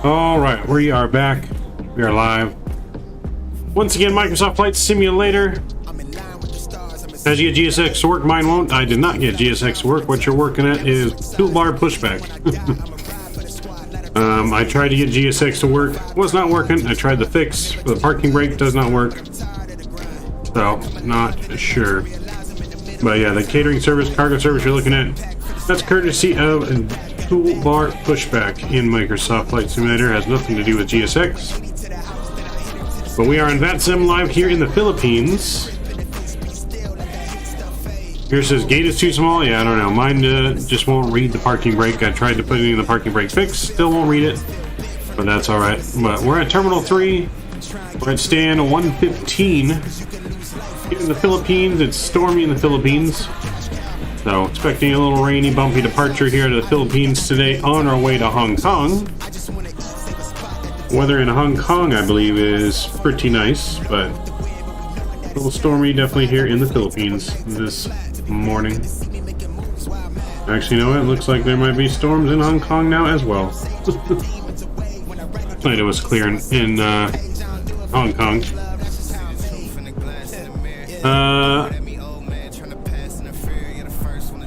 All right, we are back. We are live. Once again, Microsoft Flight Simulator. As you get GSX to work, mine won't. I did not get GSX to work. What you're working at is toolbar pushback. I tried to get GSX to work. Was not working. I tried the fix for the parking brake. Does not work. So, not sure. But yeah, the catering service, cargo service you're looking at, that's courtesy of toolbar pushback in Microsoft Flight Simulator. Has nothing to do with GSX. But we are in Vatsim live here in the Philippines. Here says gate is too small. Yeah, I don't know. Mine just won't read the parking brake. I tried to put it in the parking brake fix. Still won't read it. But that's all right. But we're at Terminal 3. We're at stand 115. Here in the Philippines. It's stormy in the Philippines. So, expecting a little rainy, bumpy departure here to the Philippines today on our way to Hong Kong. Weather in Hong Kong, I believe, is pretty nice, but a little stormy definitely here in the Philippines this morning. Actually, you know what? It looks like there might be storms in Hong Kong now as well. Tonight it was clear in Hong Kong.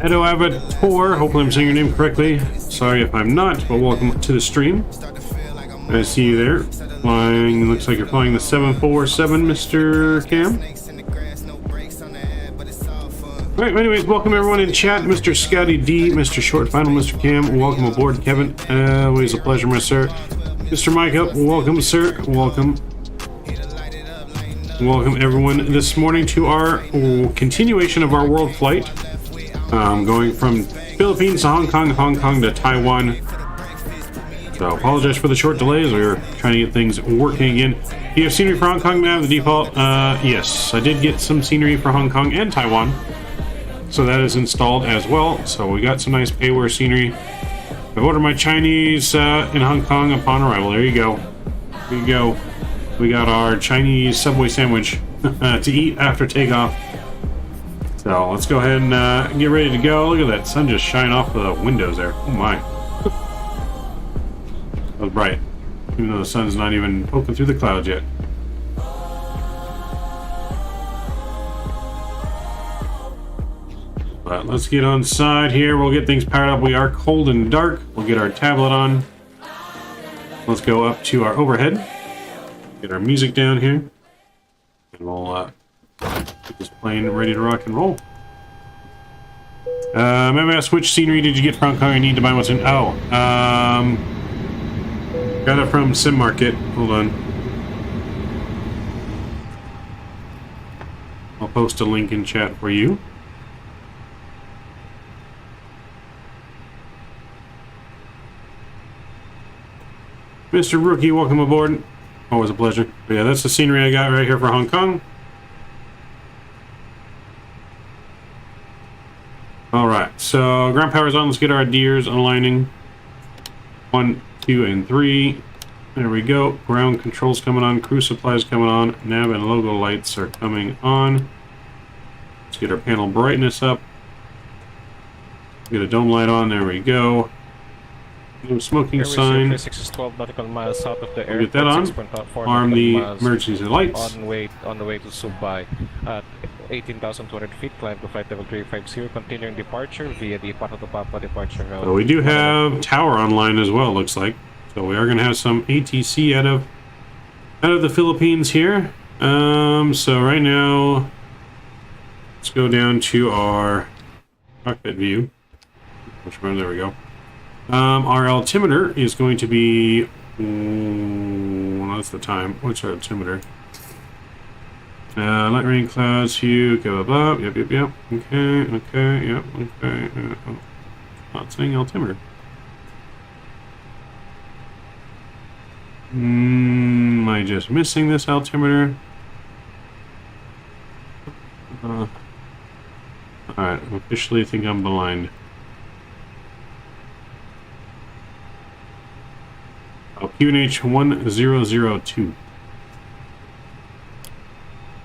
Edo Avatar, hopefully I'm saying your name correctly. Sorry if I'm not, but welcome to the stream. I see you there. Flying, looks like you're flying the 747, Mr. Cam. Alright, anyways, welcome everyone in chat. Mr. Scotty D, Mr. Short Final, Mr. Cam, welcome aboard. Kevin, always a pleasure, my sir. Mr. Micah, welcome, sir. Welcome. Welcome everyone this morning to our continuation of our world flight. Going from Philippines to Hong Kong to Taiwan. So apologize for the short delays. We were trying to get things working again. Do you have scenery for Hong Kong, Mav? The default? Yes, I did get some scenery for Hong Kong and Taiwan. So that is installed as well. So we got some nice payware scenery. I've ordered my Chinese in Hong Kong upon arrival. There you go. There you go. We got our Chinese Subway sandwich to eat after takeoff. So let's go ahead and get ready to go. Look at that sun just shine off the windows there. Oh my. That was bright. Even though the sun's not even poking through the clouds yet. But let's get on side here. We'll get things powered up. We are cold and dark. We'll get our tablet on. Let's go up to our overhead. Get our music down here. And we'll get this plane ready to rock and roll. May I ask which scenery did you get from Hong Kong? I need to buy what's in. Oh, got it from Sim Market. Hold on. I'll post a link in chat for you. Mr. Rookie, welcome aboard. Always a pleasure. But yeah, that's the scenery I got right here for Hong Kong. Alright, so ground power's on. Let's get our gears aligning. 1, 2, and 3. There we go. Ground controls coming on. Crew supplies coming on. Nav and logo lights are coming on. Let's get our panel brightness up. Get a dome light on. There we go. No smoking sign. 12 nautical miles south of the we'll get that on. Arm the emergency lights. On the way to Subai at 18,200 feet. Climb to flight level 350. Continuing departure via the Pato to Papa departure route. So we do have tower online as well. Looks like. So we are going to have some ATC out of the Philippines here. So right now, let's go down to our cockpit view. Which one? There we go. Our altimeter is going to be, that's the time. What's our altimeter? Light rain clouds, hue, blah, blah, blah. Yep. Okay, yep, okay. Not saying altimeter. Am I just missing this altimeter? Alright, I officially think I'm blind. QNH 1002.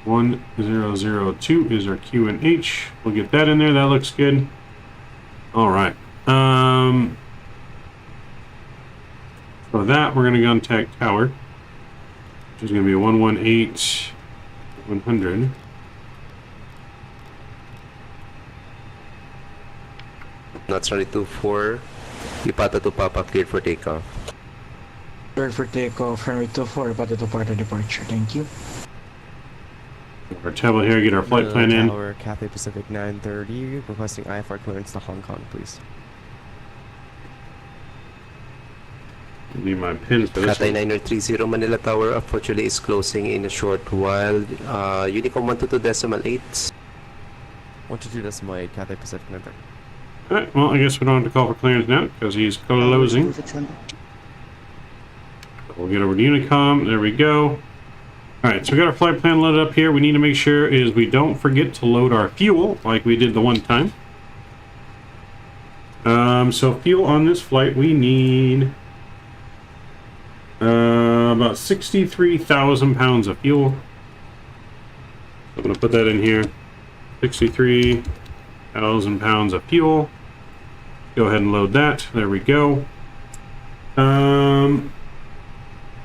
1002 is our QNH. We'll get that in there. That looks good. All right. For that, we're going to contact tower, which is going to be 118-100. Knots runway 24. Ipata to Papa cleared for takeoff. Cleared for takeoff, runway 24, Ipata to Papa departure. Thank you. Our tablet here, get our flight plan in. Tower, Cathay Pacific 930, requesting IFR clearance to Hong Kong, please. Need my pin for this Cathay one. 9030 Manila Tower, unfortunately, is closing in a short while. Unicom 122.8. 122.8, Cathay Pacific 930. Alright, well, I guess we don't have to call for clearance now, because he's closing. We'll get over to Unicom. There we go. Alright, so we got our flight plan loaded up here. We need to make sure is we don't forget to load our fuel, like we did the one time. So fuel on this flight, we need about 63,000 pounds of fuel. I'm going to put that in here. 63,000 pounds of fuel. Go ahead and load that. There we go. Did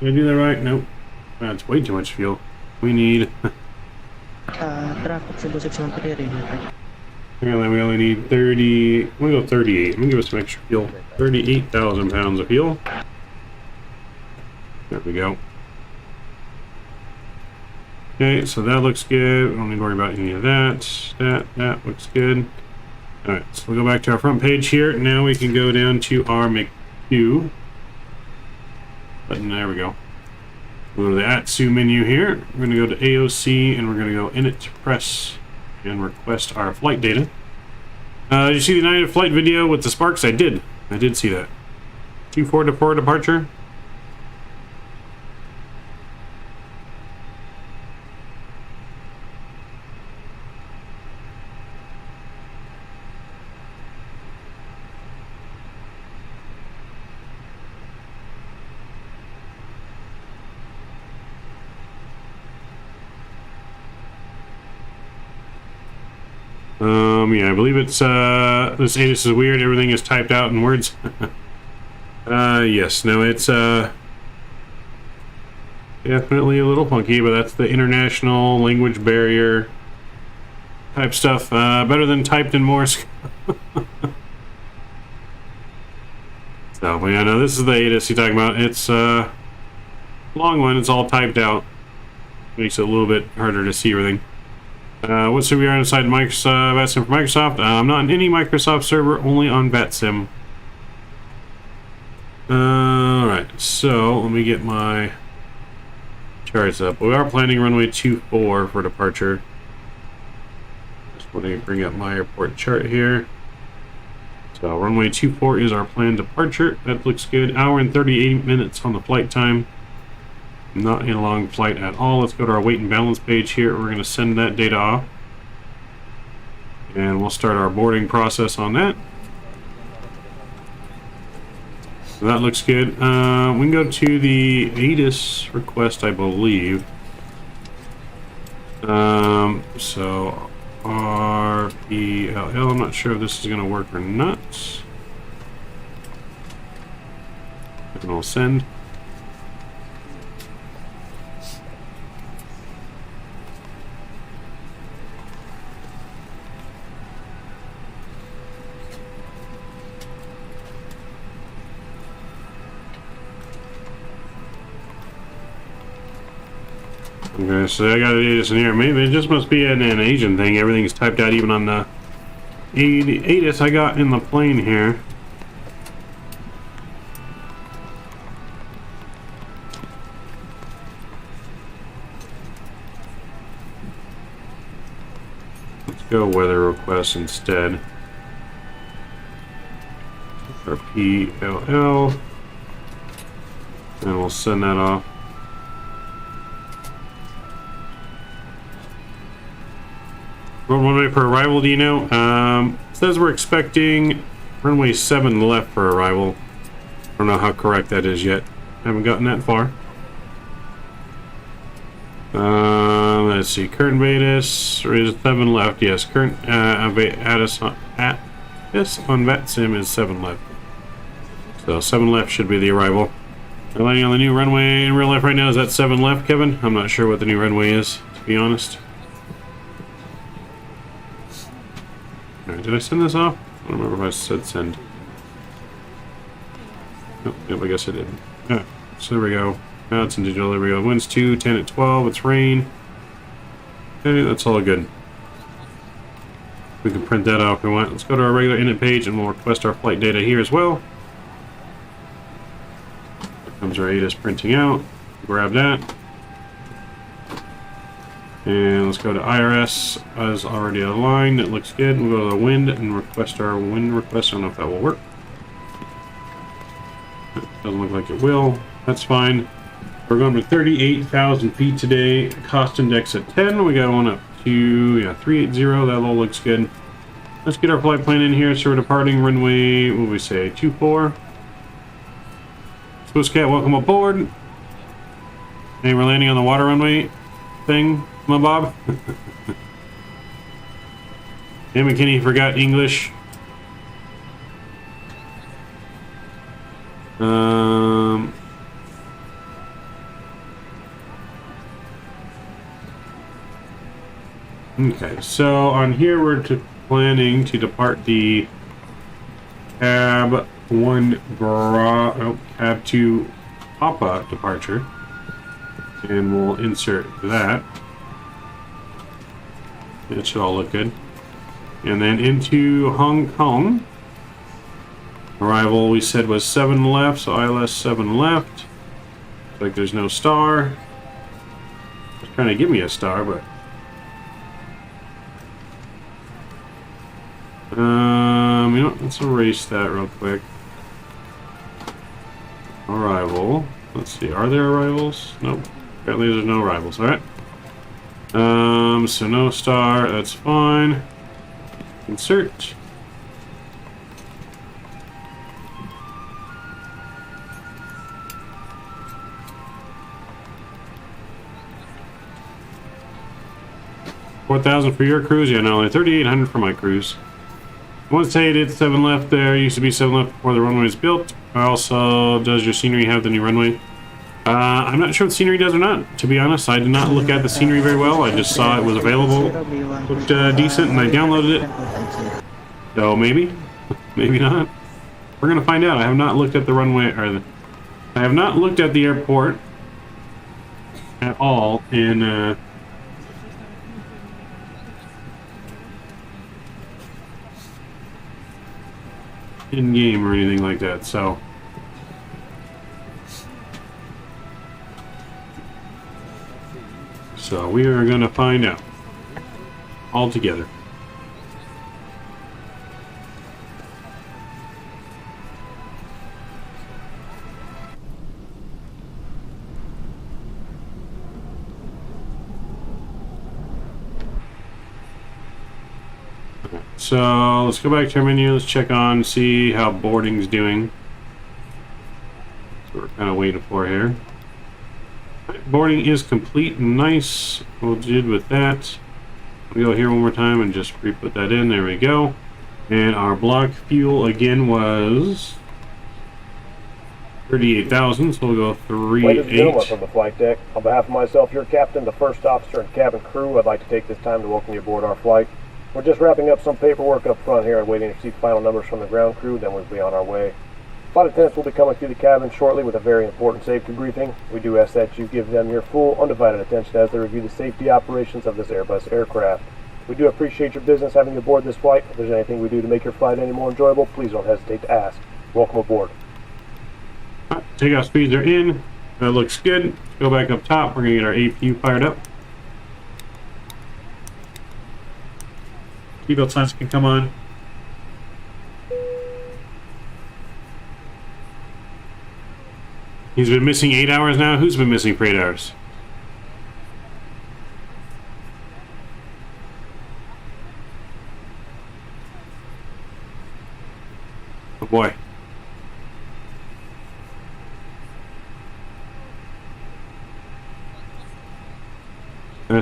I do that right? Nope. That's way too much fuel. We need... Traffic Cebu 613, Apparently we only need 30... I'm going to go 38. I'm going to give us some extra fuel. 38,000 pounds of fuel. There we go. Okay, so that looks good. We don't need to worry about any of that. That looks good. Alright, so we'll go back to our front page here. Now we can go down to our McQ button. There we go. We'll go to the ATSU menu here. We're going to go to AOC and we're going to go init press and request our flight data. Did you see the United flight video with the sparks? I did see that. 24 departure. Yeah, I believe it's, this ATIS is weird, everything is typed out in words. Yes, no, it's, definitely a little funky, but that's the international language barrier type stuff. Better than typed in Morse. So, but yeah, no, this is the ATIS you're talking about. It's, long one, it's all typed out. Makes it a little bit harder to see everything. What server we are inside Microsoft, Vatsim for Microsoft? I'm not on any Microsoft server, only on Vatsim. Alright, so let me get my charts up. We are planning runway 24 for departure. Just want to bring up my airport chart here. So runway 24 is our planned departure. That looks good. Hour and 38 minutes on the flight time. Not a long flight at all. Let's go to our weight and balance page here. We're going to send that data off. And we'll start our boarding process on that. So that looks good. We can go to the ATIS request, I believe. So RPLL, I'm not sure if this is going to work or not. And I'll send. Okay, so I got ATIS in here. Maybe it just must be an Asian thing. Everything's typed out even on the ATIS I got in the plane here. Let's go weather request instead. Or PLL. And we'll send that off. Runway for arrival, do you know? It says we're expecting runway 7 left for arrival. I don't know how correct that is yet. Haven't gotten that far. Let's see. Current VATIS is 7 left. Yes, current VATIS on Vatsim is 7 left. So 7 left should be the arrival. We're landing on the new runway in real life right now. Is that 7 left, Kevin? I'm not sure what the new runway is, to be honest. Alright, did I send this off? I don't remember if I said send. Oh, yep, I guess I did. Alright, so there we go. Now it's in digital. There we go. Winds 2, 10 at 12. It's rain. Okay, that's all good. We can print that out if we want. Let's go to our regular init page and we'll request our flight data here as well. Here comes our ATIS printing out. Grab that. And let's go to IRS as already aligned. It looks good. We'll go to the wind and request our wind request. I don't know if that will work. Doesn't look like it will. That's fine. We're going to 38,000 feet today. Cost index at 10. We got one up to 380. That all looks good. Let's get our flight plan in here. So we're departing runway, what do we say, 24. Swiss Cat, welcome aboard. And we're landing on the water runway thing. Come on, Bob. Hey, McKinney forgot English. Okay, so on here we're planning to depart the cab 2 Papa departure, and we'll insert that. It should all look good. And then into Hong Kong. Arrival we said was 7 left, so ILS 7 left. Looks like there's no star. It's trying to give me a star, but you know, let's erase that real quick. Arrival. Let's see, are there arrivals? Nope. Apparently there's no arrivals. Alright. So no star, that's fine. Insert. $4,000 for your cruise? Yeah, no, only $3,800 for my cruise. I want to say it is 7 left there. Used to be 7 left before the runway was built. Also, does your scenery have the new runway? I'm not sure what scenery does or not, to be honest. I did not look at the scenery very well. I just saw it was available. Looked decent, and I downloaded it. So maybe, maybe not. We're gonna find out. I have not looked at the runway, or I have not looked at the airport at all in in-game or anything like that, so we are going to find out all together. So let's go back to our menu. Let's check on, see how boarding's doing. So we're kind of waiting for here. Boarding is complete and nice. We'll do with that. We'll go here one more time and just re-put that in. There we go. And our block fuel again was 38,000. So we'll go 38. Ladies and gentlemen from the flight deck, on behalf of myself, your captain, the first officer, and cabin crew, I'd like to take this time to welcome you aboard our flight. We're just wrapping up some paperwork up front here and waiting to receive final numbers from the ground crew, then we'll be on our way. Flight attendants will be coming through the cabin shortly with a very important safety briefing. We do ask that you give them your full, undivided attention as they review the safety operations of this Airbus aircraft. We do appreciate your business having you aboard this flight. If there's anything we do to make your flight any more enjoyable, please don't hesitate to ask. Welcome aboard. Takeoff speeds are in. That looks good. Let's go back up top. We're going to get our APU fired up. Seatbelt signs can come on. He's been missing 8 hours now? Who's been missing for 8 hours? Oh boy.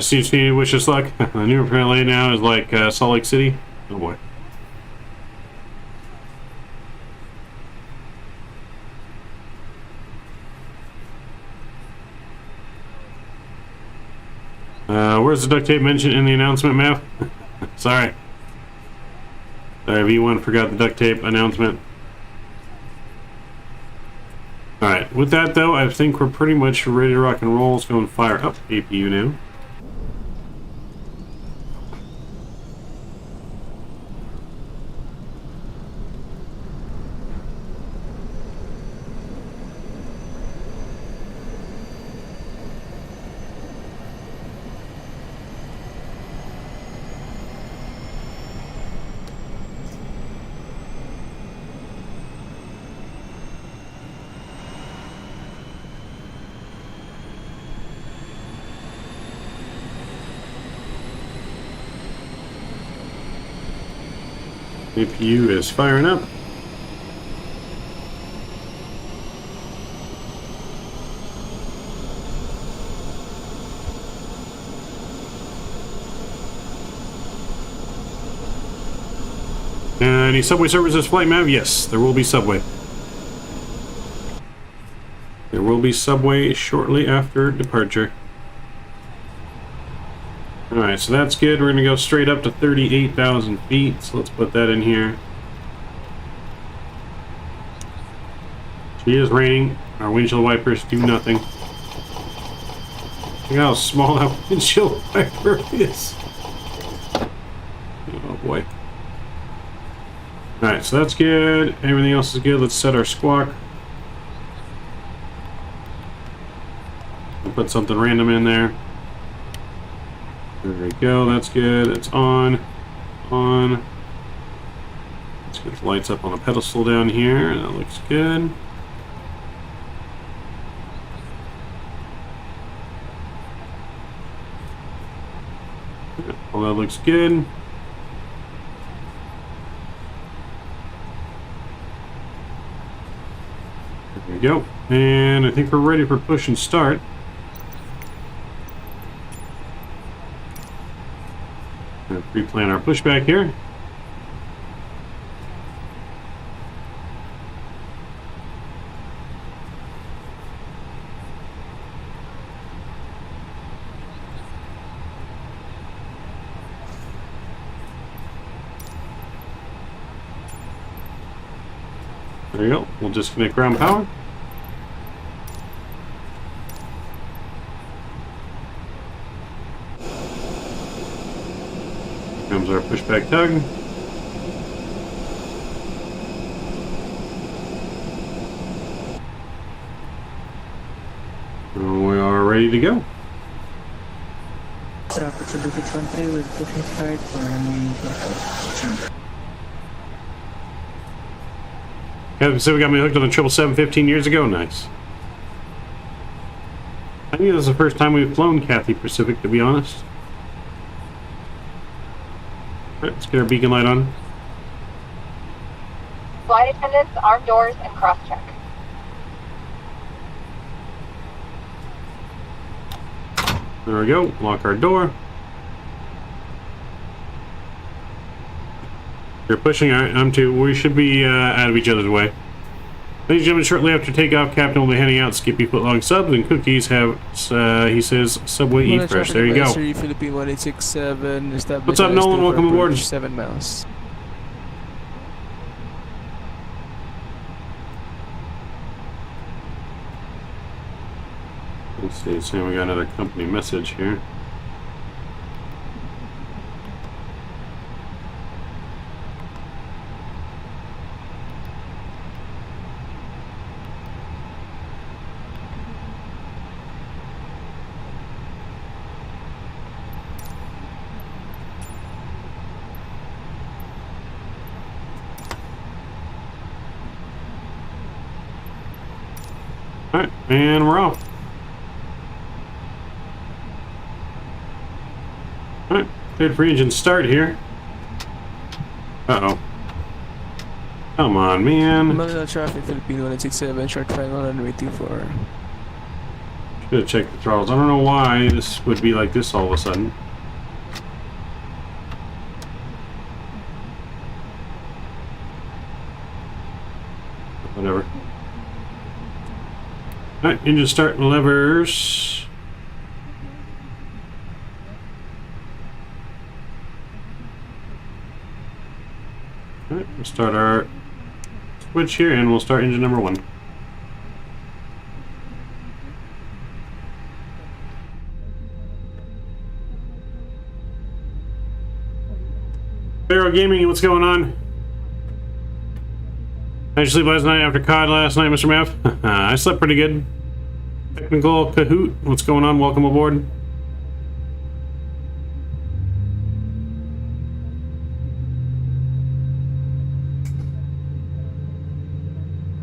Seems to me wish us luck. The new apparently now is like Salt Lake City. Oh boy. Where's the duct tape mentioned in the announcement map? Sorry. Sorry, V1 forgot the duct tape announcement. Alright, with that though, I think we're pretty much ready to rock and roll. Let's go and fire up APU now. APU is firing up. Any subway services flight map? Yes, there will be subway. There will be subway shortly after departure. Alright, so that's good. We're going to go straight up to 38,000 feet. So let's put that in here. It is raining. Our windshield wipers do nothing. Look how small that windshield wiper is. Oh boy. Alright, so that's good. Everything else is good. Let's set our squawk. We'll put something random in there. There we go, that's good. It's on. On. Let's get the lights up on the pedestal down here. That looks good. Well, that looks good. There we go. And I think we're ready for push and start. Pre-plan our pushback here. There you go. We'll disconnect ground power. Comes our pushback tug. And we are ready to go. Traffic to the country with pushing start for remaining vehicles. Cathay Pacific got me hooked on the 777 15 years ago. Nice. I think this is the first time we've flown Cathay Pacific, to be honest. Alright, let's get our beacon light on. Flight attendants, arm doors, and cross-check. There we go. Lock our door. You're pushing. Alright, I'm too. We should be out of each other's way. Ladies and gentlemen, shortly after takeoff, Captain will be handing out Skippy footlong subs and cookies. Have he says Subway Eat Fresh. There you go. Philippine 1867. What's up, Nolan? Welcome aboard. 7 miles. Let's see. So we got another company message here. Alright, and we're off. Alright, cleared for engine start here. Uh-oh. Come on, man. Manila traffic, Philippine 1867, short final runway 24. Should have checked the throttles. I don't know why this would be like this all of a sudden. Whatever. Alright, engine start levers. We'll start our switch here, and we'll start engine number 1. Barrow Gaming, what's going on? How'd you sleep last night after COD last night, Mr. Mav? I slept pretty good. Technical Kahoot, what's going on? Welcome aboard.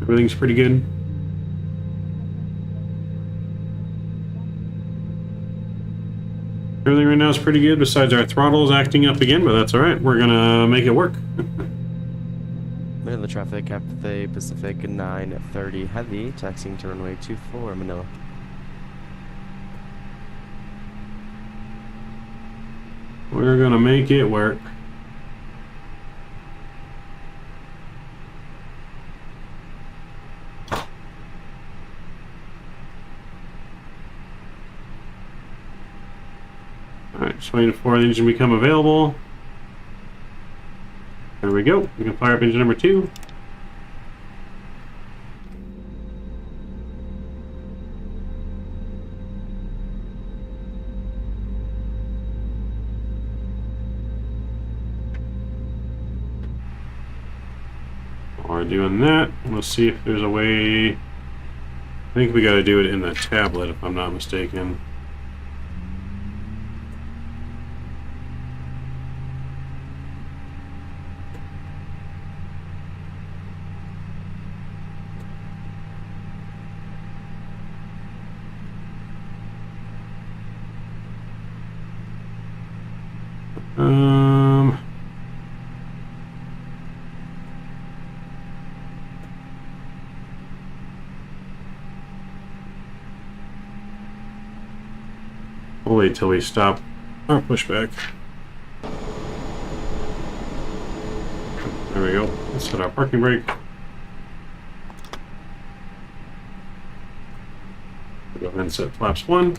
Everything's pretty good. Everything right now is pretty good, besides our throttles acting up again, but that's alright. We're gonna make it work. Manila traffic, Cathay Pacific 930 Heavy, taxiing to runway 24, Manila. We're gonna make it work. Alright, just waiting for the engine to become available. There we go. We can fire up engine number 2. While we're doing that, let's see if there's a way. I think we got to do it in the tablet, if I'm not mistaken. We'll wait till we stop our pushback. There we go. Let's set our parking brake. We'll go ahead and set flaps 1.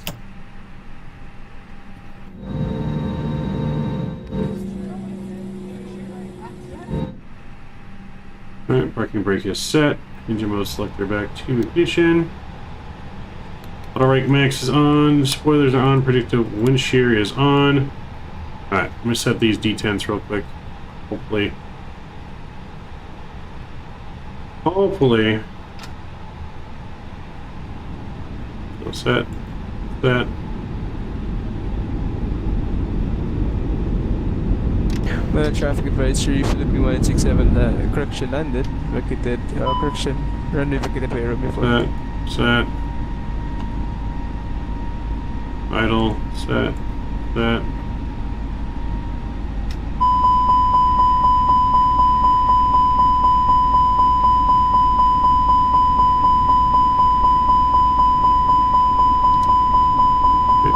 Alright, parking brake is set. Engine mode selector back to ignition. Auto brake max is on. Spoilers are on. Predictive wind shear is on. Alright, I'm going to set these detents real quick. Hopefully. So set. Set. Manila traffic advisory, Philippine 167, correction landed, vacated, correction, runway vacated by runway 40. Set. Idle. Set. Set.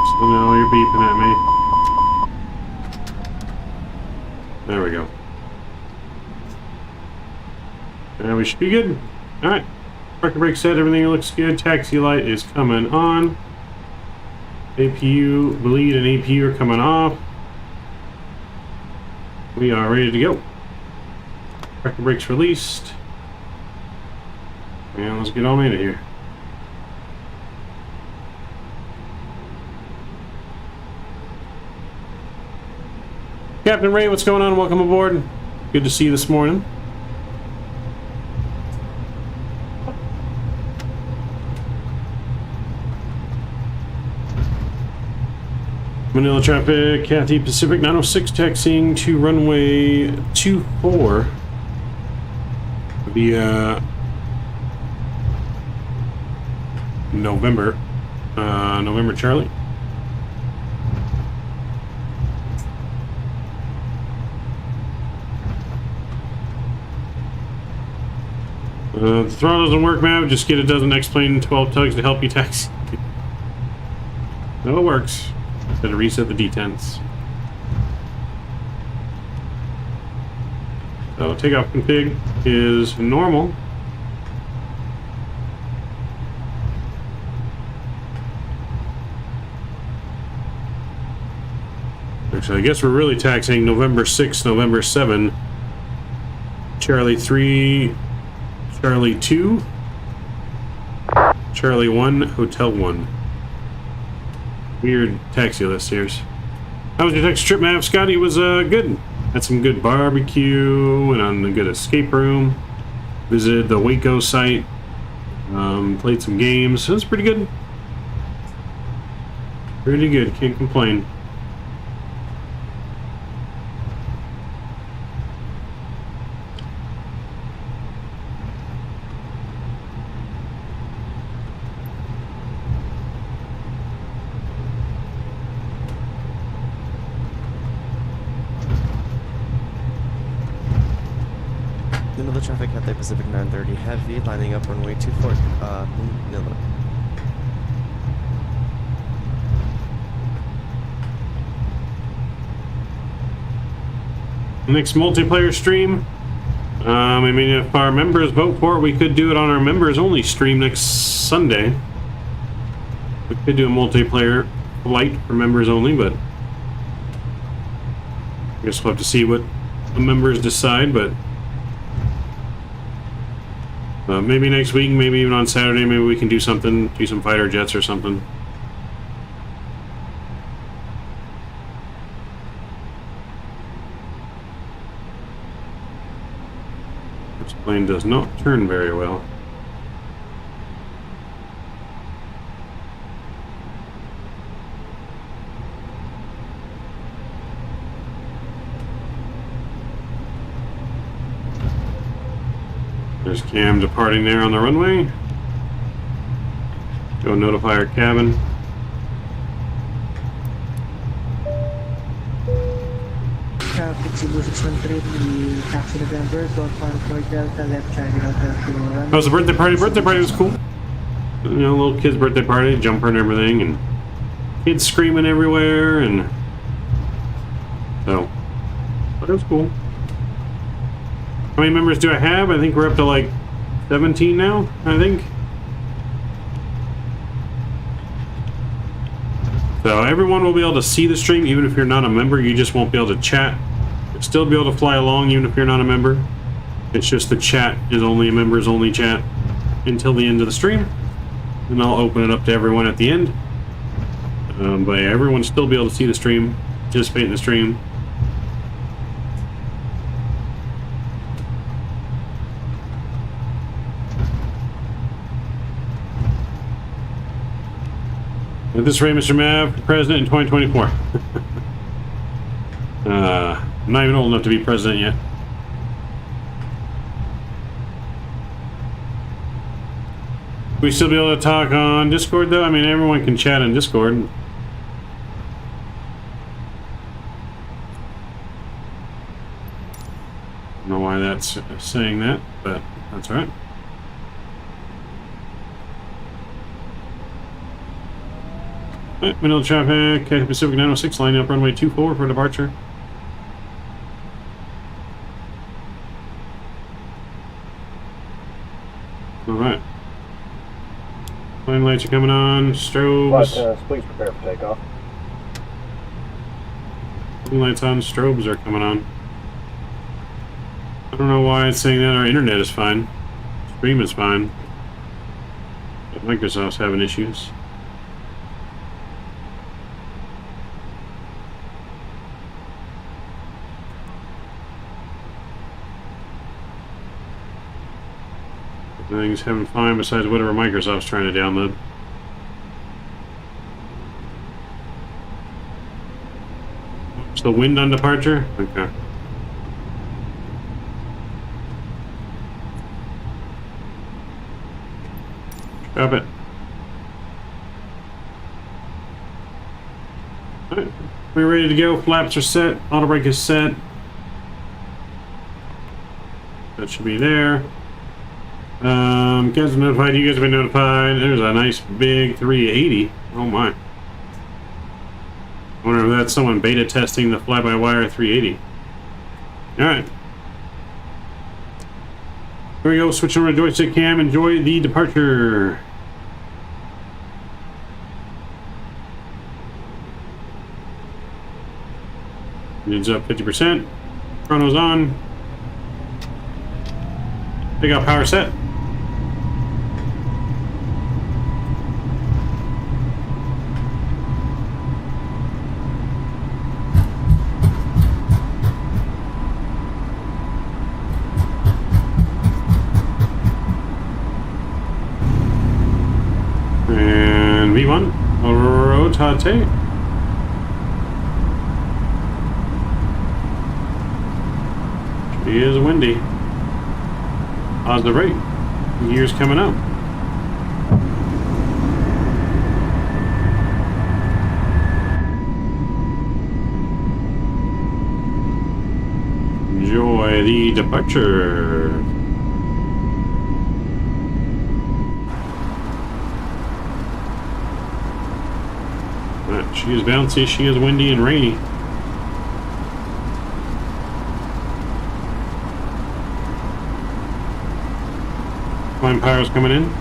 So now you're beeping at me. There we go. And we should be good. Alright. Parking brake set, everything looks good. Taxi light is coming on. APU, bleed and APU are coming off. We are ready to go. Parking brakes released. And let's get on into here. Captain Ray, what's going on? Welcome aboard. Good to see you this morning. Manila traffic, Cathay Pacific 906, taxiing to runway 24 via November Charlie. The throttle doesn't work, man. Just get a dozen X-Plane 12 tugs to help you taxi. No, it works. Gotta reset the detents. So takeoff config is normal. Actually, I guess we're really taxiing November 6, November 7. Charlie 3, Charlie 2, Charlie 1, Hotel 1. Weird taxi list here. How was your Texas trip, Mav? Scotty was good. Had some good barbecue, went on a good escape room, visited the Waco site, played some games. It was pretty good. Pretty good, can't complain. Manila traffic, Cathay Pacific 930 heavy, lining up runway 24, Manila. Next multiplayer stream. I mean, if our members vote for it, we could do it on our members only stream next Sunday. We could do a multiplayer flight for members only, but I guess we'll have to see what the members decide. But maybe next week, maybe even on Saturday, maybe we can do something, do some fighter jets or something. This plane does not turn very well. There's Cam departing there on the runway. Go notify our cabin. Traffic Cebu 613, taxi November, Golf 14 Delta, left Charlie Hotel 201. How was the birthday party? Birthday party was cool. You know, little kid's birthday party, jumper and everything, and kids screaming everywhere, and so, but it was cool. How many members do I have? I think we're up to like 17 now, I think. So everyone will be able to see the stream, even if you're not a member. You just won't be able to chat. You'll still be able to fly along, even if you're not a member. It's just the chat is only a members only chat until the end of the stream. And I'll open it up to everyone at the end. But yeah, everyone will still be able to see the stream, participate in the stream. At this rate, Mr. Mav, president in 2024. I'm not even old enough to be president yet. We still be able to talk on Discord, though? I mean, everyone can chat on Discord. I don't know why that's saying that, but that's all right. Alright, middle traffic, Cathay Pacific 906, lining up runway 24 for departure. Alright. Line lights are coming on, strobes. Please prepare for takeoff. Line lights on, strobes are coming on. I don't know why it's saying that. Our internet is fine. Stream is fine. But Microsoft's having issues. Everything's having fine besides whatever Microsoft's trying to download. Is the wind on departure? Okay. Drop it. Alright, we're ready to go. Flaps are set. Auto brake is set. That should be there. Guys are notified. You guys have been notified. There's a nice big 380. Oh my. I wonder if that's someone beta testing the fly-by-wire 380. Alright. Here we go. Switch over to joystick cam. Enjoy the departure. Engines up 50%. Chrono's on. Big up power set. And V1, rotate. She is windy. Positive rate. Years coming up. Enjoy the departure. She is bouncy, she is windy and rainy. Climb power's coming in.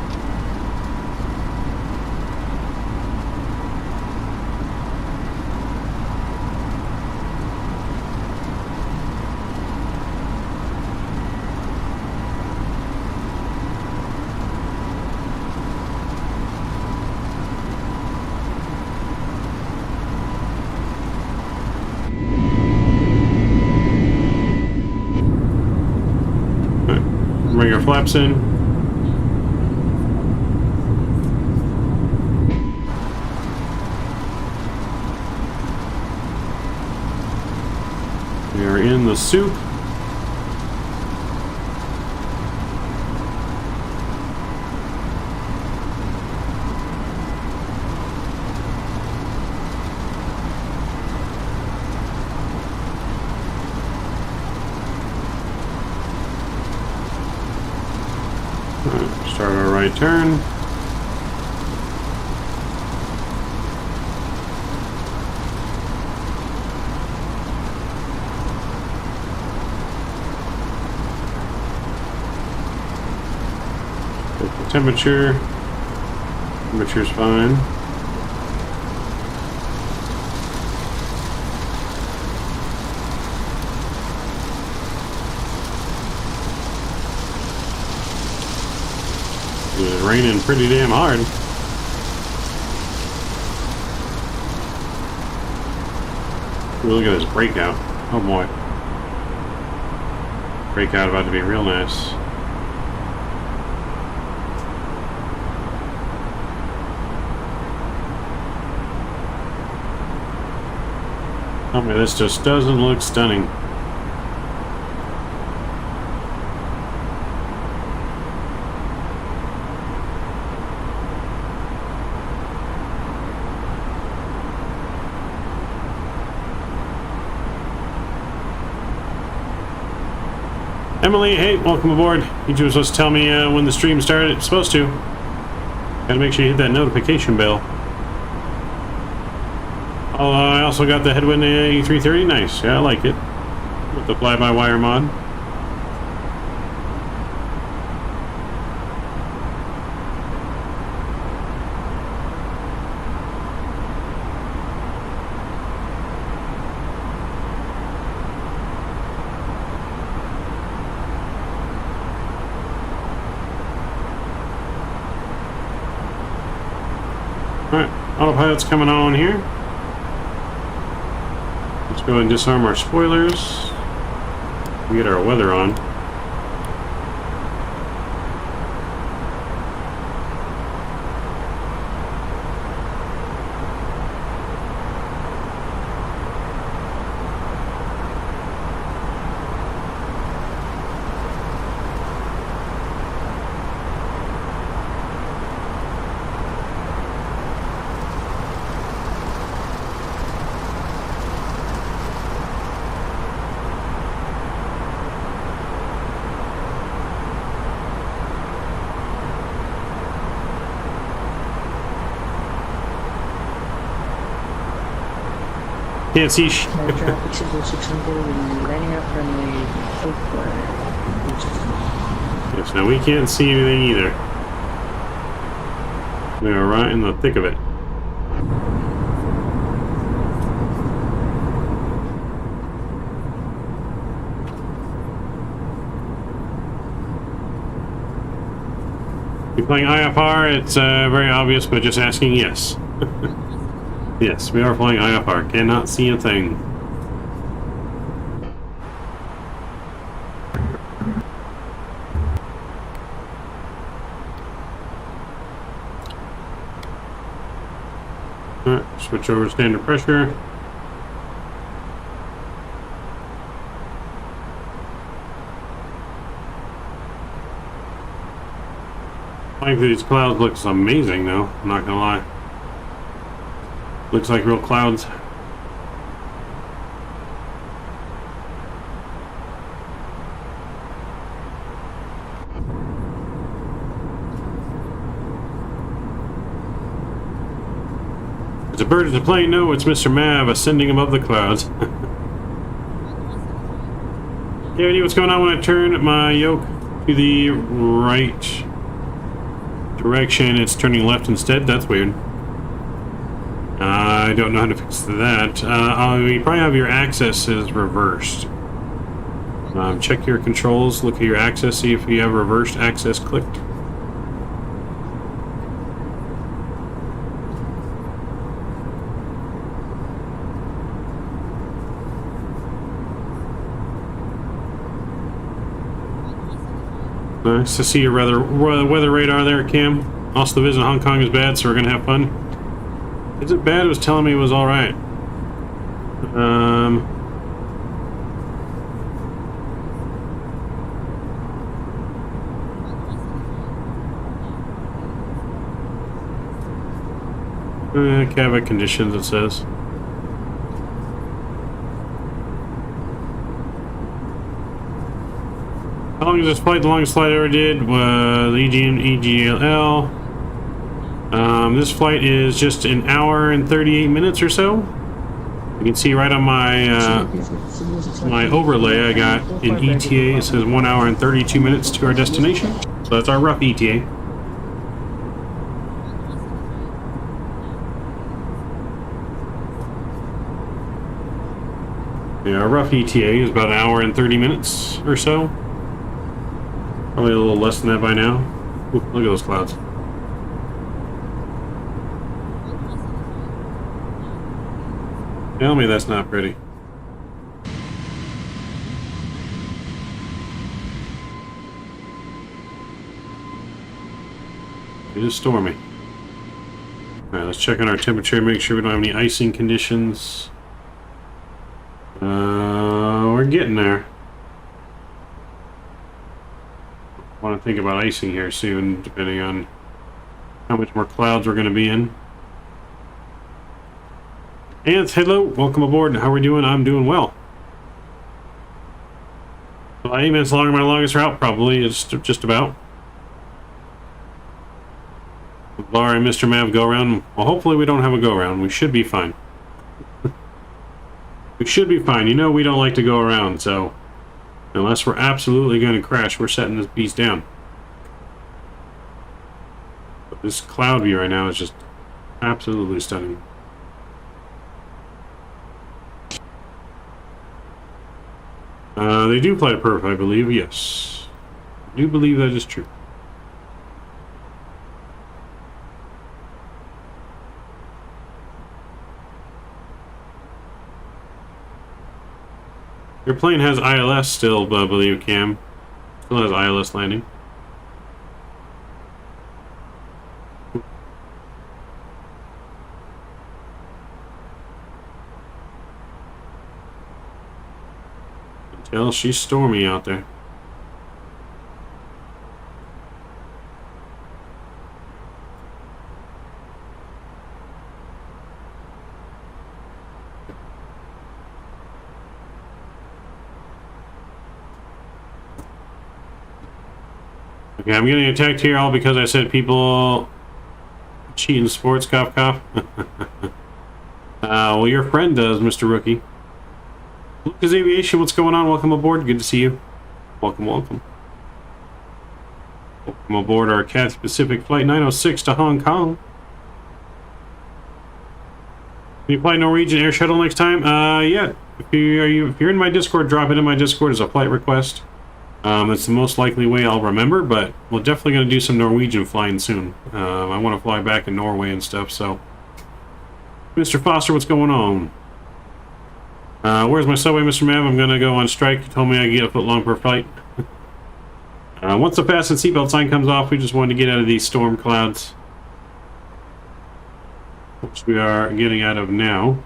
Bring our flaps in. We are in the soup. Start our right turn. Check the temperature. Temperature's fine. It's raining pretty damn hard. Ooh, look at this breakout. Oh boy. Breakout about to be real nice. Oh man, this just doesn't look stunning. Emily, hey, welcome aboard. You two were supposed to tell me when the stream started. It's supposed to. Gotta make sure you hit that notification bell. Oh, I also got the Headwind A330. Nice. Yeah, I like it. With the fly-by-wire mod. Alright, autopilot's coming on here. Let's go ahead and disarm our spoilers. Get our weather on. Can't see traffic signal 600 will be lining up runway 44. Yes, now we can't see anything either. We are right in the thick of it. You're playing IFR, it's very obvious, but just asking, yes. Yes, we are playing IFR. Cannot see a thing. Alright, switch over to standard pressure. Flying through these clouds looks amazing though, I'm not gonna lie. Looks like real clouds. It's a bird in the plane? No, it's Mr. Mav ascending above the clouds. Yeah, any what's going on when I turn my yoke to the right direction? It's turning left instead? That's weird. I don't know how to fix that. You probably have your accesses reversed. Check your controls, look at your access, see if you have reversed access clicked. Nice to see your weather radar there, Cam. Also, the visit in Hong Kong is bad, so we're gonna have fun. Is it bad? It was telling me it was all right. Cabin conditions, it says. How long is this flight? The longest flight I ever did was EGL. This flight is just an hour and 38 minutes or so. You can see right on my my overlay I got in ETA. It says 1 hour and 32 minutes to our destination. So that's our rough ETA. Yeah, our rough ETA is about an hour and 30 minutes or so. Probably a little less than that by now. Ooh, look at those clouds. Tell me that's not pretty. It is stormy. Alright, let's check on our temperature, make sure we don't have any icing conditions. We're getting there. I want to think about icing here soon, depending on how much more clouds we're going to be in. Ants, hello, welcome aboard. How are we doing? I'm doing well. Well, 8 minutes longer, my longest route, probably. It's just about. Laura and Mr. Mav go around. Well, hopefully we don't have a go around. We should be fine. We should be fine. You know we don't like to go around, so unless we're absolutely going to crash, we're setting this beast down. But this cloud view right now is just absolutely stunning. They do fly to perf, I believe, yes. I do believe that is true. Your plane has ILS still, I believe, Cam. Still has ILS landing. Until she's stormy out there. Okay, I'm getting attacked here all because I said people cheat in sports, cough cough. Well, your friend does, Mr. Rookie. Lucas Aviation, what's going on? Welcome aboard. Good to see you. Welcome, welcome. Welcome aboard our Cathay Pacific Flight 906 to Hong Kong. Can you fly Norwegian Air Shuttle next time? Yeah. If you're in my Discord, drop it in my Discord as a flight request. It's the most likely way I'll remember, but we're definitely going to do some Norwegian flying soon. I want to fly back in Norway and stuff, so... Mr. Foster, what's going on? Where's my subway, Mr. Mav? I'm going to go on strike. You told me I could get a foot long per flight. Once the fasten seatbelt sign comes off, we just wanted to get out of these storm clouds. Which we are getting out of now.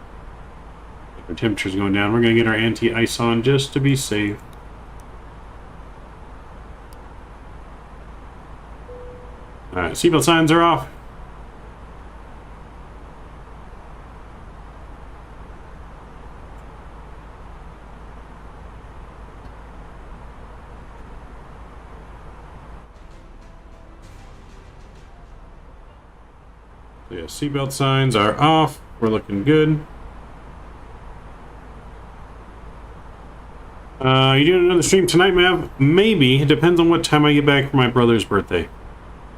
Our temperature's going down. We're going to get our anti-ice on just to be safe. Alright, seatbelt signs are off. So yeah, seatbelt signs are off. We're looking good. You doing another stream tonight, Mav? Maybe. It depends on what time I get back for my brother's birthday.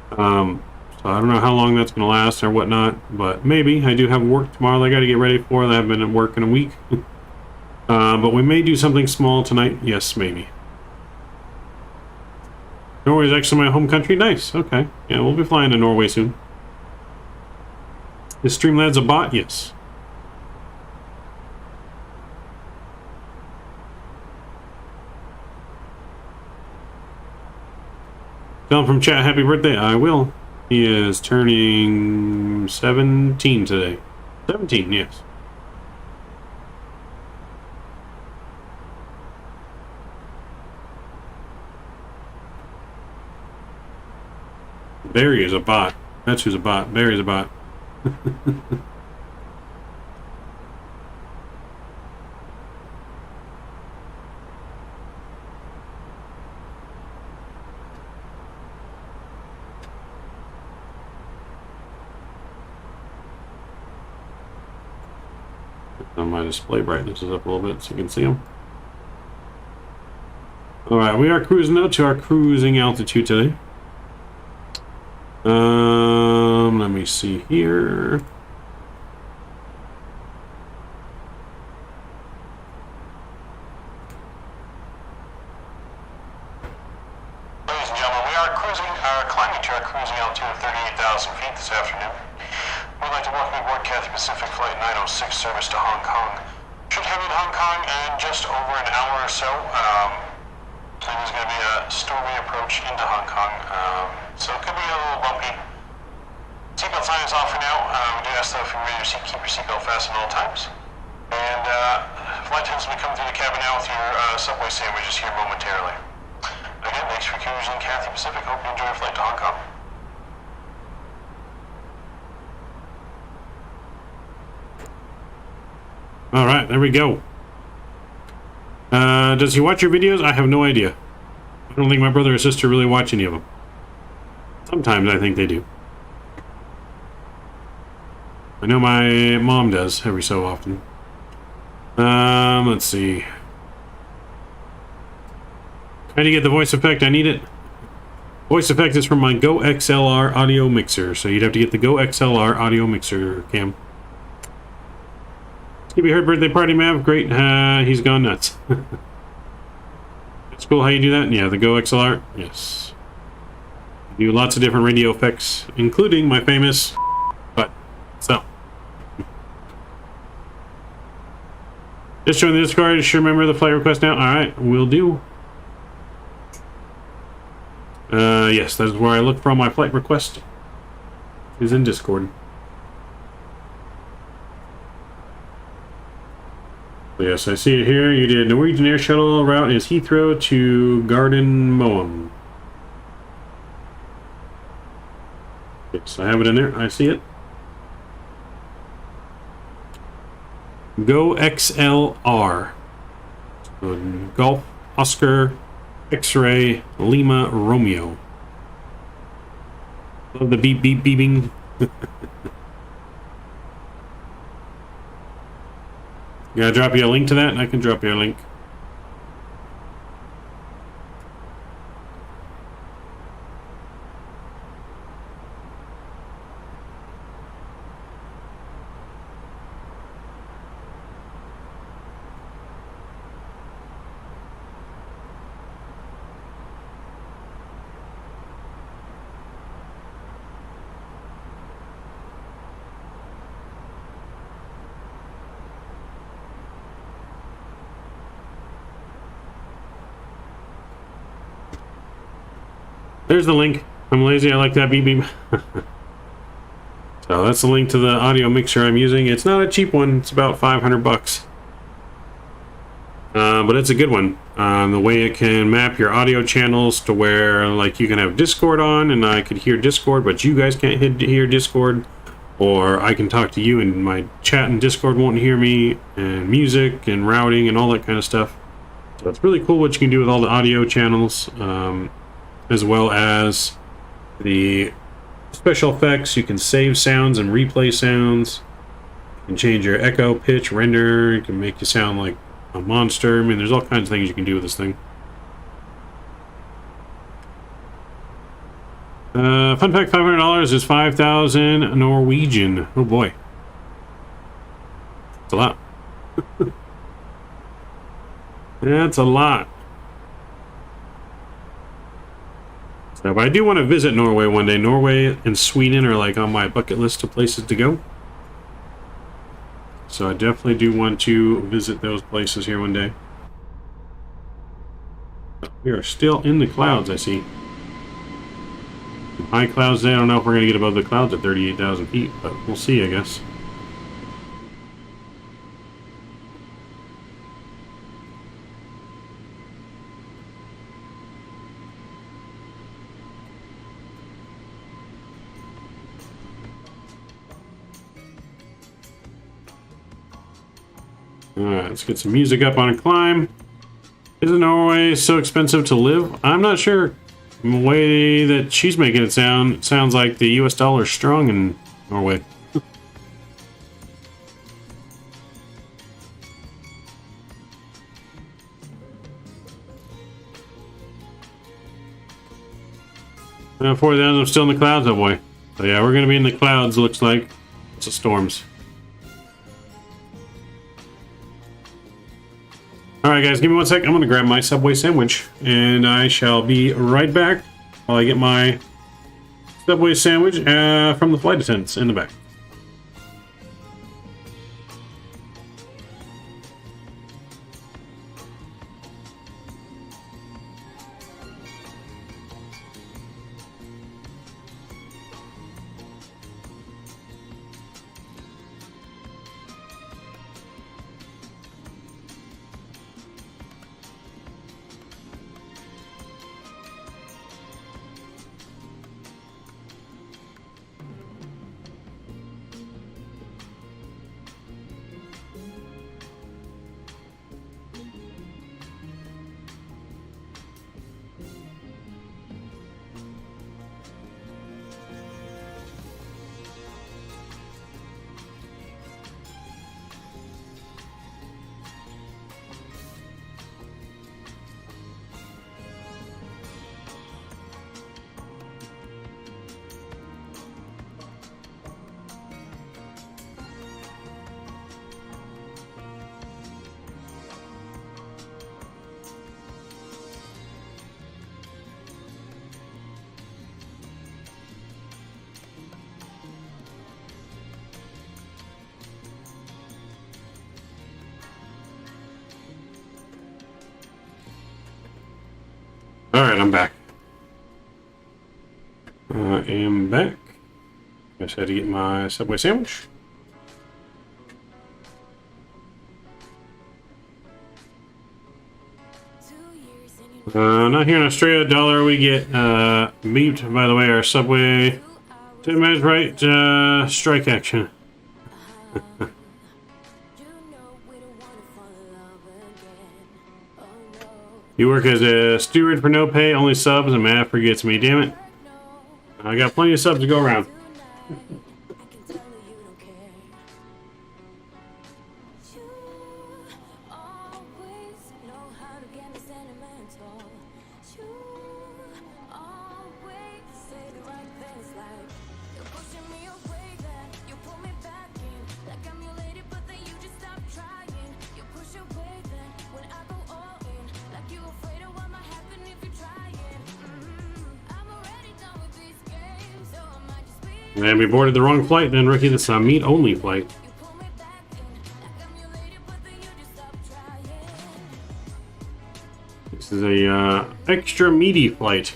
So I don't know how long that's going to last or whatnot, but maybe. I do have work tomorrow that I got to get ready for. I haven't been at work in a week. But we may do something small tonight. Yes, maybe. Norway is actually my home country. Nice. Okay. Yeah, we'll be flying to Norway soon. Is Streamlad's a bot? Yes. Tell him from chat happy birthday. I will. He is turning 17 today. 17, yes. Barry is a bot. That's who's a bot. Barry's a bot. My display brightness is up a little bit so you can see them. Alright, we are cruising out to our cruising altitude today. Let me see here. Ladies and gentlemen, we are climbing to our cruising altitude of 38,000 feet this afternoon. We'd like to welcome aboard Cathay Pacific Flight 906 service to Hong Kong. Should head in Hong Kong in just over an hour or so. It is going to be a stormy approach into Hong Kong, so it could be a little bumpy. Seatbelt sign is off for now. We do ask though if you're ready to keep your seatbelt fastened at all times. And flight attendants will be coming through the cabin now with your subway sandwiches here momentarily. Again, thanks for cruising Cathay Pacific. Hope you enjoy your flight to Hong Kong. Alright, there we go. Does he watch your videos? I have no idea. I don't think my brother or sister really watch any of them. Sometimes I think they do. I know my mom does every so often. Let's see. How do you get the voice effect? I need it. Voice effect is from my Go XLR audio mixer, so you'd have to get the Go XLR audio mixer, Cam. Skippy Heard birthday party, Mav. Great. He's gone nuts. It's cool how you do that. Yeah, the Go XLR. Yes. Do lots of different radio effects, including my famous but so. Just join the Discord. Just remember the flight request now. Alright, will do. Yes, that is where I look for all my flight request. Is in Discord. Yes, I see it here. You did Norwegian Air Shuttle route is Heathrow to Garden Moum. Yes, I have it in there. I see it. Go XLR. So Golf, Oscar, X-Ray, Lima, Romeo. Love the beep beep beeping. Yeah, drop you a link to that, and I can drop you a link. There's the link. I'm lazy. I like that beep beep. So that's the link to the audio mixer I'm using. It's not a cheap one. It's about 500 bucks. But it's a good one. The way it can map your audio channels to where, like, you can have Discord on and I could hear Discord, but you guys can't hear Discord. Or I can talk to you and my chat and Discord won't hear me, and music and routing and all that kind of stuff. So it's really cool what you can do with all the audio channels, as well as the special effects. You can save sounds and replay sounds. You can change your echo, pitch, render. You can make you sound like a monster. I mean, there's all kinds of things you can do with this thing. Fun fact, $500 is 5,000 Norwegian. Oh boy. That's a lot. That's a lot. So, but I do want to visit Norway one day. Norway and Sweden are like on my bucket list of places to go. So I definitely do want to visit those places here one day. We are still in the clouds, I see. High clouds today. I don't know if we're going to get above the clouds at 38,000 feet, but we'll see, I guess. Alright, let's get some music up on a climb. Isn't Norway so expensive to live? I'm not sure. The way that she's making it sounds like the US dollar is strong in Norway. Before then, I'm still in the clouds, oh boy. So yeah, we're going to be in the clouds, looks like. It's the storms. Alright guys, give me 1 sec. I'm going to grab my Subway sandwich, and I shall be right back while I get my Subway sandwich from the flight attendants in the back. Alright, I'm back. I am back. Just had to get my Subway sandwich. Not here in Australia, dollar, we get beeped. By the way, our Subway didn't manage right strike action. You work as a steward for no pay, only subs, and Matt forgets me. Damn it. I got plenty of subs to go around. And we boarded the wrong flight, then Ricky, this is a meat-only flight. This is a extra meaty flight.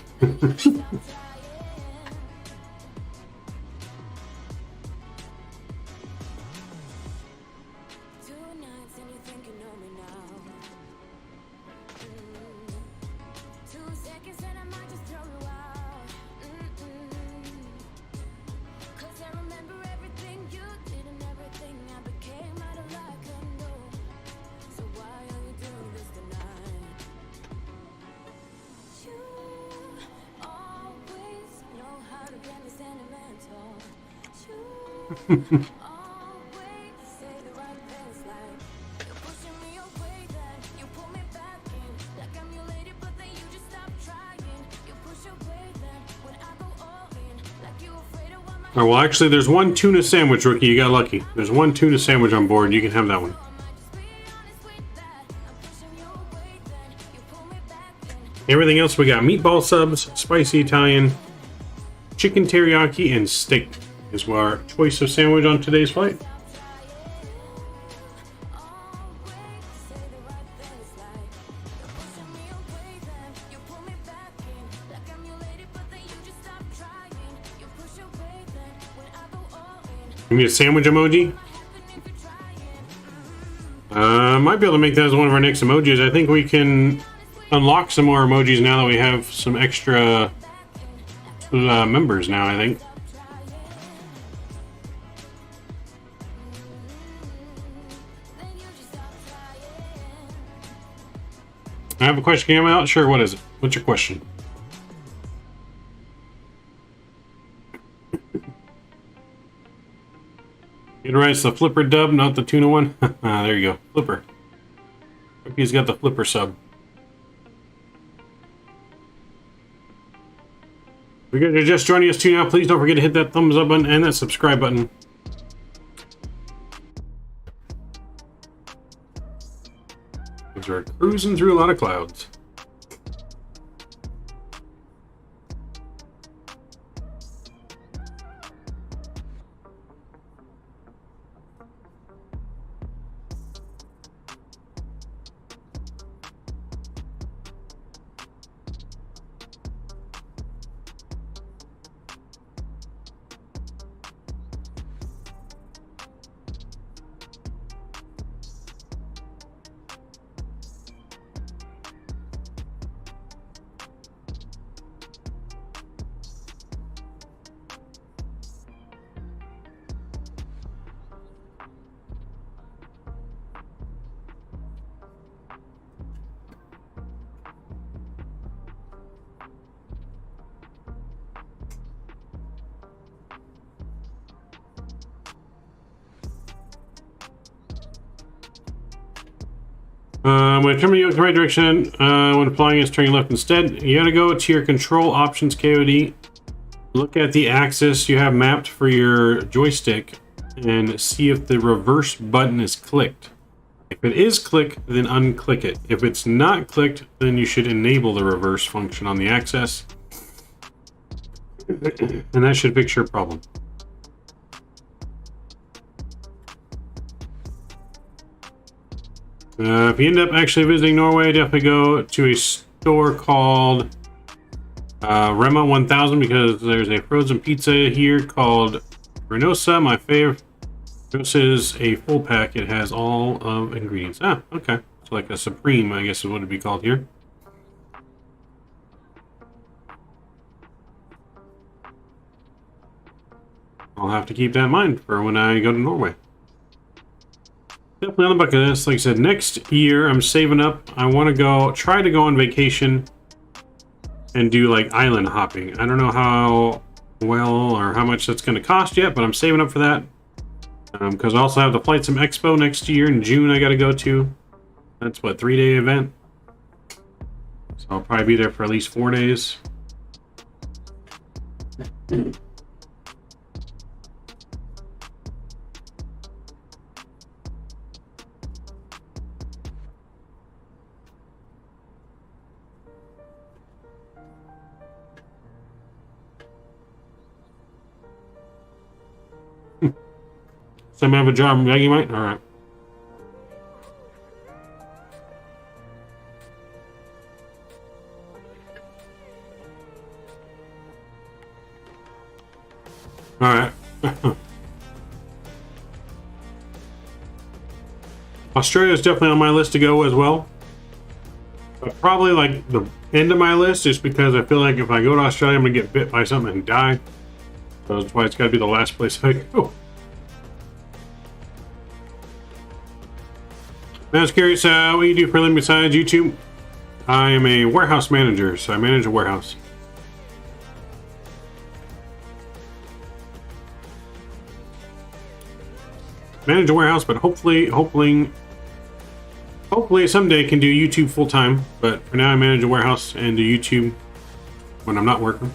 Oh, well, actually, there's one tuna sandwich, Rookie. You got lucky. There's one tuna sandwich on board. You can have that one. Everything else, we got meatball subs, spicy Italian, chicken teriyaki, and steak is our choice of sandwich on today's flight. Give me a sandwich emoji. Might be able to make that as one of our next emojis. I think we can unlock some more emojis now that we have some extra members now, I think. I have a question. Can you come out? Sure, what is it? What's your question? It writes the flipper dub, not the tuna one. There you go. Flipper. He's got the flipper sub. If you guys are just joining us too now, please don't forget to hit that thumbs up button and that subscribe button. Because we're cruising through a lot of clouds. When turning you in the right direction, when flying is turning left instead, you gotta go to your control options KOD, look at the axis you have mapped for your joystick, and see if the reverse button is clicked. If it is clicked, then unclick it. If it's not clicked, then you should enable the reverse function on the axis, and that should fix your problem. If you end up actually visiting Norway, definitely go to a store called Rema 1000 because there's a frozen pizza here called Renosa. My favorite. This is a full pack. It has all of ingredients. Ah, okay. It's like a Supreme, I guess is what it'd be called here. I'll have to keep that in mind for when I go to Norway. Definitely on the bucket list. Like I said, next year I'm saving up. I want to try to go on vacation and do like island hopping. I don't know how well or how much that's going to cost yet, but I'm saving up for that. Because I also have the Flight Sim Expo next year in June I got to go to. That's what, 3-day event? So I'll probably be there for at least 4 days. Some have a job, Maggie might? Alright. Alright. Australia is definitely on my list to go as well. But probably like the end of my list is because I feel like if I go to Australia, I'm going to get bit by something and die. So that's why it's got to be the last place I go. I was curious, what you do for a living besides YouTube? I am a warehouse manager, so I manage a warehouse. Manage a warehouse, but hopefully someday can do YouTube full time. But for now, I manage a warehouse and do YouTube when I'm not working.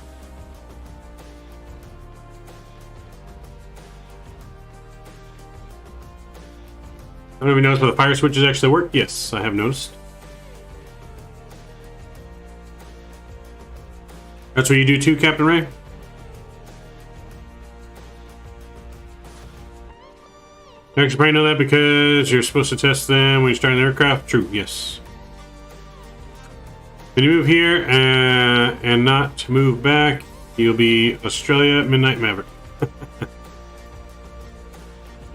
I don't even notice where the fire switches actually work. Yes, I have noticed. That's what you do too, Captain Ray? You actually probably know that because you're supposed to test them when you start an aircraft. True, yes. When you move here and not move back, you'll be Australia Midnight Maverick.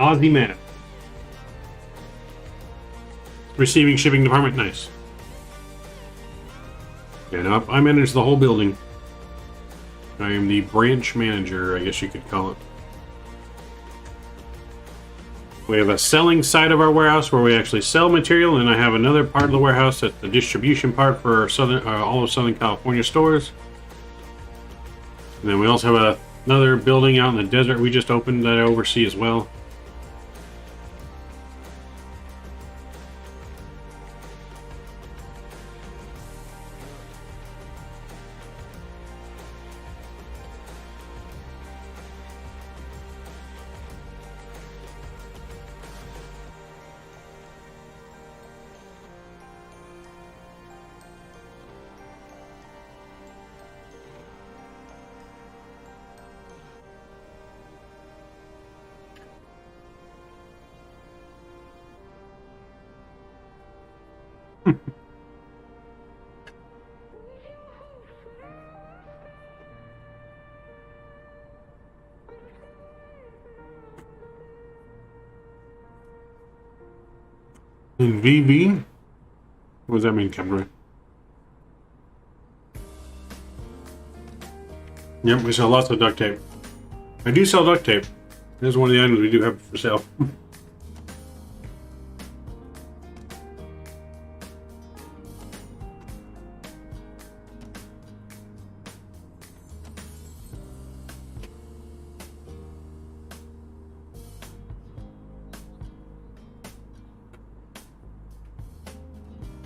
Aussie man. Receiving shipping department, nice. Yeah, no, I manage the whole building. I am the branch manager, I guess you could call it. We have a selling side of our warehouse where we actually sell material, and I have another part of the warehouse that's the distribution part for all of Southern California stores. And then we also have another building out in the desert we just opened that I oversee as well. In VB? What does that mean, Captain Ray? Yep, we sell lots of duct tape. I do sell duct tape. There's one of the items we do have for sale.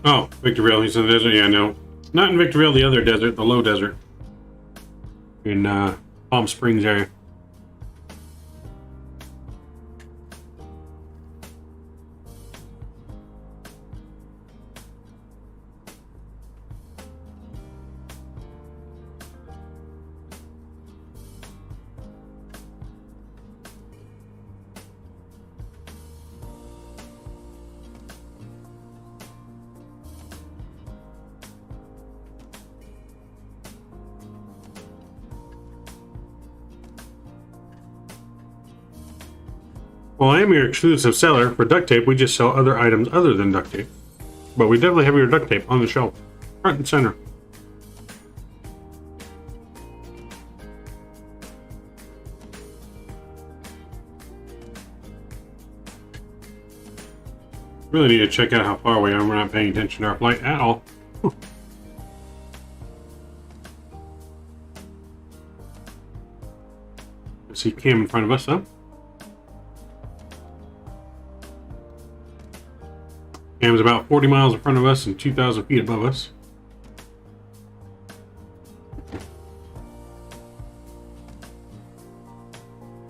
Oh, Victorville, he's in the desert. Yeah, no. Not in Victorville, the other desert, the low desert. In Palm Springs area. Well, I am your exclusive seller for duct tape. We just sell other items other than duct tape. But we definitely have your duct tape on the shelf. Front and center. Really need to check out how far we are. We're not paying attention to our flight at all. Let's see Cam in front of us, though. Cam's about 40 miles in front of us and 2,000 feet above us.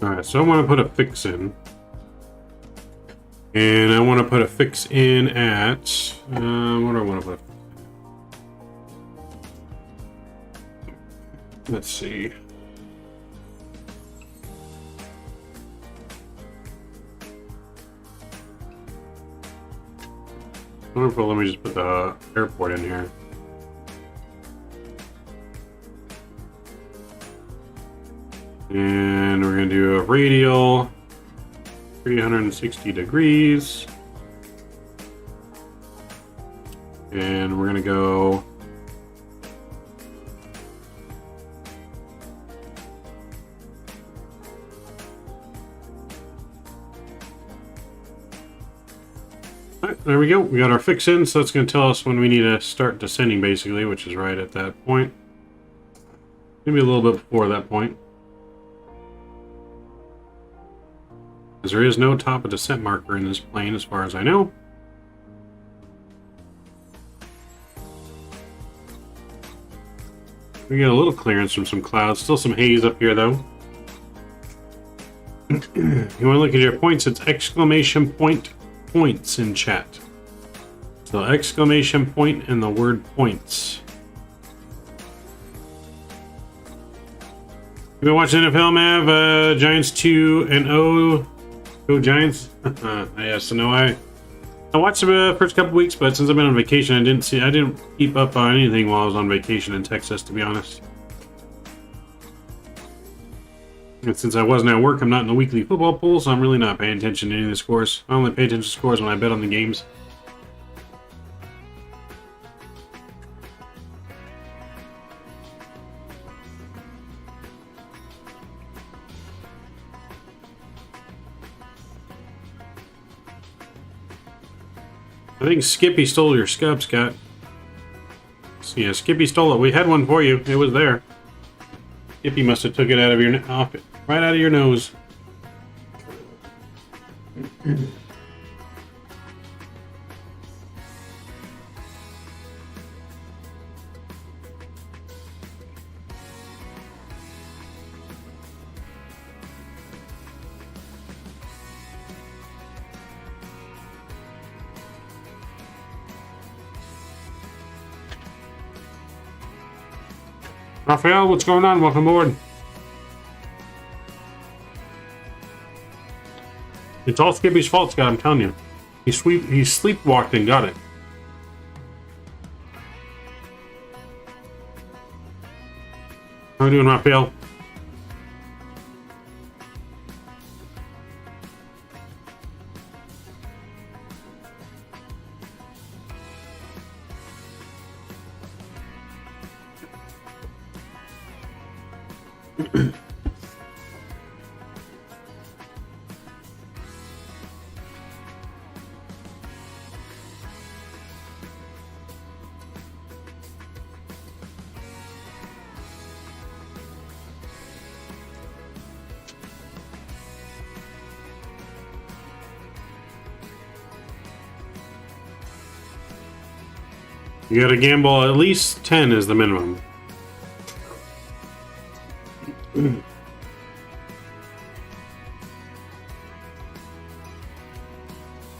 Alright, so I want to put a fix in. And I want to put a fix in at... what do I want to put? Let's see. Wonderful, let me just put the airport in here. And we're going to do a radial 360 degrees. And we're going to go Alright, there we go. We got our fix in, so that's going to tell us when we need to start descending, basically, which is right at that point. Maybe a little bit before that point. Because there is no top of descent marker in this plane, as far as I know. We get a little clearance from some clouds. Still some haze up here, though. You want to look at your points, it's exclamation point points in chat. So exclamation point and the word points. You've been watching NFL, Mav. Giants 2-0. Go Giants. Yes, no, I watched the first couple weeks, but since I've been on vacation, I didn't keep up on anything while I was on vacation in Texas, to be honest. And since I wasn't at work, I'm not in the weekly football pool, so I'm really not paying attention to any of the scores. I only pay attention to scores when I bet on the games. I think Skippy stole your scub, Scott. Yeah, Skippy stole it. We had one for you. It was there. Skippy must have took it out of your right out of your nose. Raphael, what's going on? Welcome aboard. It's all Skippy's fault, Scott, I'm telling you. He sleepwalked and got it. How are we doing, Raphael? You gotta gamble at least 10 is the minimum.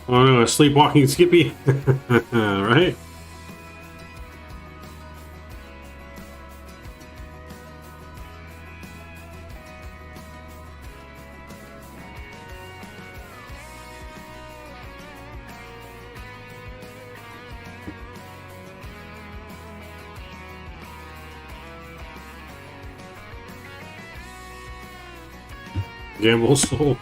Oh no, a sleepwalking Skippy. Right? Gamble soul.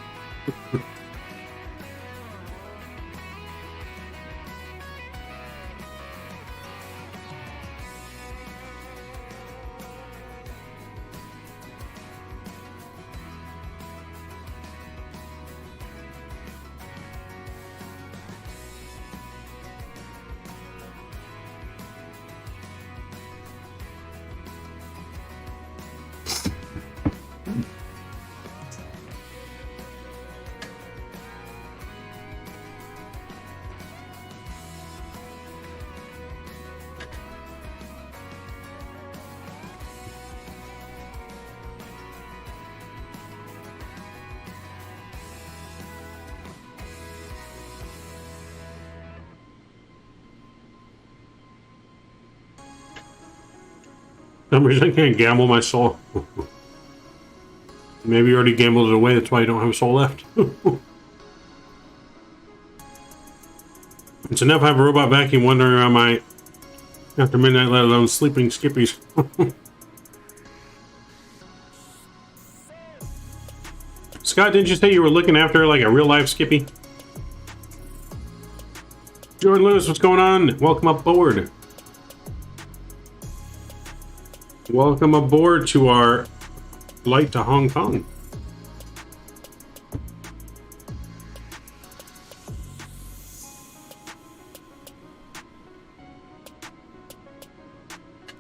For some reason I can't gamble my soul. Maybe you already gambled it away, that's why you don't have a soul left. It's enough I have a robot vacuum wandering around my after midnight, let alone sleeping Skippies. Scott, didn't you say you were looking after like a real life Skippy? Jordan Lewis, what's going on? Welcome aboard. Welcome aboard to our flight to Hong Kong.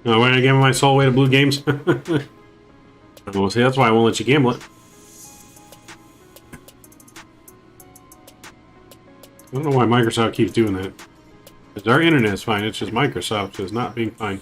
Oh, when I gave my soul away to Blue Games. Well, see, that's why I won't let you gamble it. I don't know why Microsoft keeps doing that. Because our internet's fine, it's just Microsoft is not being fine.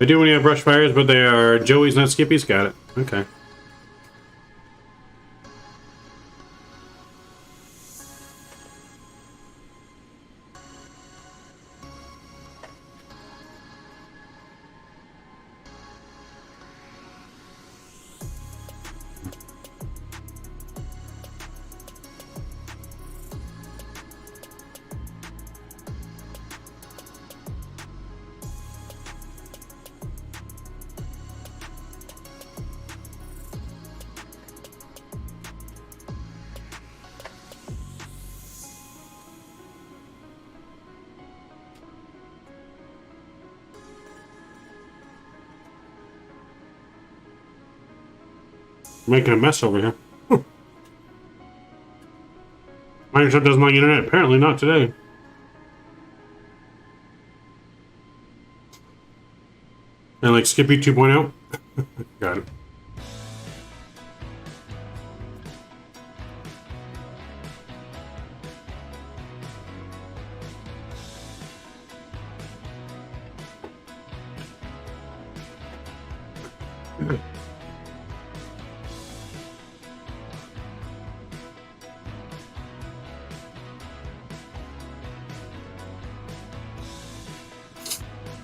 They do when you have brush fires, but they are Joey's, not Skippy's. Got it. Okay. Making a mess over here. Microsoft doesn't like internet. Apparently not today. And like Skippy 2.0. Got it.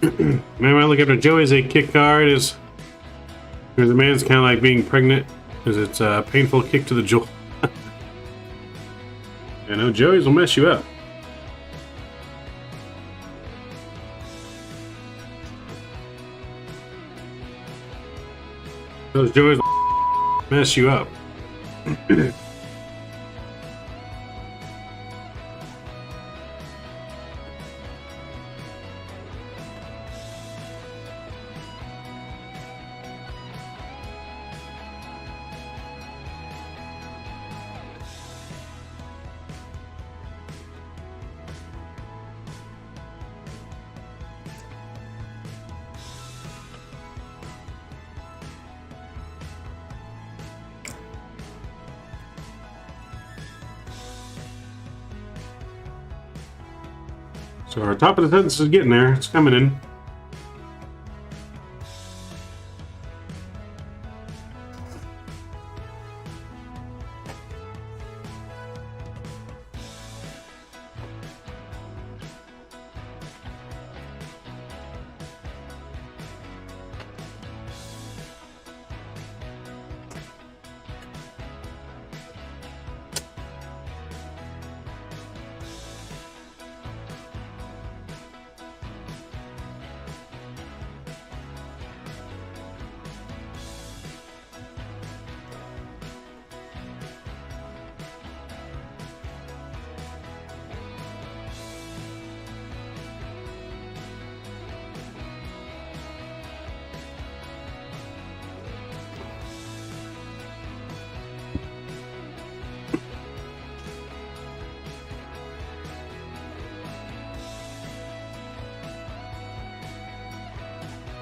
Man, when I look after Joey as a kick guard is the man's kind of like being pregnant because it's a painful kick to the jaw. You know, Joey's will mess you up. Those Joey's will mess you up. So our top of the sentence is getting there. It's coming in.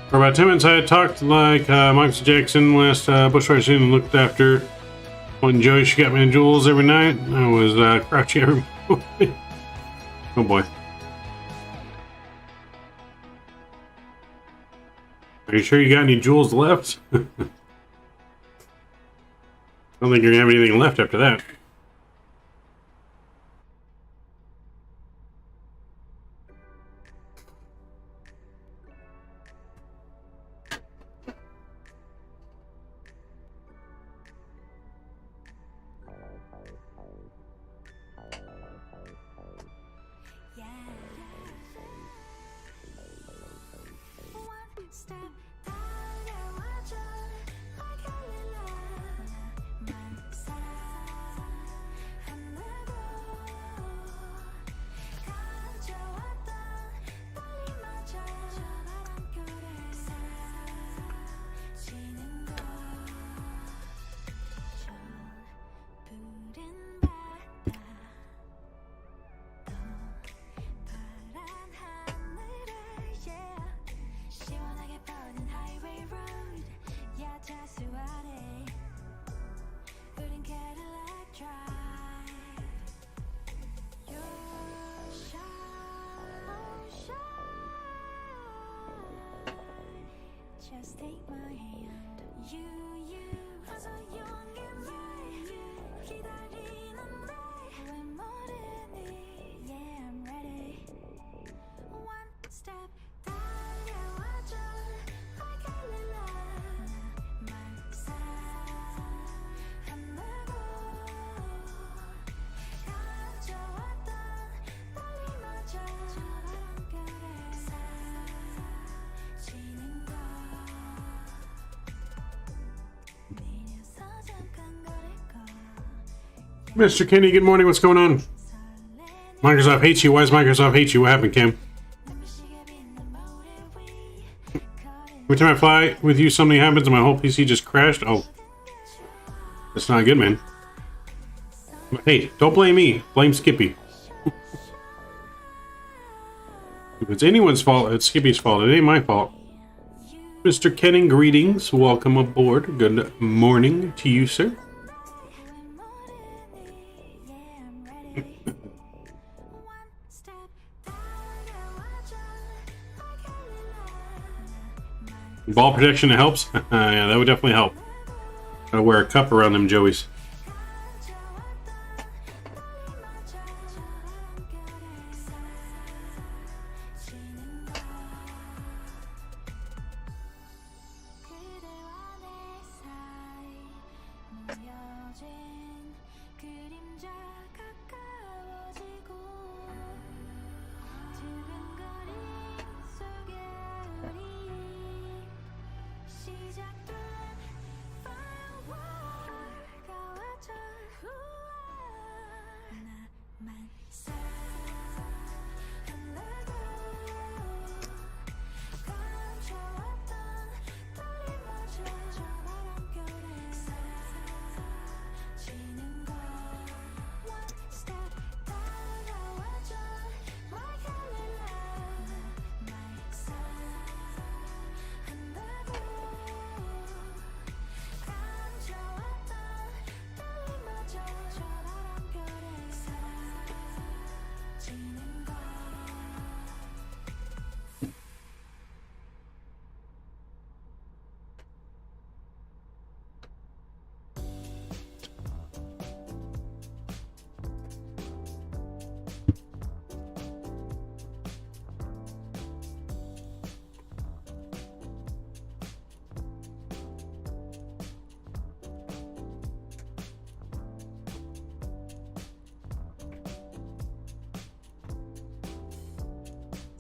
For about 10 minutes, I had talked like Michael Jackson last bush racing and looked after when Joey she got me in jewels every night. I was crouching every movie. Oh boy. Are you sure you got any jewels left? I don't think you're gonna have anything left after that. Just take my hand. 기다리는데 왜 모르니? Yeah, I'm ready. One step 달려와줘 like a little 나만 사랑한다고 가져왔던 떨림마저 바람결에 사라지는 걸 내려서 잠깐 걸을 거 Mr. Kenny, good morning. What's going on? Microsoft hates you. Why does Microsoft hate you? What happened, Cam? Every time I fly with you, something happens and my whole PC just crashed. Oh. That's not good, man. Hey, don't blame me. Blame Skippy. If it's anyone's fault, it's Skippy's fault. It ain't my fault. Mr. Kenning, greetings. Welcome aboard. Good morning to you, sir. Ball protection helps? Yeah, that would definitely help. Gotta wear a cup around them joeys.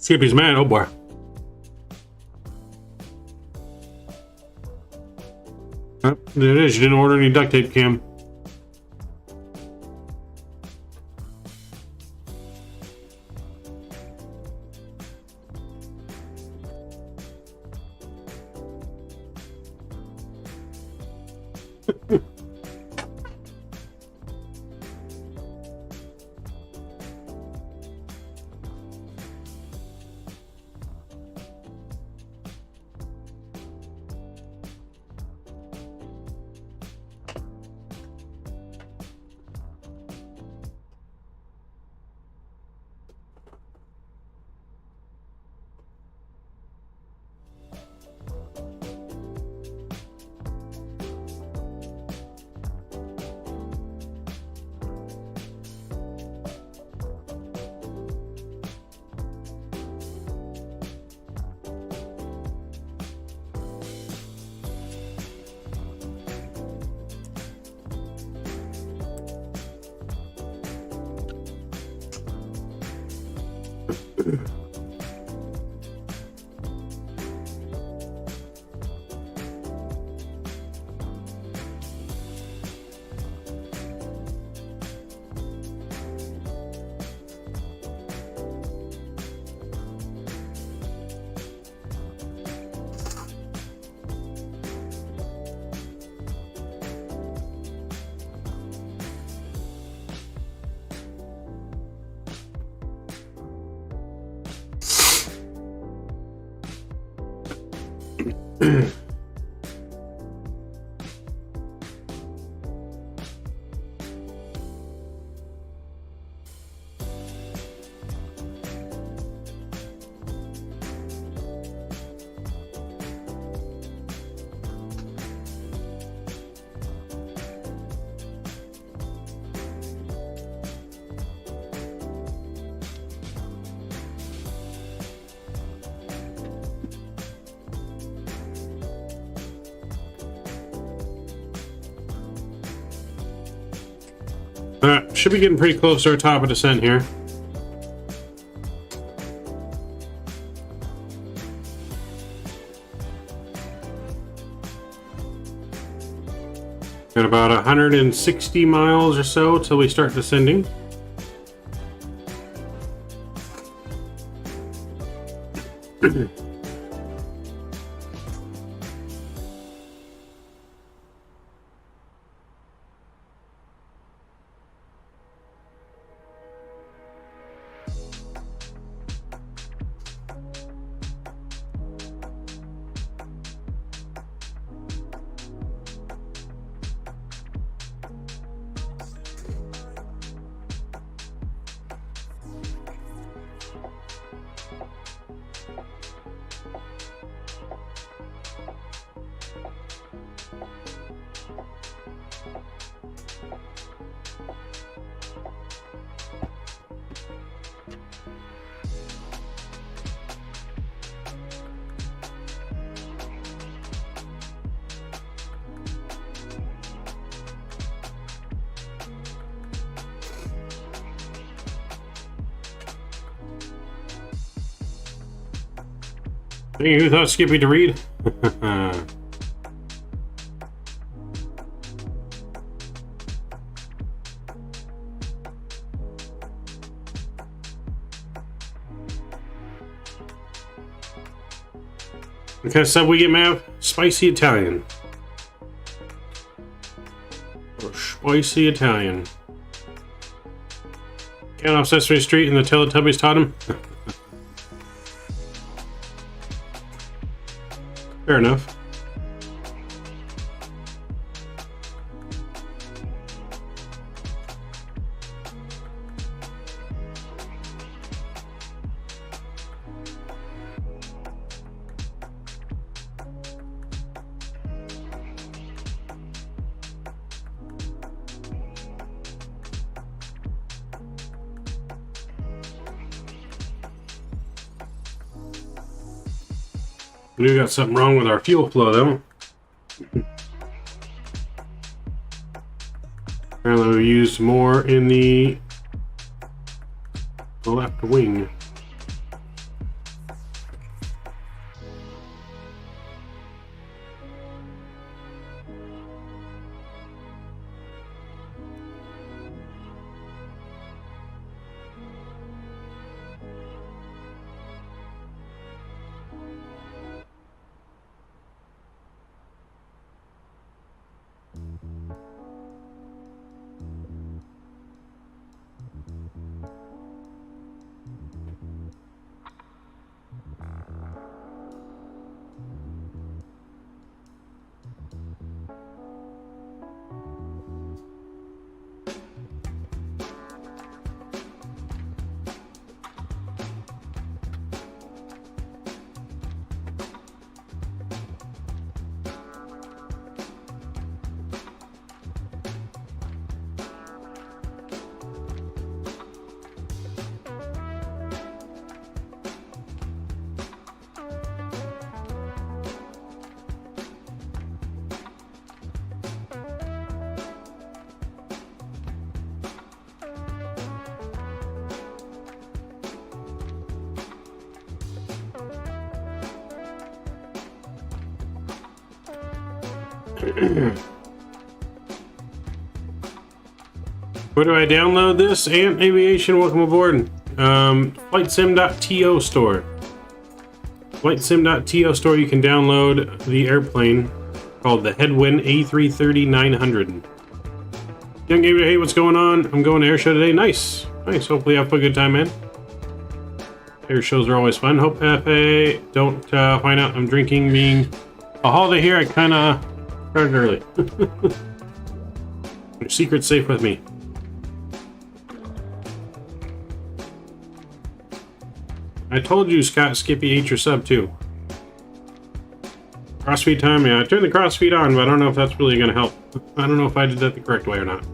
Skippy's mad. Oh boy. There it is. You didn't order any duct tape, Cam. Should be getting pretty close to our top of descent here. Got about 160 miles or so till we start descending. Hey, who thought Skippy to read? Okay, sub we get map spicy Italian. Or spicy Italian. Can't off Sesame Street and the Teletubbies taught him. Fair enough. We got something wrong with our fuel flow, though. Apparently, we used more in the left wing. Where do I download this? Ant Aviation, welcome aboard. Flightsim.to store. Flightsim.to store, you can download the airplane called the Headwind A330-900. Young Gabriel, hey, what's going on? I'm going to air show today. Nice. Nice. Hopefully you have a good time, man. Air shows are always fun. Hope Pepe don't find out I'm drinking being a holiday here. I kind of started early. Your secret's safe with me. I told you, Scott Skippy, ate your sub too. Crossfeed time, yeah. I turned the crossfeed on, but I don't know if that's really going to help. I don't know if I did that the correct way or not.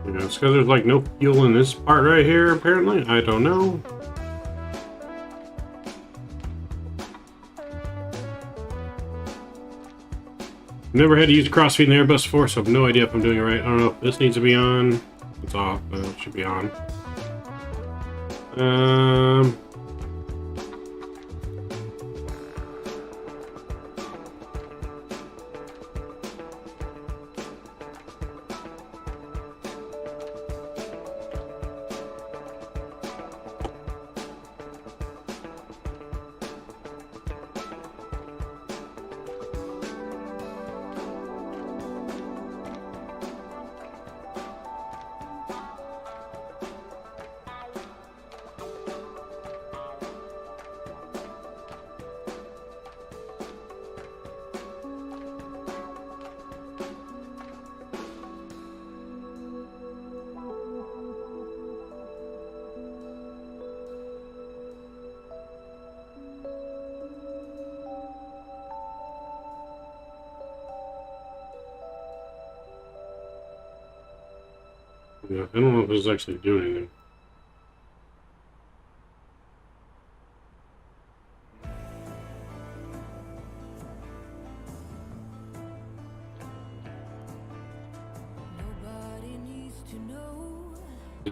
Yeah, it's because there's like no fuel in this part right here, apparently. I don't know. Never had to use crossfeed in Airbus before, so I have no idea if I'm doing it right. I don't know if this needs to be on. It's off, but it should be on. Yeah, I don't know if this is actually doing anything.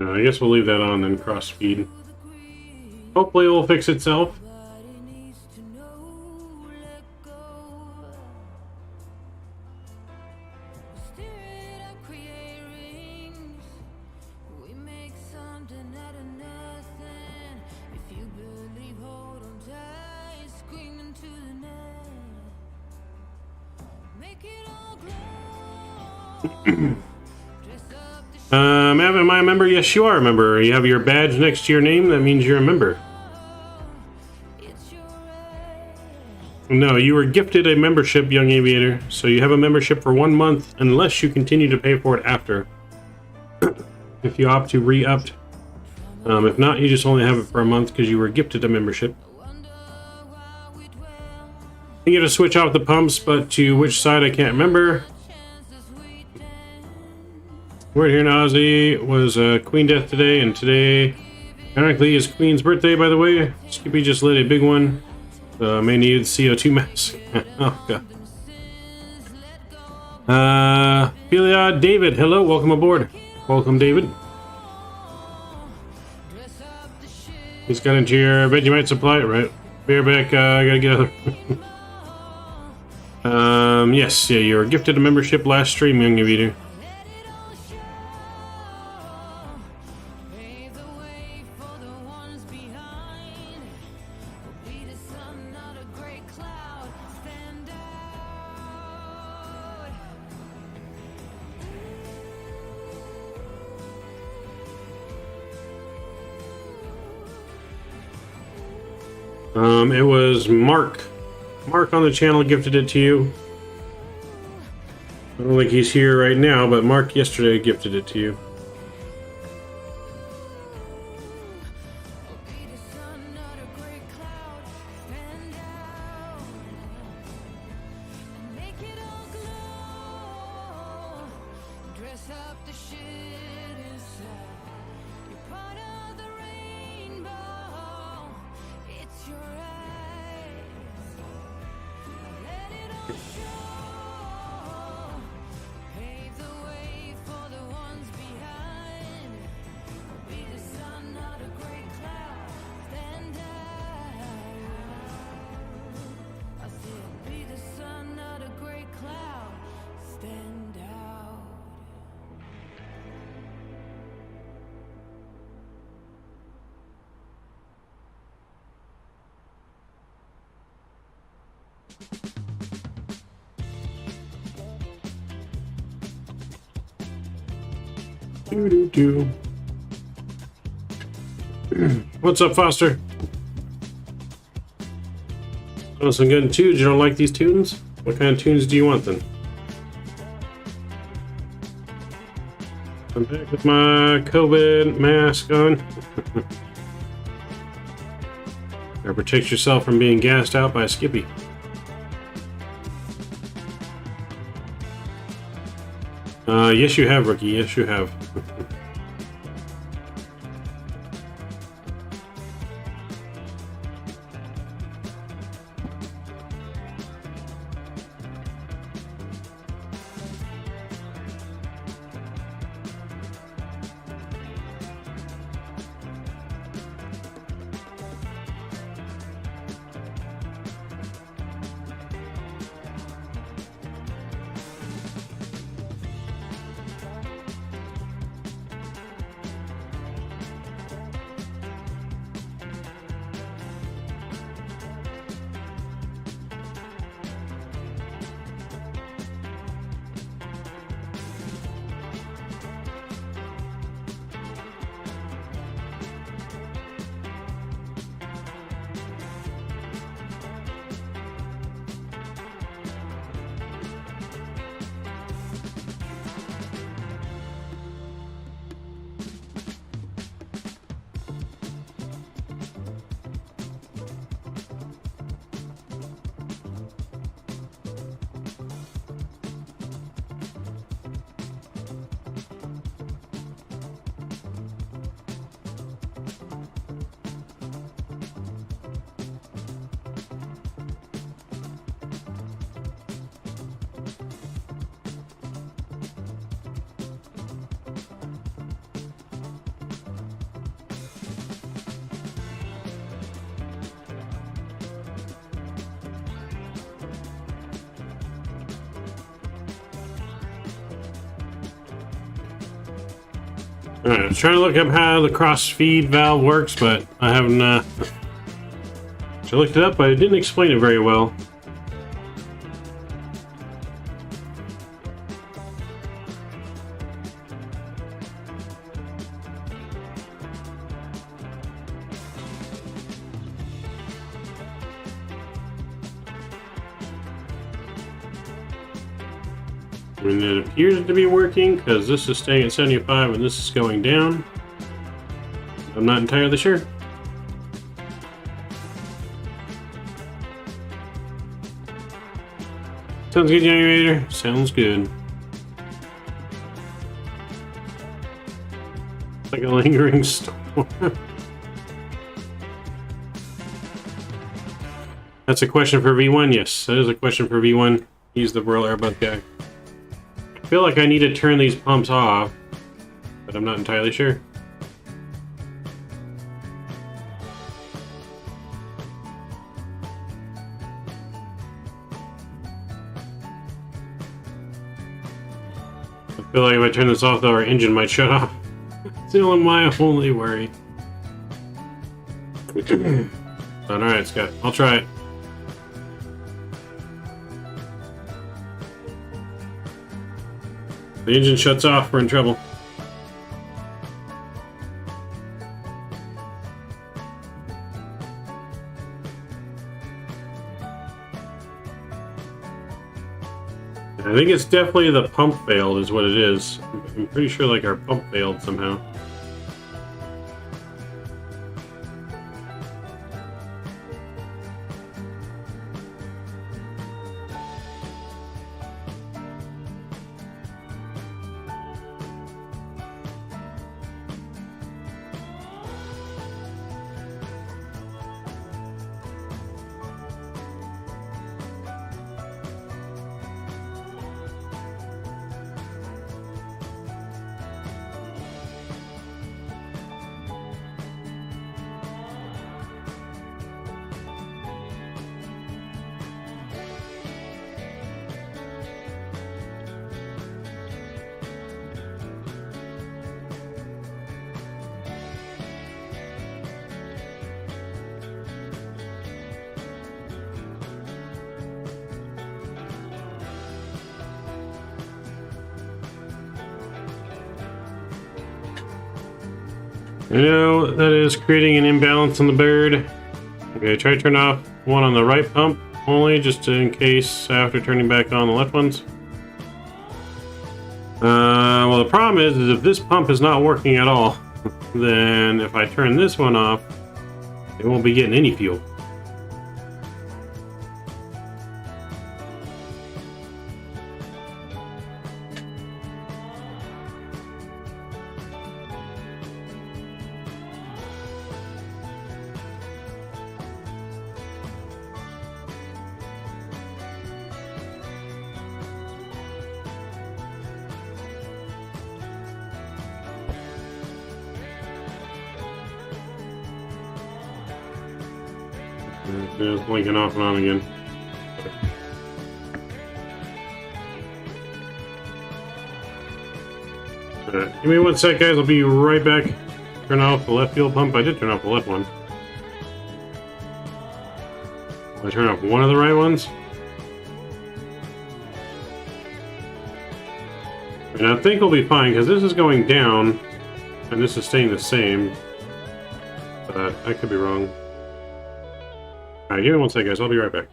I guess we'll leave that on then, crossfeed. Hopefully it will fix itself. Am I a member? Yes, you are a member. You have your badge next to your name. That means you're a member. No, you were gifted a membership, young aviator. So you have a membership for 1 month unless you continue to pay for it after. If you opt to re-opt. If not, you just only have it for a month because you were gifted a membership. You get to switch out the pumps, but to which side I can't remember. Word here in Aussie was Queen Death today, and today, ironically, is Queen's birthday, by the way. Skippy just lit a big one. May need CO2 mask. Oh, God. PCle David, hello, welcome aboard. Welcome, David. He's got into your Vegemite supply, right? Bareback, I gotta get other. Yes, yeah, you were gifted a membership last stream, young aviator. It was Mark. Mark on the channel gifted it to you. I don't think he's here right now, but Mark yesterday gifted it to you. Doo-doo-doo. What's up, Foster? Oh, some good tunes. You don't like these tunes? What kind of tunes do you want then? I'm back with my COVID mask on. Gotta protect yourself from being gassed out by Skippy. Yes you have, Rookie. Yes you have. Alright, I was trying to look up how the cross-feed valve works, but I haven't, I looked it up, but it didn't explain it very well. And it appears to be working because this is staying at 75 and this is going down. I'm not entirely sure. Sounds good, Young Raider. Sounds good. It's like a lingering storm. That's a question for V1. Yes, that is a question for V1. He's the Royal Airbus guy. I feel like I need to turn these pumps off, but I'm not entirely sure. I feel like if I turn this off, though, our engine might shut off. Still my only worry. Alright, Scott. I'll try it. The engine shuts off, we're in trouble. I think it's definitely the pump failed is what it is. I'm pretty sure like our pump failed somehow. I know that is creating an imbalance on the bird. Okay, try to turn off one on the right pump only, just in case after turning back on the left ones. Well, the problem is if this pump is not working at all, then if I turn this one off, it won't be getting any fuel. It's blinking off and on again. Alright, give me 1 sec, guys. I'll be right back. Turn off the left fuel pump. I did turn off the left one. I turn off one of the right ones. And I think we'll be fine because this is going down and this is staying the same. But I could be wrong. Alright, give me 1 sec, guys. I'll be right back.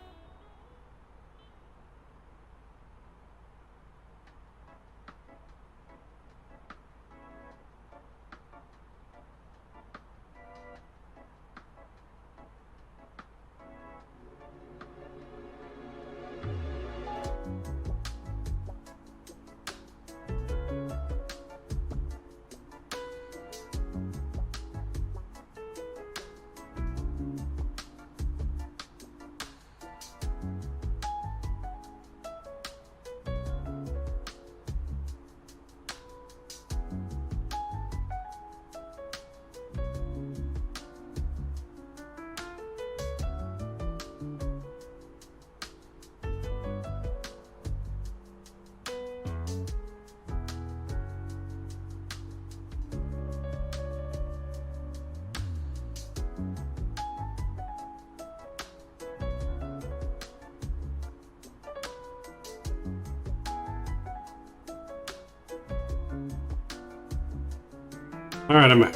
Alright, I'm back.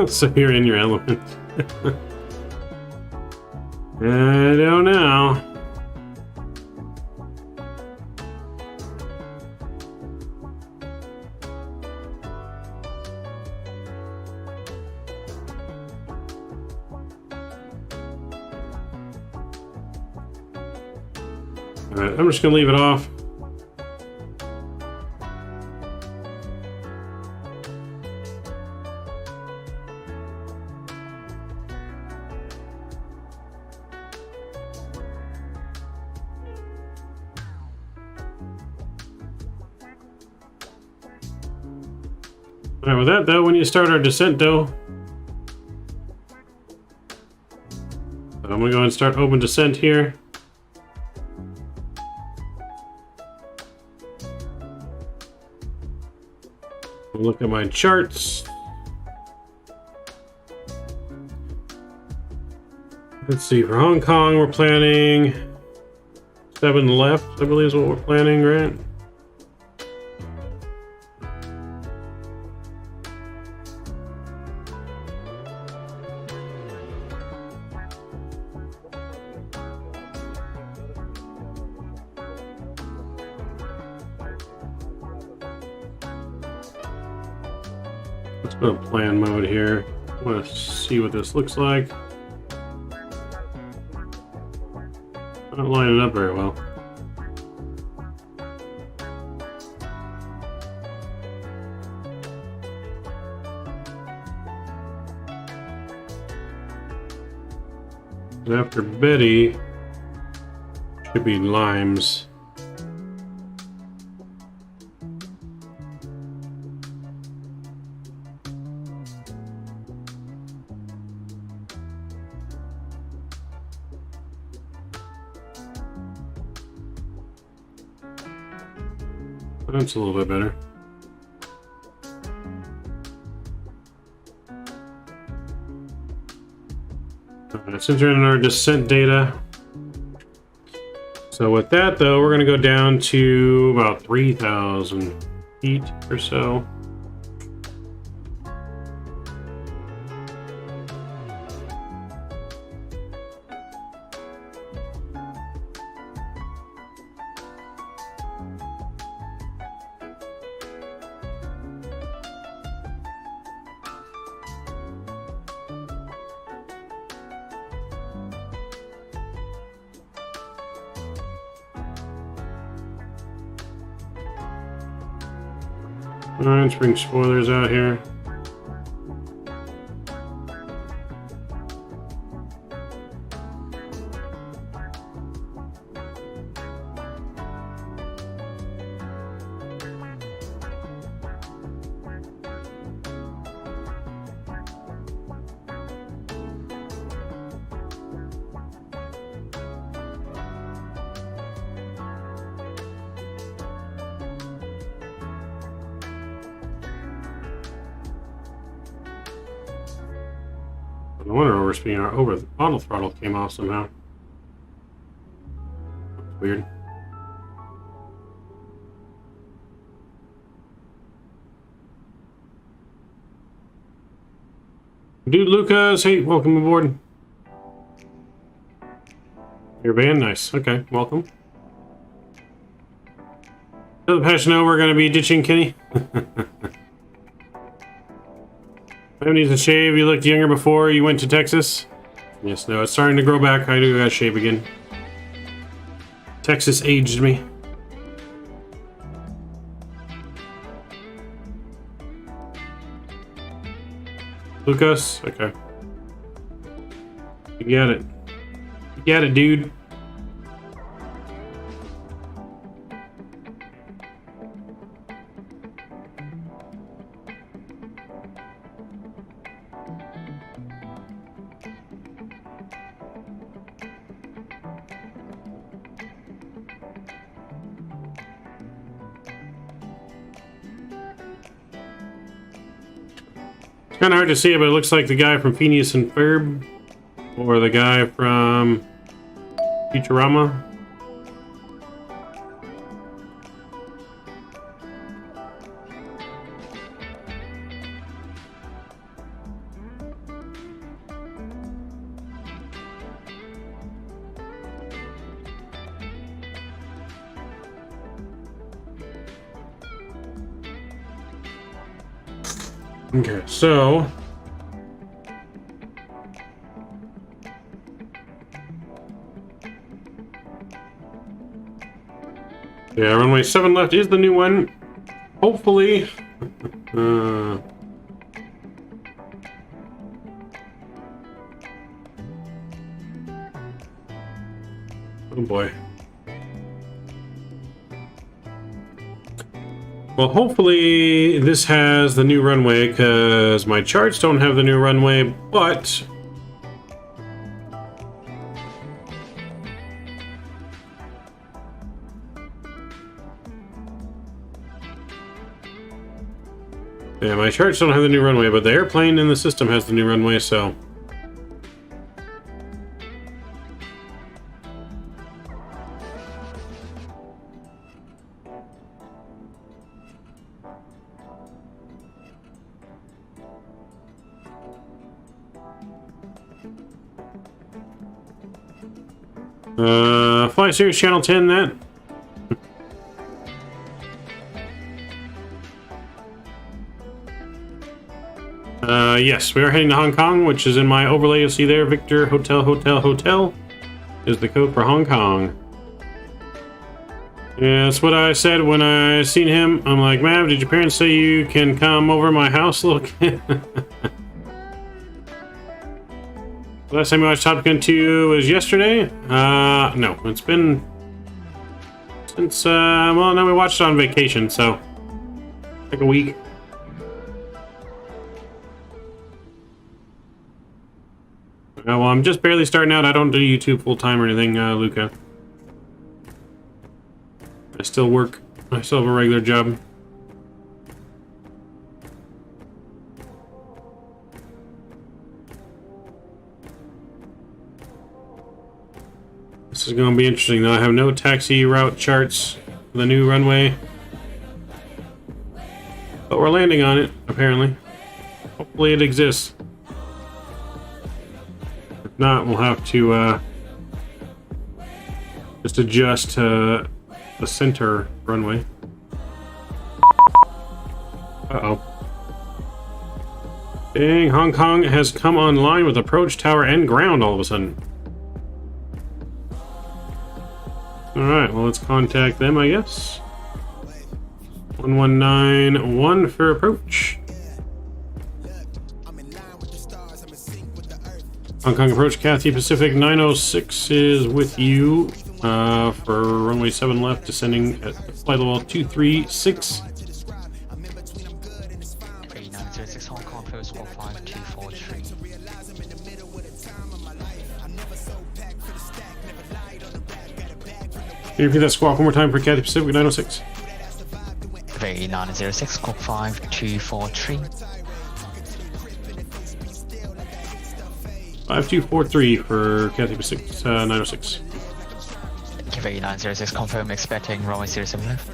So you're in your element. I don't know. Alright, I'm just gonna leave it off. Alright, with that though, when you start our descent though, I'm gonna go and start open descent here. Look at my charts. Let's see, for Hong Kong we're planning 7 left, I believe is what we're planning, right? Let's go to plan mode here. I want to see what this looks like. Not lining up very well. And after Betty should be Limes. That's a little bit better. Alright, since we're in our descent data, So with that, though, we're going to go down to about 3,000 feet or so. Alright, let's bring spoilers out here. No wonder overspeeding our auto throttle came off somehow. That's weird. Dude Lucas, hey, welcome aboard. Your van, nice. Okay, welcome. Tell the Passional we're going to be ditching Kenny. I needs a shave. You looked younger before you went to Texas. Yes, no, it's starting to grow back. I do gotta shave again. Texas aged me. Lucas? Okay. You got it. You got it, dude. Kind of hard to see it, but it looks like the guy from Phineas and Ferb, or the guy from Futurama. Okay, so yeah, runway 7 left is the new one. Hopefully. Oh boy. Well, hopefully this has the new runway, because my charts don't have the new runway, but yeah, my charts don't have the new runway, but the airplane in the system has the new runway, so Fly Series Channel 10, that. Yes, we are heading to Hong Kong, which is in my overlay. You'll see there, Victor Hotel Hotel Hotel is the code for Hong Kong. Yeah, that's what I said when I seen him. I'm like, Mav, did your parents say you can come over my house, little kid? Last time we watched Top Gun 2 was yesterday. No, it's been since, well, no, we watched it on vacation, so like a week. Well, I'm just barely starting out. I don't do YouTube full-time or anything, Luca. I still work. I still have a regular job. This is going to be interesting, though. I have no taxi route charts for the new runway. But we're landing on it, apparently. Hopefully it exists. If not, we'll have to just adjust to the center runway. Uh-oh. Dang, Hong Kong has come online with approach tower and ground all of a sudden. Alright, well, let's contact them, I guess. 1191 for approach. Hong Kong approach, Cathay Pacific 906 is with you for runway 7 left, descending at flight level 236. 3906 Hong Kong, first squawk 5243. Can you repeat that squawk one more time for Cathay Pacific 906? 3906 squawk 5243. 5243 for Cathay Pacific 906. 3906 confirm expecting runway 07 left.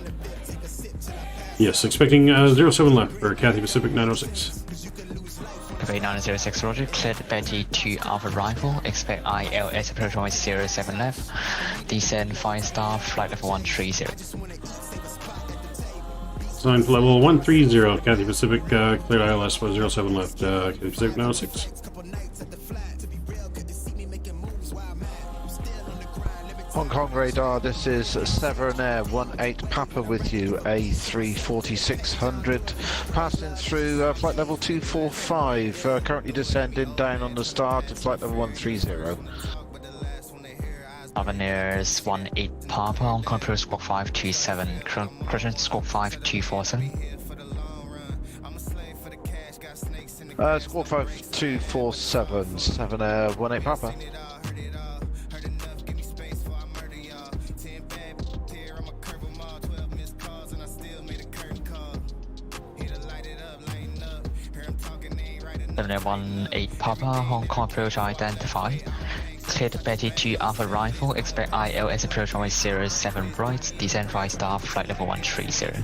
Yes, expecting 07 left for Cathay Pacific 906. 3906 Roger, cleared Betty to Alpha Rifle, expect ILS approach runway 07 left, descend 5 star, flight level 130. Sign for level 130, Cathay Pacific, cleared ILS for 07 left, Cathay Pacific 906. Hong Kong radar, this is Severn Air 18 Papa with you, A340-600, passing through flight level 245, currently descending down on the start to flight level 130. Severn Air's 18 Papa, Hong Kong approach squawk 527, correction squawk 5247. Squawk 5247, Severn Air 18 Papa. Severn Air 18 Papa, Hong Kong approach identified. Cleared Betty to Alpha Rifle, expect ILS approach runway 07 right, descend 5 star, flight level 130.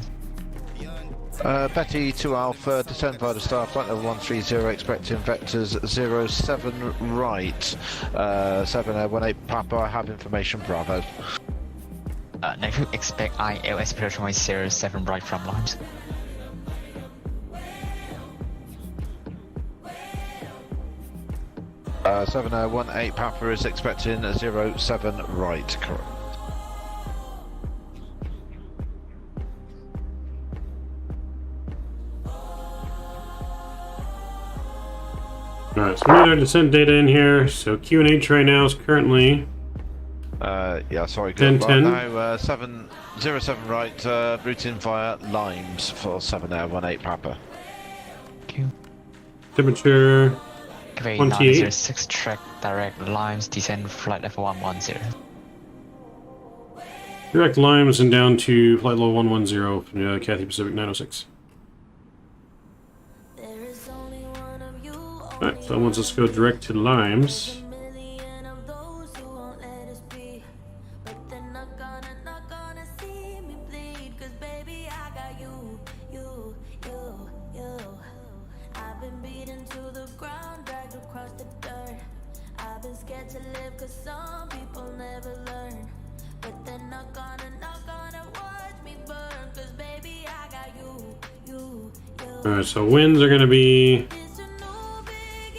Betty to Alpha, descend via the star, flight level 130, expecting vectors 07 right. Severn Air 18 Papa, I have information, Bravo. Negative, expect ILS approach runway 07 right from lines. Severn Air 18 Papa is expecting 07 right, correct. Alright, so we need our descent data in here. So QNH right now is currently... yeah, sorry, 10-10. Now 07 right, routing via Limes for Severn Air 18 Papa. Temperature... 906 track direct Limes, descend flight level 110. Direct Limes and down to flight level 110 from Cathay Pacific 906. Alright, so once let's go direct to Limes. Alright, so winds are going to be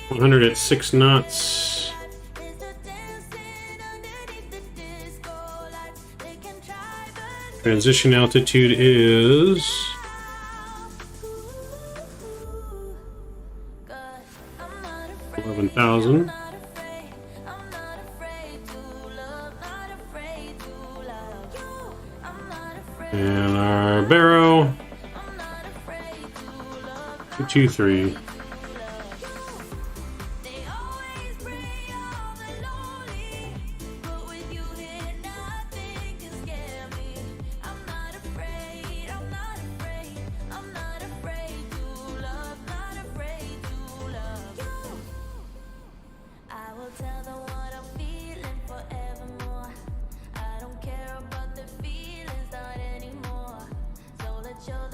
100 at 6 knots. Transition altitude is 11,000. And our barrow 223.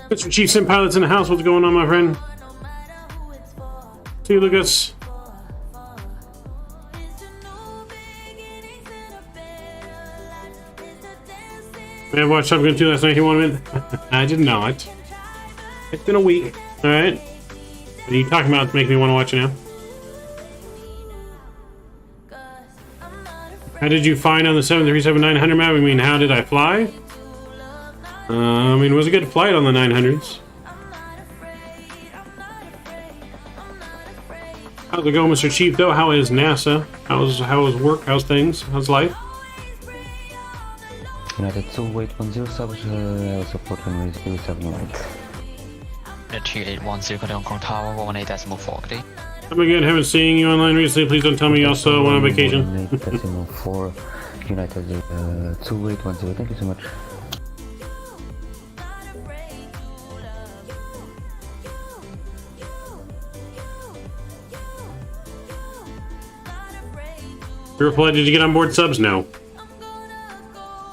Mr. Chief Sim Pilot's in the house. What's going on, my friend? See you, Lucas. I have watched Top Gun 2 last night. You wanted it? I did not. It's been a week. Alright. What are you talking about to make me want to watch it now? How did you find on the 737-900 map? I mean, how did I fly? I mean, it was a good flight on the 900s. How's it going, Mr. Chief, though? How is NASA? How's work? How's things? How's life? United 2810 support runway 078. 2810 for the Hong Kong Tower, 18.4. I'm again, haven't seen you online recently. Please don't tell me you also went on vacation. 4 United 2810, thank you so much. Your reply, did you get on board subs? No.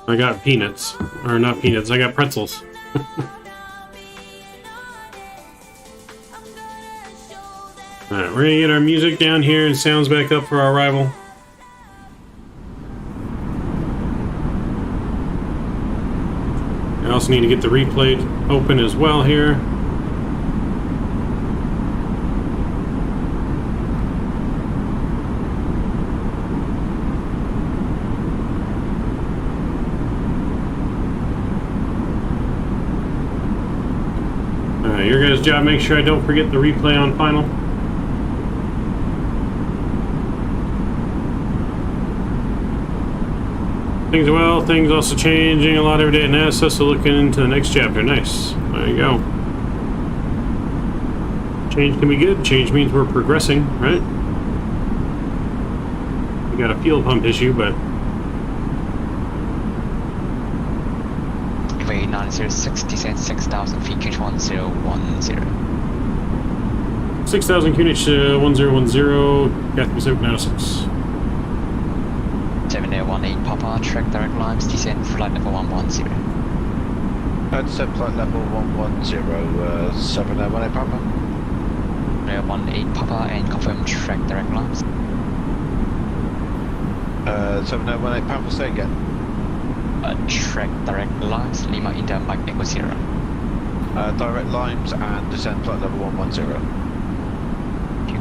I got peanuts. Or not peanuts, I got pretzels. Alright, we're gonna get our music down here and sounds back up for our arrival. I also need to get the replay open as well here. Your guys' job, make sure I don't forget the replay on final. Things well, things also changing a lot every day at NASA, so looking into the next chapter. Nice. There you go. Change can be good. Change means we're progressing, right? We got a fuel pump issue, but 906 descent 6,000 feet, QNH 1010. 6,000 QNH 1010, Cathay Pacific 906. 7018 Papa, track direct lines, descent flight level 110. Descent flight level 110, 7018 Papa. 18 Papa and confirm track direct lines. 7018 Papa, say again. Track direct lines, Lima India Mike Echo Sierra. Direct lines and descent flight level 110. Thank you.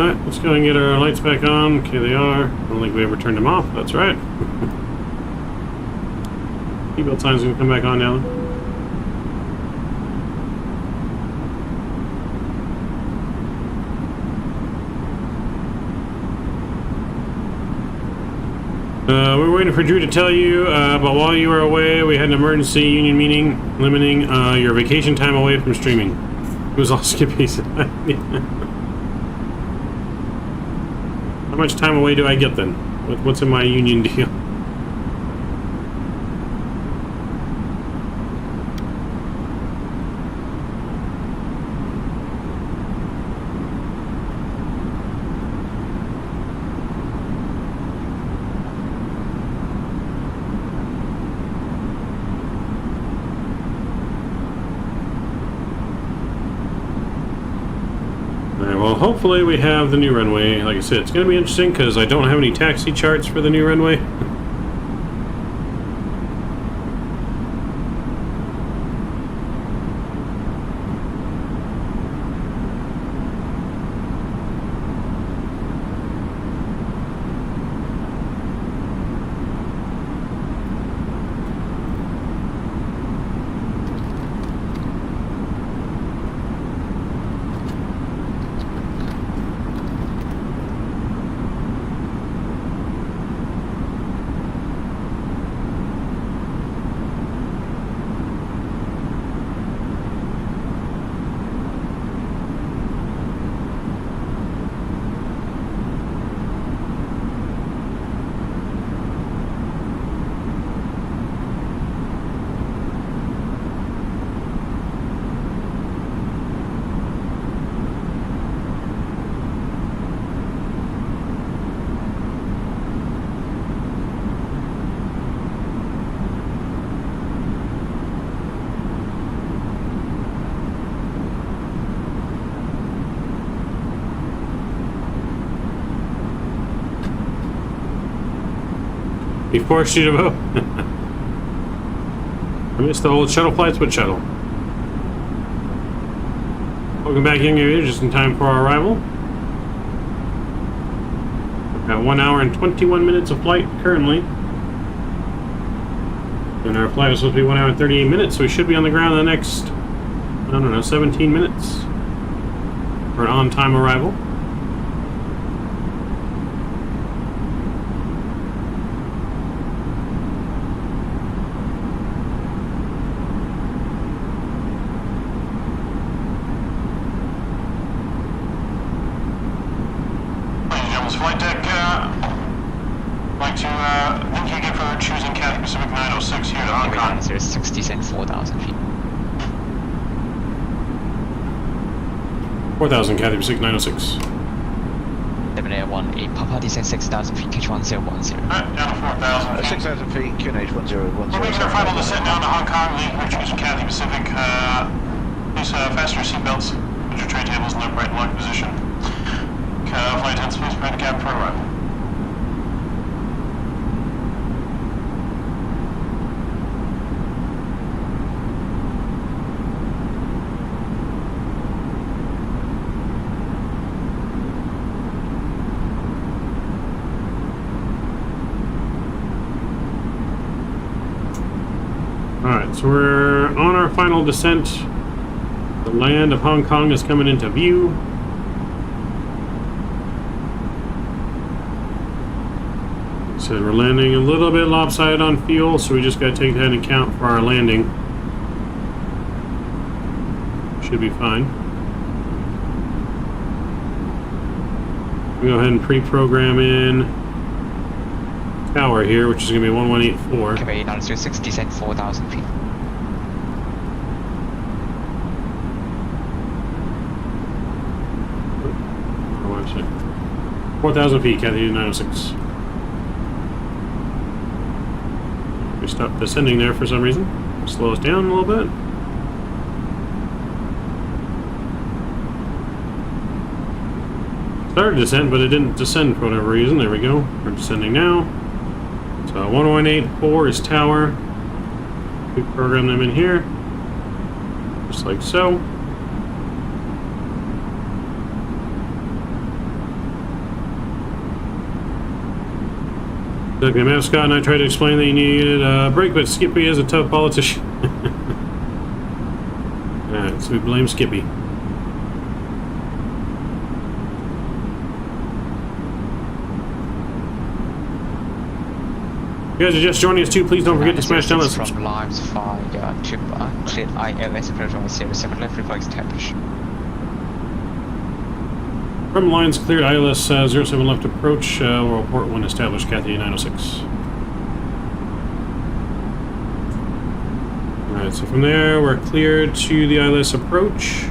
Alright, let's go and get our lights back on. Okay, they are. I don't think we ever turned them off. That's right. Seatbelt sign's gonna come back on now. We're waiting for Drew to tell you, but while you were away, we had an emergency union meeting limiting your vacation time away from streaming. It was all Skippy's. How much time away do I get then? What's in my union deal? Well, hopefully we have the new runway. Like I said, it's going to be interesting because I don't have any taxi charts for the new runway. Be forced you to vote. I missed the old shuttle flights, but shuttle. Welcome back, young aviators, just in time for our arrival. We've got 1 hour and 21 minutes of flight currently. And our flight was supposed to be 1 hour and 38 minutes, so we should be on the ground in the next, I don't know, 17 minutes for an on-time arrival. Flight deck, like to thank you again for choosing Cathay Pacific 906 here to Hong Kong. 060 and 4,000 feet. 4,000 Cathay Pacific 906. 718 Papa, descend 6,000 feet, catch 1010. Alright, down to 4,000 feet. 6,000 feet, QNH 1010. We're making our final descent down to Hong Kong. Thank you for choosing Cathay Pacific. Please fasten your seatbelts, put your tray tables in the upright and locked position. Flight attendants, please prepare the cabin for arrival. Alright, so we're on our final descent. The land of Hong Kong is coming into view. So we're landing a little bit lopsided on fuel, so we just got to take that into account for our landing. Should be fine. We go ahead and pre-program in tower here, which is going to be 1184. Cathay 906, descend 4,000 feet. Oh, what did I say? 4,000 feet, Cathay 906. We stopped descending there for some reason. Slow us down a little bit. Started to descend, but it didn't descend for whatever reason. There we go. We're descending now. So 1184 is tower. We program them in here. Just like so. Took the mascot and I tried to explain that you needed a break, but Skippy is a tough politician. Alright, so we blame Skippy. If you guys are just joining us too, please don't forget to smash down that From Limes via Chipper, cleared ILS approach on 07 left, reflex established. From lines cleared, ILS 07 left approach, will report when established, Cathay 906. Alright, so from there, we're cleared to the ILS approach.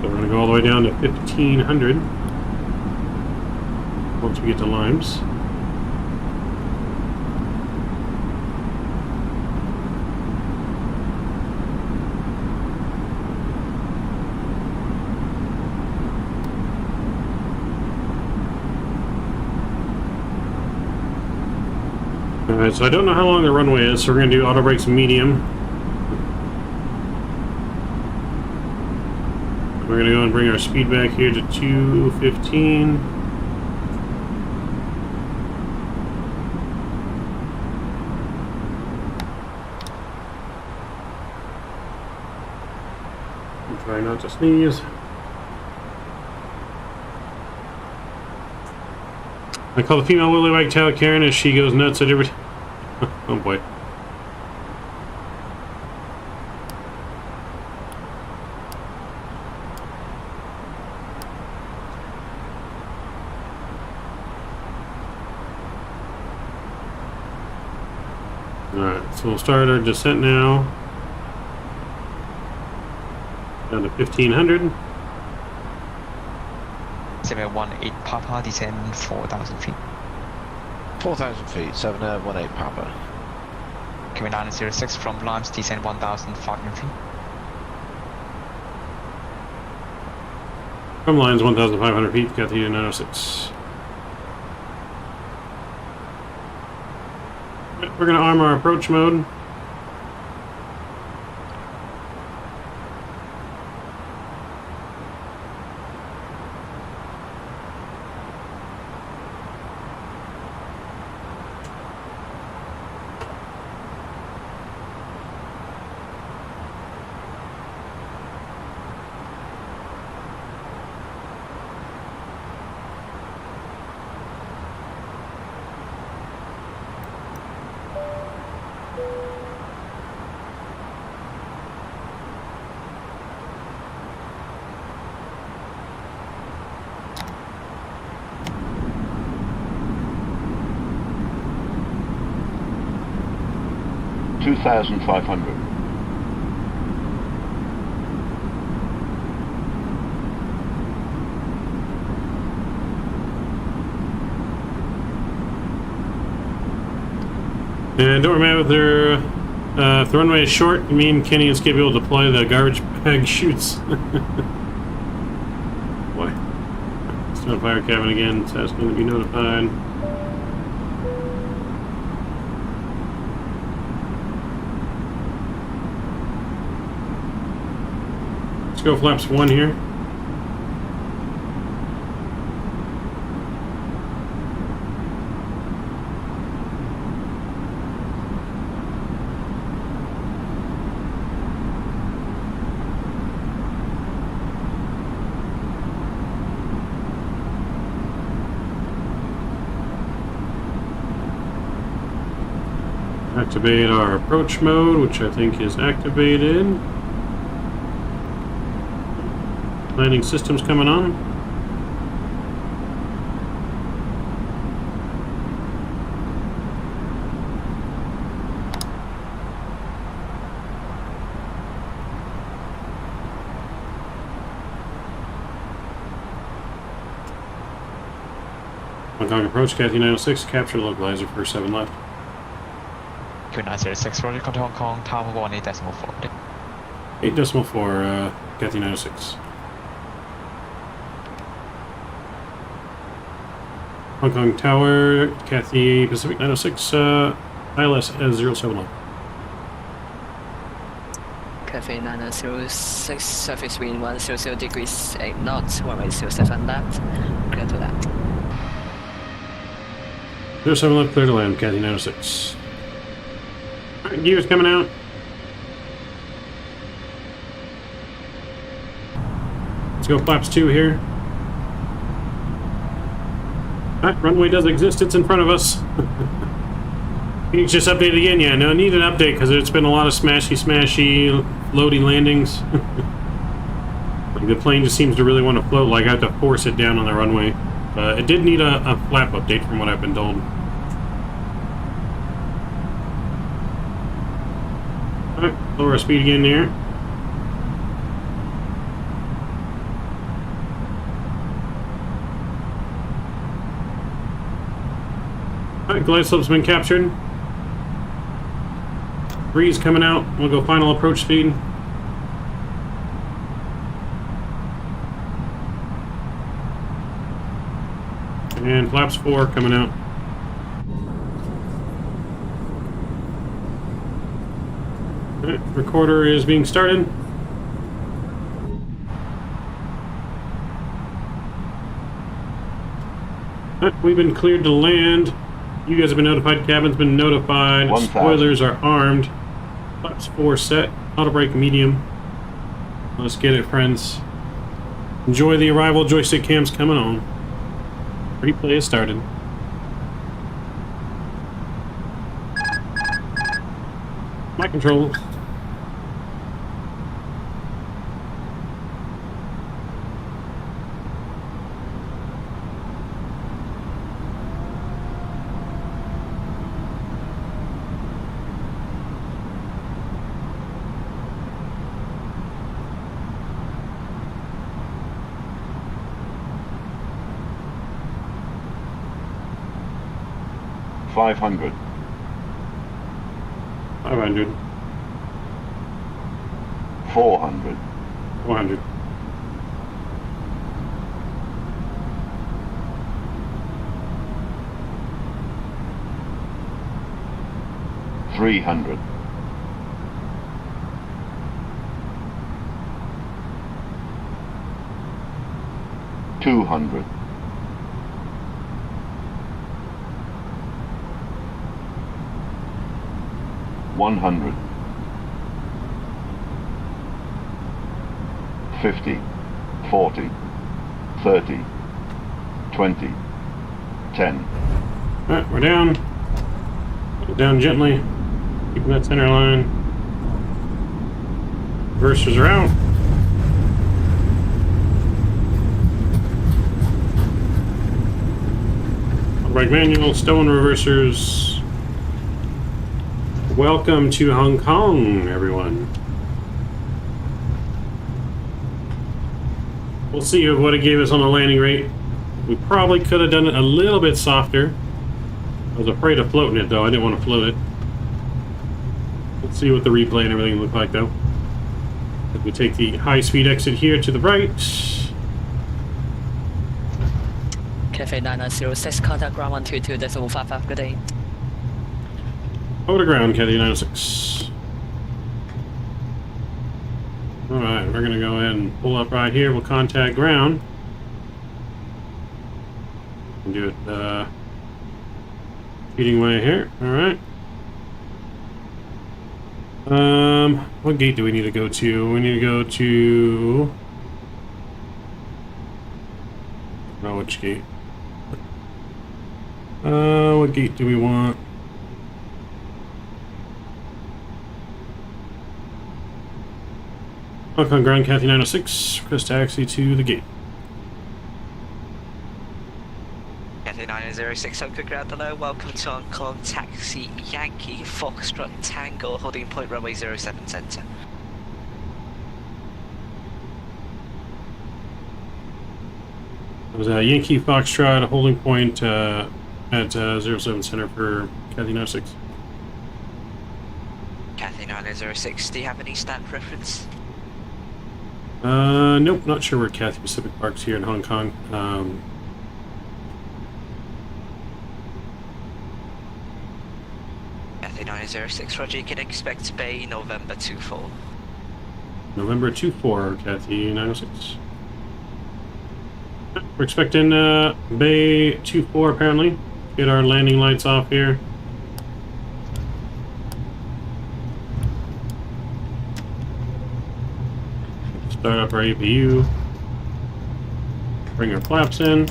So we're going to go all the way down to 1500 once we get to Limes. Alright, so I don't know how long the runway is, so we're going to do auto brakes medium. We're going to go and bring our speed back here to 215. Try not to sneeze. I call the female Willy-Wag tail Karen as she goes nuts at every... Oh boy. Alright, so we'll start our descent now. Down to 1500. 718 Papa, descend 4,000 feet. 4,000 feet, 718 Papa. Cathay 906 from Limes, descend 1,500 feet. From lines 1,500 feet, Cathay 906. We're going to arm our approach mode. $2,500. And don't remember if the runway is short, me and Kenny and Skip will deploy the garbage bag chutes. Boy. Let's notify our cabin again. It's asking to be notified. Let's go flaps 1 here. Activate our approach mode, which I think is activated. Landing systems coming on. Hong Kong approach, Cathay 906, capture localizer for 7 left. Q906, Roger, contact Hong Kong, Tower 1, 8.4. 8.4, Cathay 906. Hong Kong Tower, Cathay Pacific 906, ILS S071. Cathay 906, surface wind 100 degrees 8 knots, runway 07 left, clear to land. 07 left, clear to land, Cathay 906. Alright, gears coming out. Let's go flaps 2 here. Alright, runway does exist, it's in front of us. You just update again, yeah, no, need an update because it's been a lot of smashy, loading landings. Like the plane just seems to really want to float, like I have to force it down on the runway. It did need a flap update from what I've been told. Alright, lower our speed again here. Alright, glide slope's been captured. Breeze coming out. We'll go final approach speed. And flaps 4 coming out. Alright, recorder is being started. Alright, we've been cleared to land. You guys have been notified, cabin's been notified, spoilers are armed, flaps 4 set, auto brake medium. Let's get it, friends. Enjoy the arrival, joystick cams coming on. Replay has started. My controls. $500. 500. 400. 400. 300. $200. $100. 50, 40, 30, 20, 10. Alright, we're down. Go down gently. Keeping that center line. Reversers are out. Brake manual, stone reversers. Welcome to Hong Kong, everyone. We'll see what it gave us on the landing rate. We probably could have done it a little bit softer. I was afraid of floating it, though. I didn't want to float it. Let's see what the replay and everything look like, though. If we take the high-speed exit here to the right. Cathay 906, contact ground 122.55, good day. Over to ground, Cathay 906. Alright, we're going to go ahead and pull up right here. We'll contact ground. And do it feeding way here. Alright. What gate do we need to go to? We need to go to... Oh, which gate? What gate do we want? Hong Kong ground, Cathay 906. Request taxi to the gate. Cathay 906, Hong Kong ground, hello, welcome to Hong Kong, taxi Yankee Foxtrot Tango, holding point runway 07 center. It was a Yankee Foxtrot, a holding point at 07 center for Cathay 906. Cathay 906, do you have any stand preference? Nope, not sure where Cathay Pacific parks here in Hong Kong. Cathay 906, Roger, you can expect Bay November 24. November 24, Cathay 906. We're expecting Bay 24 apparently. Get our landing lights off here. Start up our APU. Bring our flaps in.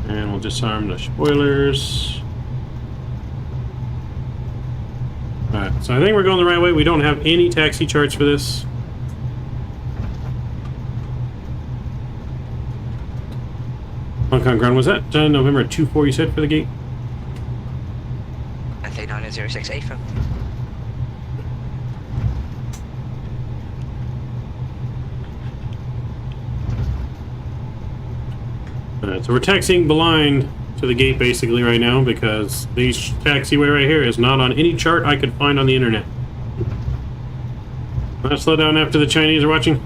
And we'll disarm the spoilers. Alright, so I think we're going the right way. We don't have any taxi charts for this. Hong Kong ground, was that November 24 you said for the gate? Cathay 906, AFM. Alright, so we're taxiing blind to the gate basically right now because the taxiway right here is not on any chart I could find on the internet. Let's slow down after the Chinese are watching.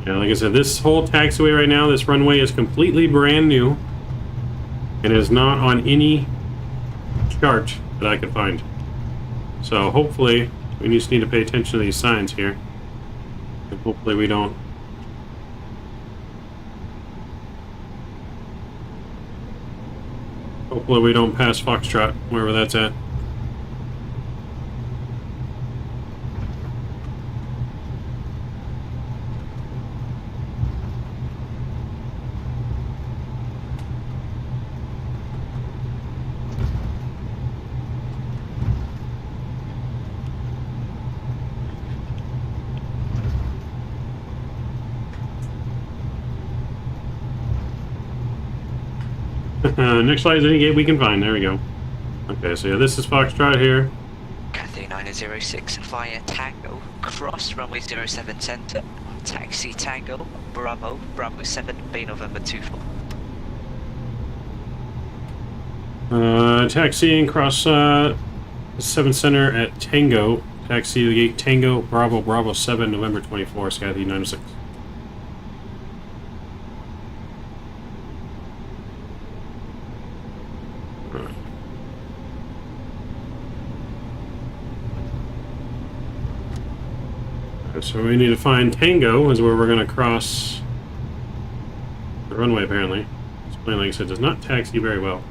Yeah, like I said, this whole taxiway right now, this runway is completely brand new and is not on any chart that I could find. So hopefully, we just need to pay attention to these signs here. And hopefully we don't. Hopefully we don't pass Foxtrot, wherever that's at. Next slide is any gate we can find. There we go. Okay, so yeah, this is Foxtrot here. Cathay 906 via Tango, cross runway 07 center, taxi Tango, Bravo, Bravo 7, Bay November 24. Taxiing cross 7 center at Tango. Taxi the gate Tango, Bravo, Bravo 7, November 24, Cathay 906. So we need to find Tango is where we're going to cross the runway, apparently. This plane, like I said, does not taxi very well.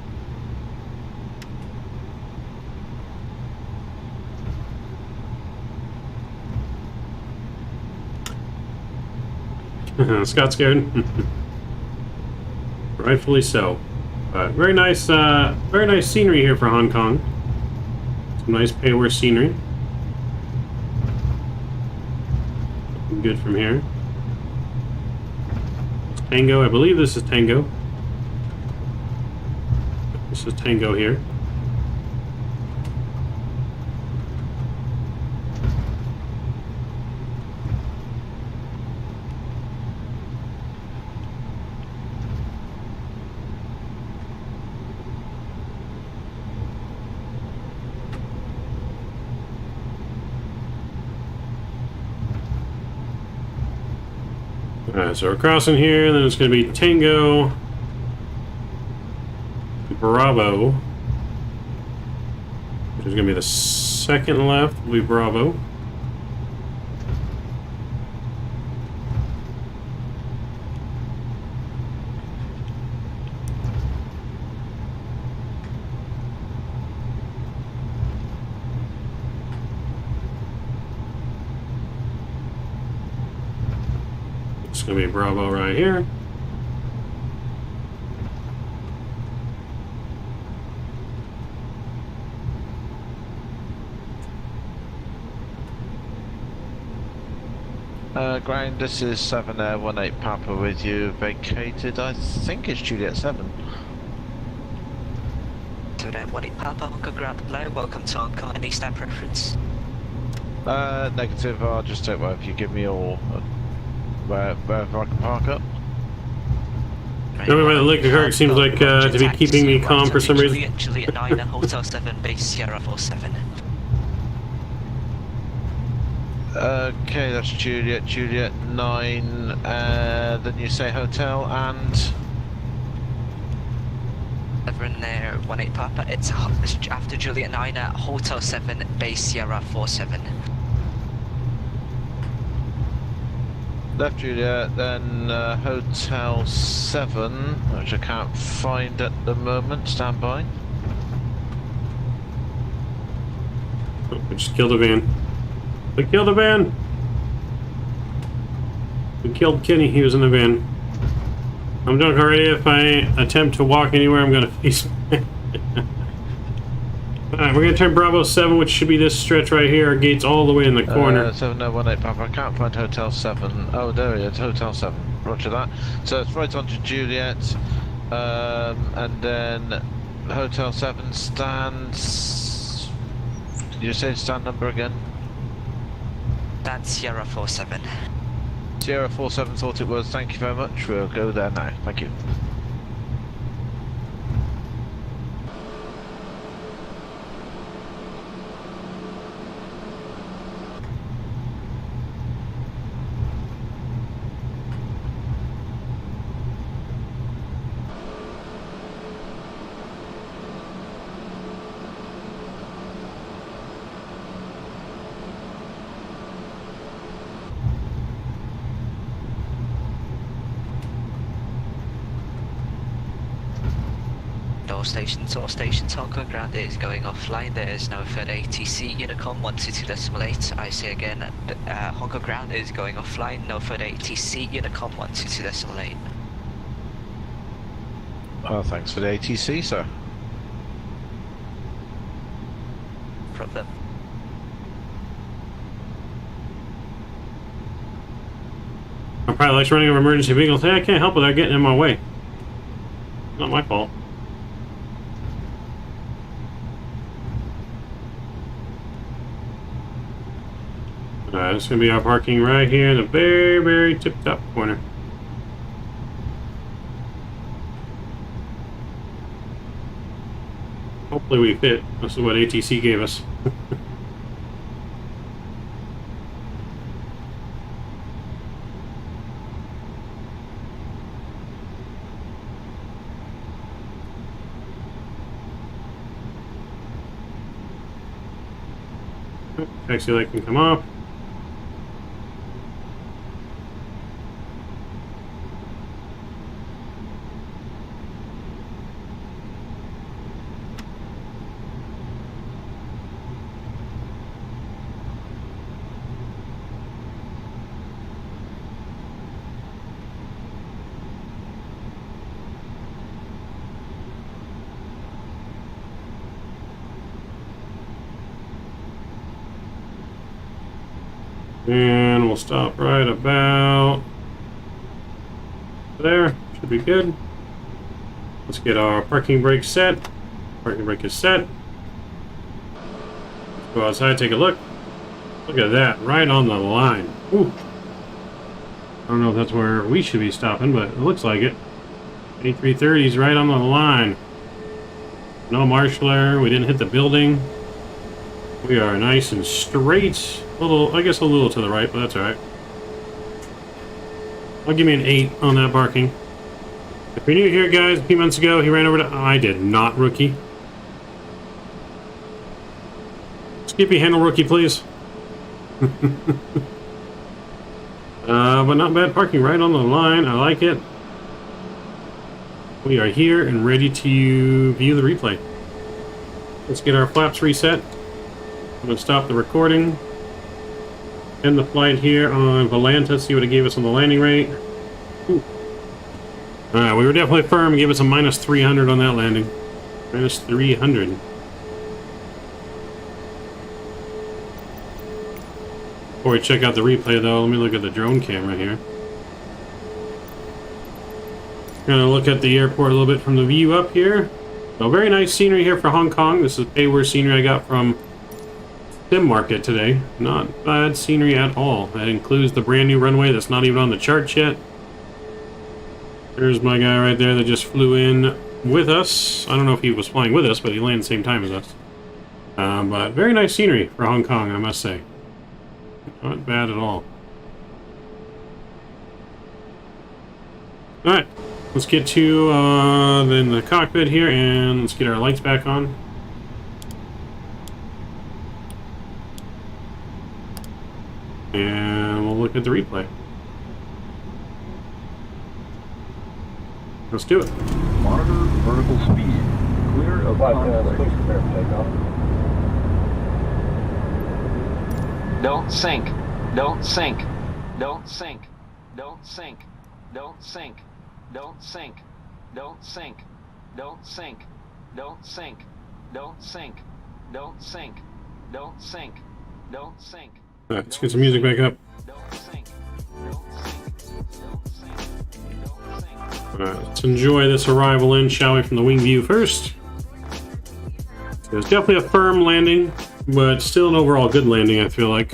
Scott's scared. Rightfully so. But very nice scenery here for Hong Kong. Some nice pay-aware scenery. Looking good from here. It's Tango, I believe this is Tango. This is Tango here. Alright, so we're crossing here, then it's going to be Tango, Bravo, which is going to be the second left, will be Bravo. It's going to be Bravo right here. Ground, this is 7 Air 18 Papa with you, vacated, I think it's Juliet 7. 7 Air 18 Papa, Hong Kong ground below, welcome to Hong Kong, any stand preference? Negative, I'll just take whatever you give me or wherever I can park up. Going by the Lake of Kirk seems like to be keeping me calm for some reason. Juliet 9, Hotel 7, base Sierra 47. Okay, that's Juliet 9, then you say hotel and... Over in there, 18 Papa, it's after Juliet 9, Hotel 7, base Sierra 47. Left Juliet, then Hotel 7, which I can't find at the moment, stand by. Oh, we just killed a van. We killed a van! We killed Kenny, he was in the van. I'm drunk already. If I attempt to walk anywhere, I'm gonna face. Alright, we're gonna turn Bravo 7, which should be this stretch right here. Our gate's all the way in the corner. 7018 Papa, I can't find Hotel 7. Oh, there it is, Hotel 7. Roger that. So it's right onto Juliet, and then Hotel 7 stands... Did you say stand number again? That's Sierra 47. Sierra 47 thought it was, thank you very much. We'll go there now, thank you. All stations, Hong Kong ground is going offline. There is no further ATC. Unicom 122.8. I say again, Hong Kong ground is going offline. No further ATC. Unicom 122.8. Oh, thanks for the ATC, sir. Problem. My pilot likes running over emergency vehicles. Hey, I can't help it. They're getting in my way. Not my fault. It's going to be our parking right here in the very, very tip-top corner. Hopefully we fit. This is what ATC gave us. Taxi light can come off. And we'll stop right about there. Should be good. Let's get our parking brake set. Parking brake is set. Let's go outside, take a look. Look at that, right on the line. Ooh. I don't know if that's where we should be stopping, but it looks like it. A330 is right on the line. No marshaller, we didn't hit the building. We are nice and straight. I guess a little to the right, but that's alright. I'll give me an 8 on that parking. If you're new here, guys, a few months ago, he ran over to... I did not, rookie. Skippy, handle rookie, please. But not bad parking right on the line. I like it. We are here and ready to view the replay. Let's get our flaps reset. I'm going to stop the recording. End the flight here on Volanta, see what it gave us on the landing rate. Alright, we were definitely firm. It gave us a minus 300 on that landing. Minus 300. Before we check out the replay, though, let me look at the drone camera here. Gonna look at the airport a little bit from the view up here. So very nice scenery here for Hong Kong. This is pay-worse scenery I got from Sim Market today. Not bad scenery at all. That includes the brand new runway that's not even on the charts yet. There's my guy right there that just flew in with us. I don't know if he was flying with us, but he landed the same time as us. But very nice scenery for Hong Kong, I must say. Not bad at all. Alright, let's get to then the cockpit here, and let's get our lights back on. And we'll look at the replay. Let's do it. Monitor vertical speed. Clear of conflict. Please prepare for takeoff. Don't sink. Don't sink. Don't sink. Don't sink. Don't sink. Don't sink. Don't sink. Don't sink. Don't sink. Don't sink. Don't sink. Don't sink. Don't sink. Alright, let's get some music back up. Alright, let's enjoy this arrival in, shall we, from the wing view first. It was definitely a firm landing, but still an overall good landing, I feel like.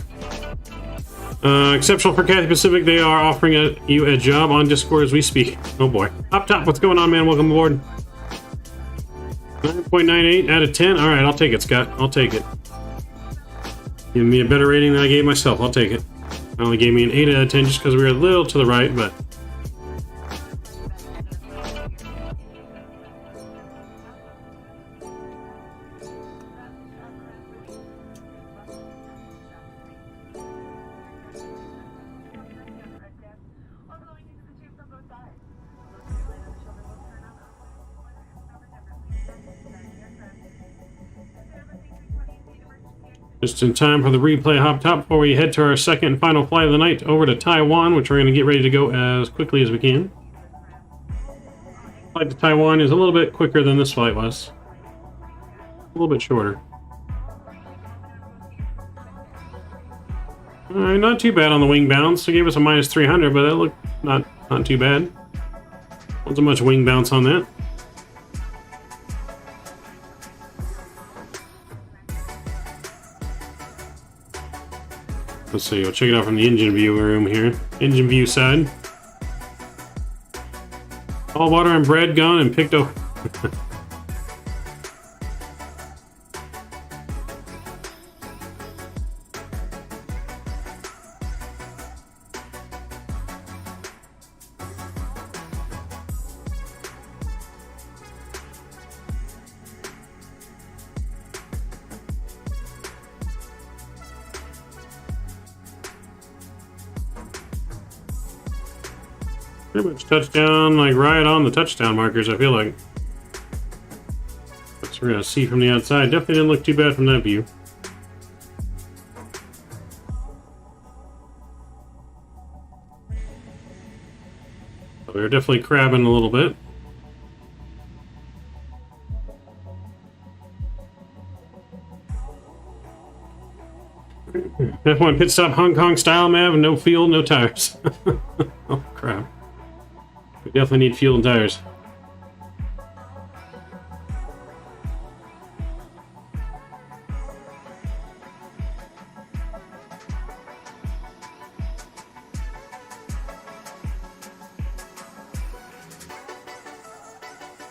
Exceptional for Cathay Pacific, they are offering you a job on Discord as we speak. Oh boy. Up top, what's going on, man? Welcome aboard. 9.98 out of 10. Alright, I'll take it, Scott. I'll take it. Give me a better rating than I gave myself. I'll take it. I only gave me an 8 out of 10 just because we were a little to the right, but... Just in time for the replay hop top before we head to our second and final flight of the night over to Taiwan, which we're going to get ready to go as quickly as we can. Flight to Taiwan is a little bit quicker than this flight was. A little bit shorter. Alright, not too bad on the wing bounce. It gave us a minus 300, but that looked not too bad. Wasn't much wing bounce on that. Let's see, we'll check it out from the engine view room here. Engine view side. All water and bread gone and picked over. Pretty much touchdown, like right on the touchdown markers, I feel like. That's what we're gonna see from the outside. Definitely didn't look too bad from that view. But we were definitely crabbing a little bit. F1 pit stop Hong Kong style, Mav. No fuel, no tires. Oh, crap. We definitely need fuel and tires.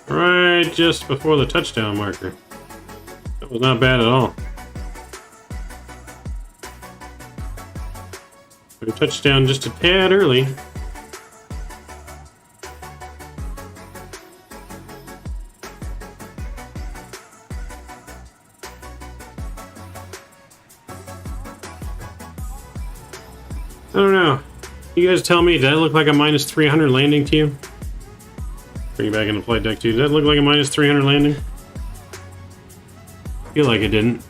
Right just before the touchdown marker. That was not bad at all. We touchdown just a tad early. I don't know. You guys tell me, did that look like a minus 300 landing to you? Bring you back into flight deck too. Did that look like a minus 300 landing? I feel like it didn't.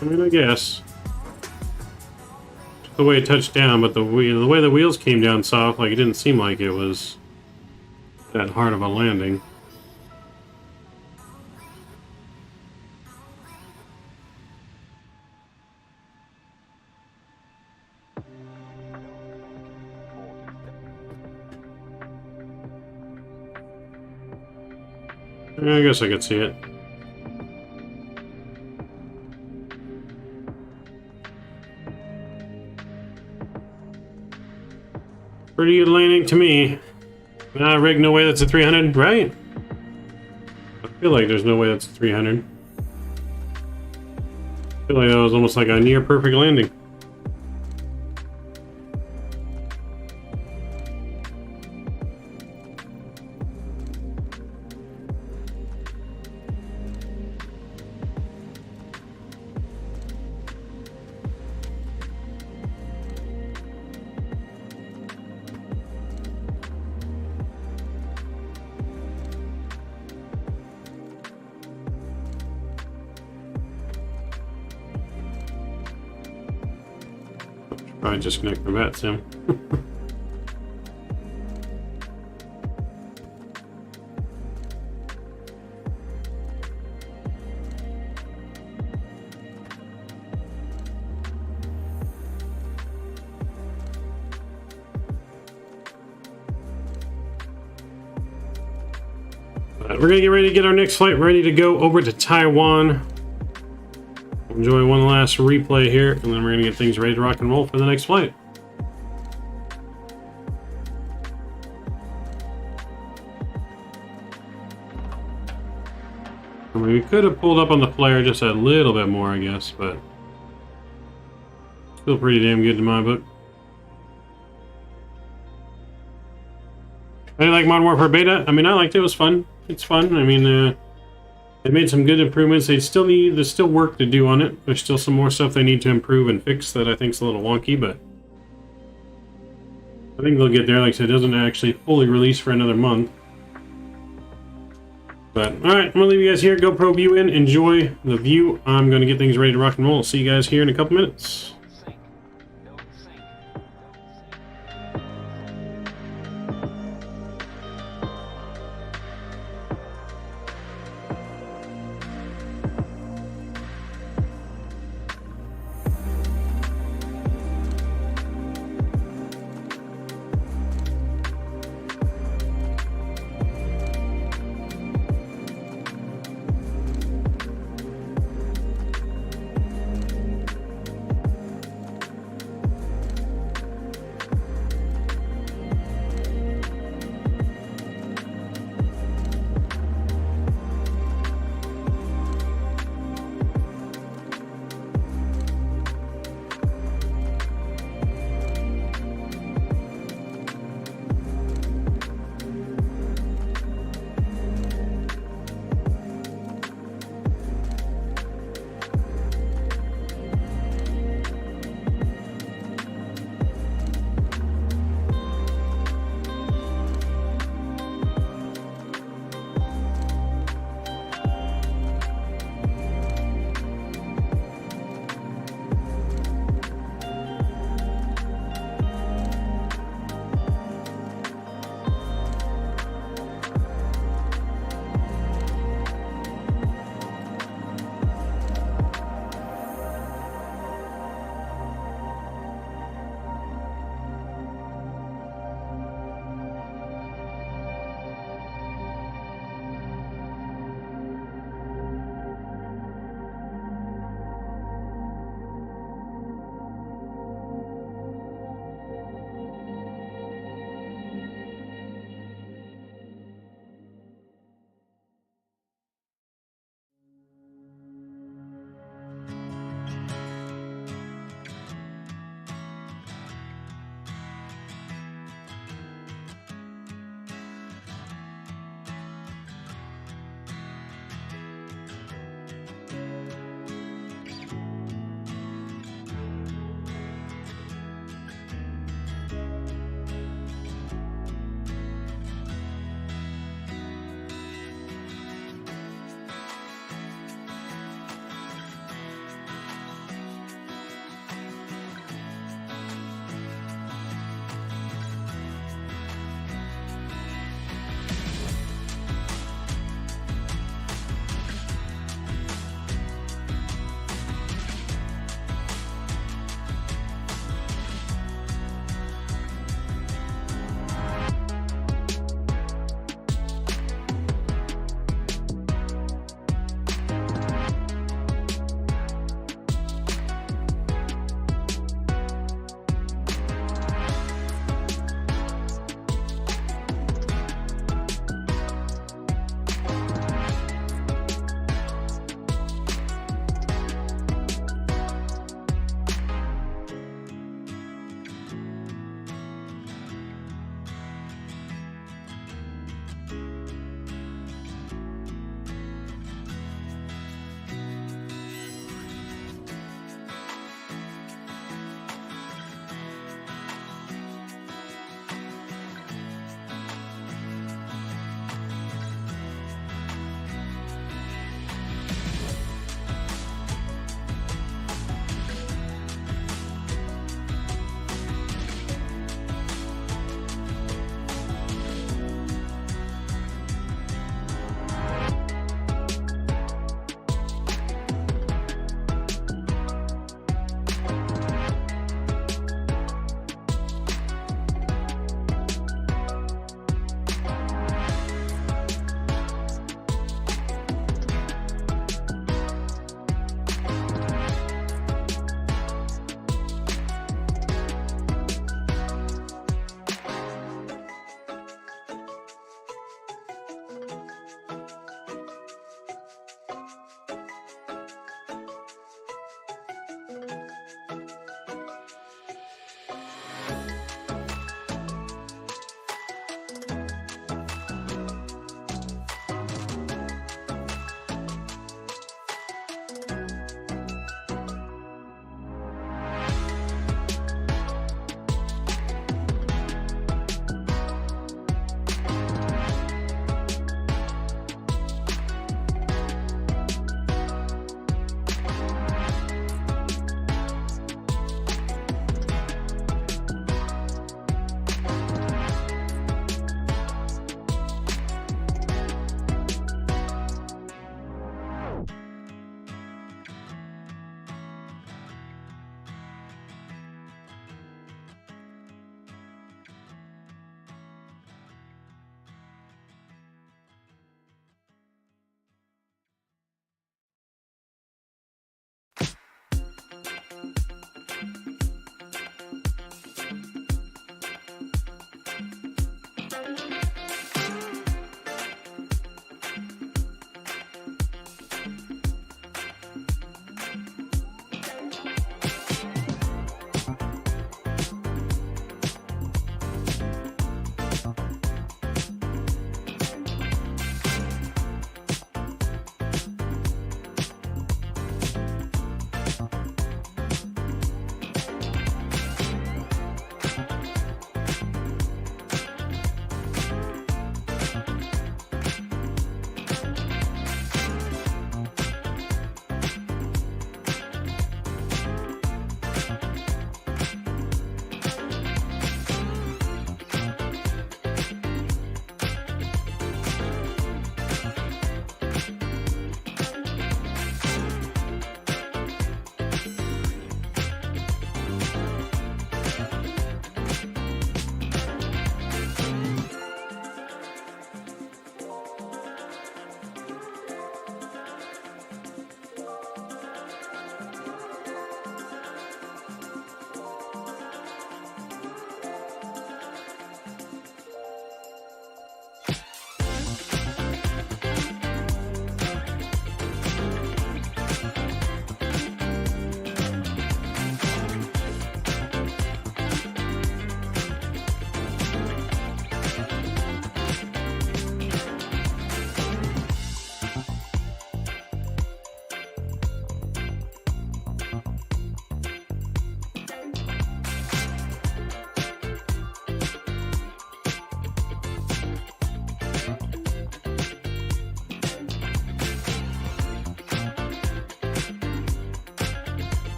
I mean, I guess. The way it touched down, but the way the wheels came down soft, like it didn't seem like it was that hard of a landing. I guess I could see it. Pretty good landing to me. Nah, Rig, no way that's a 300, right? I feel like there's no way that's a 300. I feel like that was almost like a near perfect landing. Probably disconnect the Vatsim. We're gonna get ready to get our next flight ready to go over to Taiwan. Enjoy one last replay here, and then we're going to get things ready to rock and roll for the next flight. I mean, we could have pulled up on the flare just a little bit more, I guess, but still pretty damn good in my book. I like Modern Warfare Beta. I mean, I liked it. It was fun. It's fun. I mean, they made some good improvements. There's still work to do on it. There's still some more stuff they need to improve and fix that I think is a little wonky, but I think they'll get there. Like I said, it doesn't actually fully release for another month. But alright, I'm gonna leave you guys here. GoPro view in. Enjoy the view. I'm gonna get things ready to rock and roll. I'll see you guys here in a couple minutes.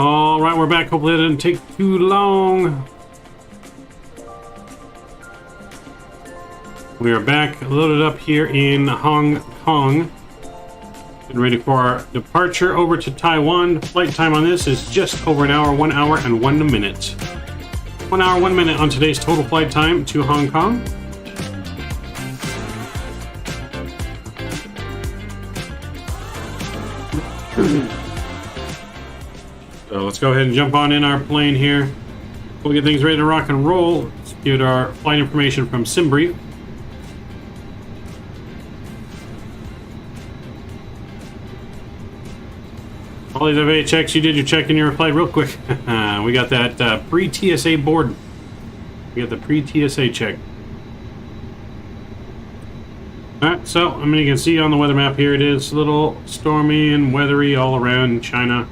All right, we're back. Hopefully it didn't take too long. We are back, loaded up here in Hong Kong. Getting ready for our departure over to Taiwan. Flight time on this is just over an hour, 1 hour and 1 minute. 1 hour, 1 minute on today's total flight time to Hong Kong. So let's go ahead and jump on in our plane here. We'll get things ready to rock and roll. Let's get our flight information from SimBrief. All these FAA checks, you did your check in your flight real quick. We got that pre-TSA board. We got the pre-TSA check. Alright, so I mean, you can see on the weather map here, it is a little stormy and weathery all around China.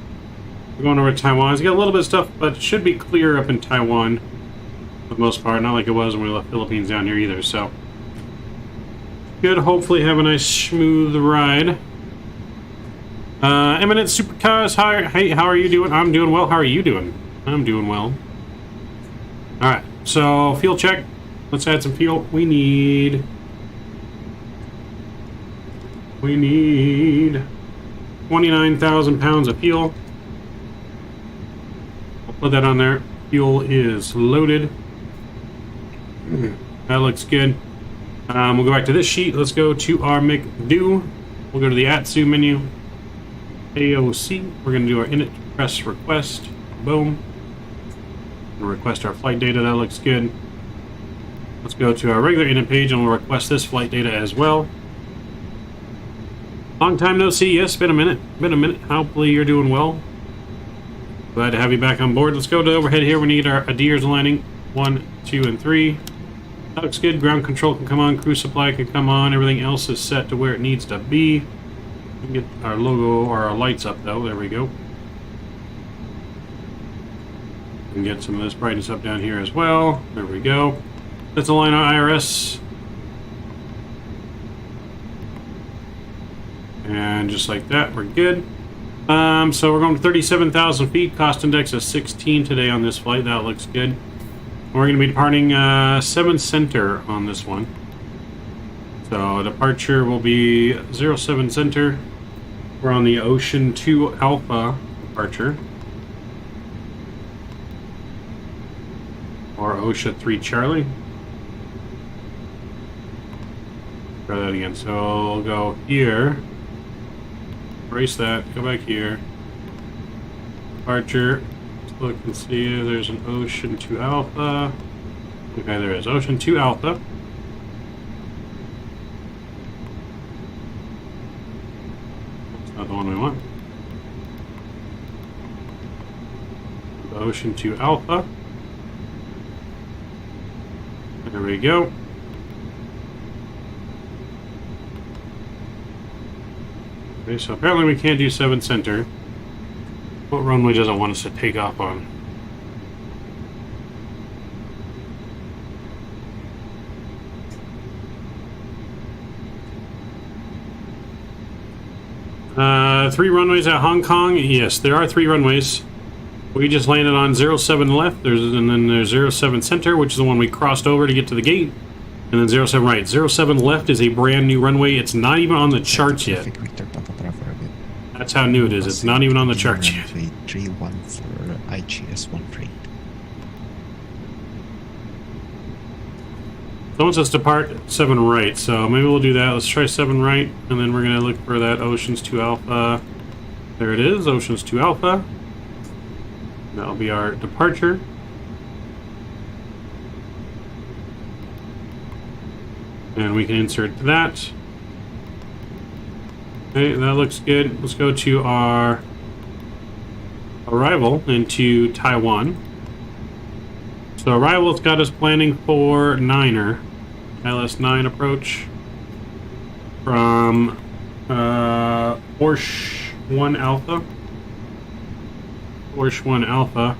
We're going over to Taiwan. It's got a little bit of stuff, but it should be clear up in Taiwan for the most part. Not like it was when we left Philippines down here either, so. Good, hopefully have a nice smooth ride. Eminent Supercars, hey, how are you doing? I'm doing well. How are you doing? I'm doing well. Alright, so fuel check. Let's add some fuel. We need 29,000 pounds of fuel. I'll put that on there. Fuel is loaded. That looks good. We'll go back to this sheet. Let's go to our McDo. We'll go to the ATSU menu. AOC. We're going to do our init press request. Boom. We'll request our flight data. That looks good. Let's go to our regular init page and we'll request this flight data as well. Long time no see. Yes, been a minute. Been a minute. Hopefully you're doing well. Glad to have you back on board. Let's go to overhead here. We need our ADIRS landing. 1, 2, and 3. That looks good. Ground control can come on. Crew supply can come on. Everything else is set to where it needs to be. We can get our logo or our lights up though. There we go. We can get some of this brightness up down here as well. There we go. Let's align our IRS. And just like that, we're good. So we're going to 37,000 feet. Cost index is 16 today on this flight. That looks good. We're going to be departing 7 center on this one. So departure will be 07 center. We're on the Ocean 2 Alpha departure. Or OSHA 3 Charlie. Try that again. So we'll go here. Erase that. Go back here. Departure. Let's look and see if there's an Ocean 2 Alpha. Okay, there is. Ocean 2 Alpha. That's not the one we want. Ocean 2 Alpha. There we go. Okay, so apparently we can't do 7 center. What runway does it want us to take off on? Three runways at Hong Kong. Yes, there are 3 runways. We just landed on 07 left. And then there's 07 center, which is the one we crossed over to get to the gate. And then 07 right. 07 left is a brand new runway. It's not even on the charts yet. That's how new it is. It's not even on the charts yet. 31 for IGS-13. So once us depart 7 right, so maybe we'll do that. Let's try 7 right, and then we're going to look for that Oceans 2 Alpha. There it is, Oceans 2 Alpha. That'll be our departure. And we can insert that. Okay, that looks good. Let's go to our arrival into Taiwan. So arrival's got us planning for 9er. LS9 approach from Porsche 1 Alpha. Porsche 1 Alpha.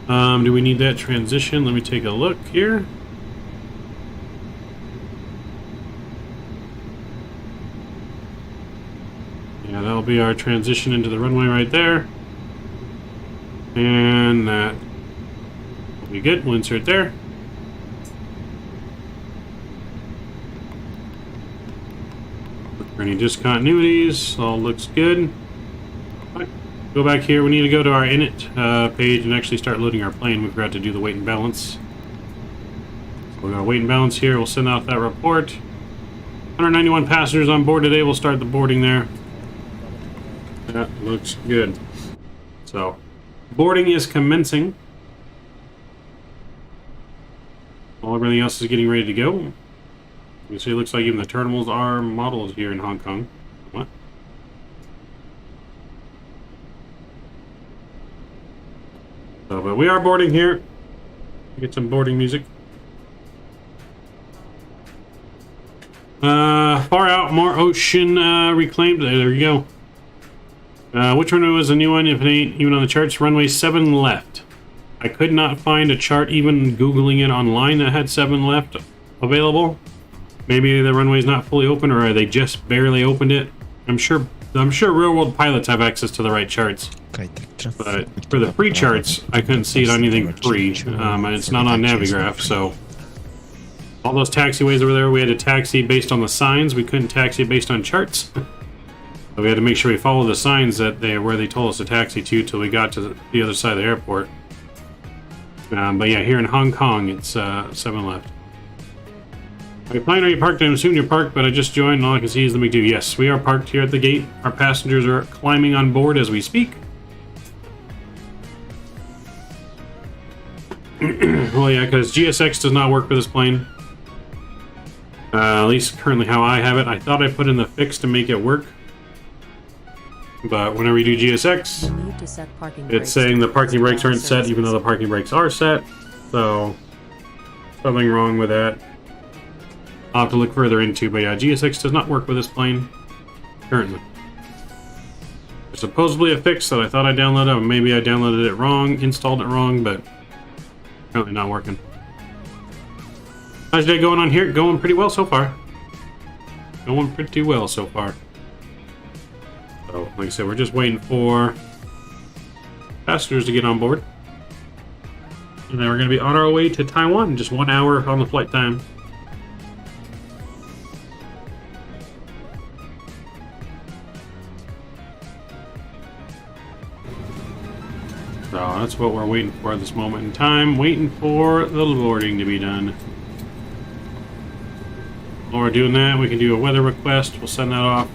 Do we need that transition? Let me take a look here. Yeah, that'll be our transition into the runway right there. And that will be good. We'll insert there. Look for any discontinuities. All looks good. Right. Go back here. We need to go to our init page and actually start loading our plane. We forgot to do the weight and balance. So we're going to weight and balance here. We'll send out that report. 191 passengers on board today. We'll start the boarding there. That looks good. So, boarding is commencing. While everything else is getting ready to go. You see, it looks like even the terminals are modeled here in Hong Kong. What? So, but we are boarding here. Get some boarding music. Far out, more ocean reclaimed. There you go. Which runway was the new one? If it ain't even on the charts, runway 7 left. I could not find a chart, even Googling it online, that had 7 left available. Maybe the runway's not fully open, or they just barely opened it. I'm sure real world pilots have access to the right charts. But for the free charts, I couldn't see it on anything free. It's not on Navigraph, so all those taxiways over there, we had to taxi based on the signs. We couldn't taxi based on charts. So we had to make sure we follow the signs that where they told us to taxi to till we got to the other side of the airport. But yeah, here in Hong Kong, it's 7 left. Are you flying? Are you parked? I'm assuming you're parked, but I just joined and all I can see is the big 2. Yes, we are parked here at the gate. Our passengers are climbing on board as we speak. Well, yeah, because GSX does not work for this plane. At least currently how I have it. I thought I put in the fix to make it work. But whenever you do GSX, it's saying the parking brakes aren't set, even though the parking brakes are set. So, something wrong with that. I'll have to look further into, but yeah, GSX does not work with this plane currently. There's supposedly a fix that I thought I downloaded, or maybe I downloaded it wrong, installed it wrong, but apparently not working. How's your day going on here? Going pretty well so far. Going pretty well so far. So, like I said, we're just waiting for passengers to get on board. And then we're going to be on our way to Taiwan in just 1 hour on the flight time. So that's what we're waiting for at this moment in time. Waiting for the boarding to be done. While we're doing that, we can do a weather request. We'll send that off.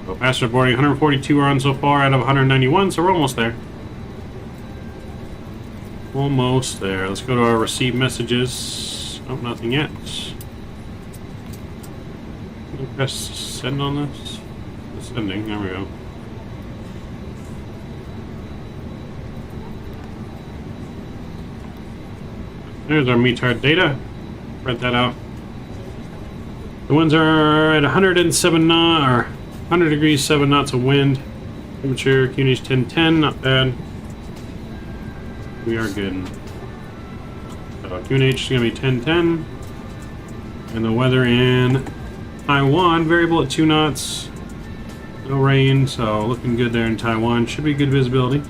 So passenger boarding, 142 are on so far out of 191, so we're almost there. Almost there. Let's go to our received messages. Oh, nothing yet. Press send on this. Sending. There we go. There's our METAR data. Print that out. The winds are at 107 knots, or 100 degrees, 7 knots of wind. Temperature, QNH 1010, not bad. We are good. So QNH is going to be 1010. And the weather in Taiwan, variable at 2 knots. No rain, so looking good there in Taiwan. Should be good visibility.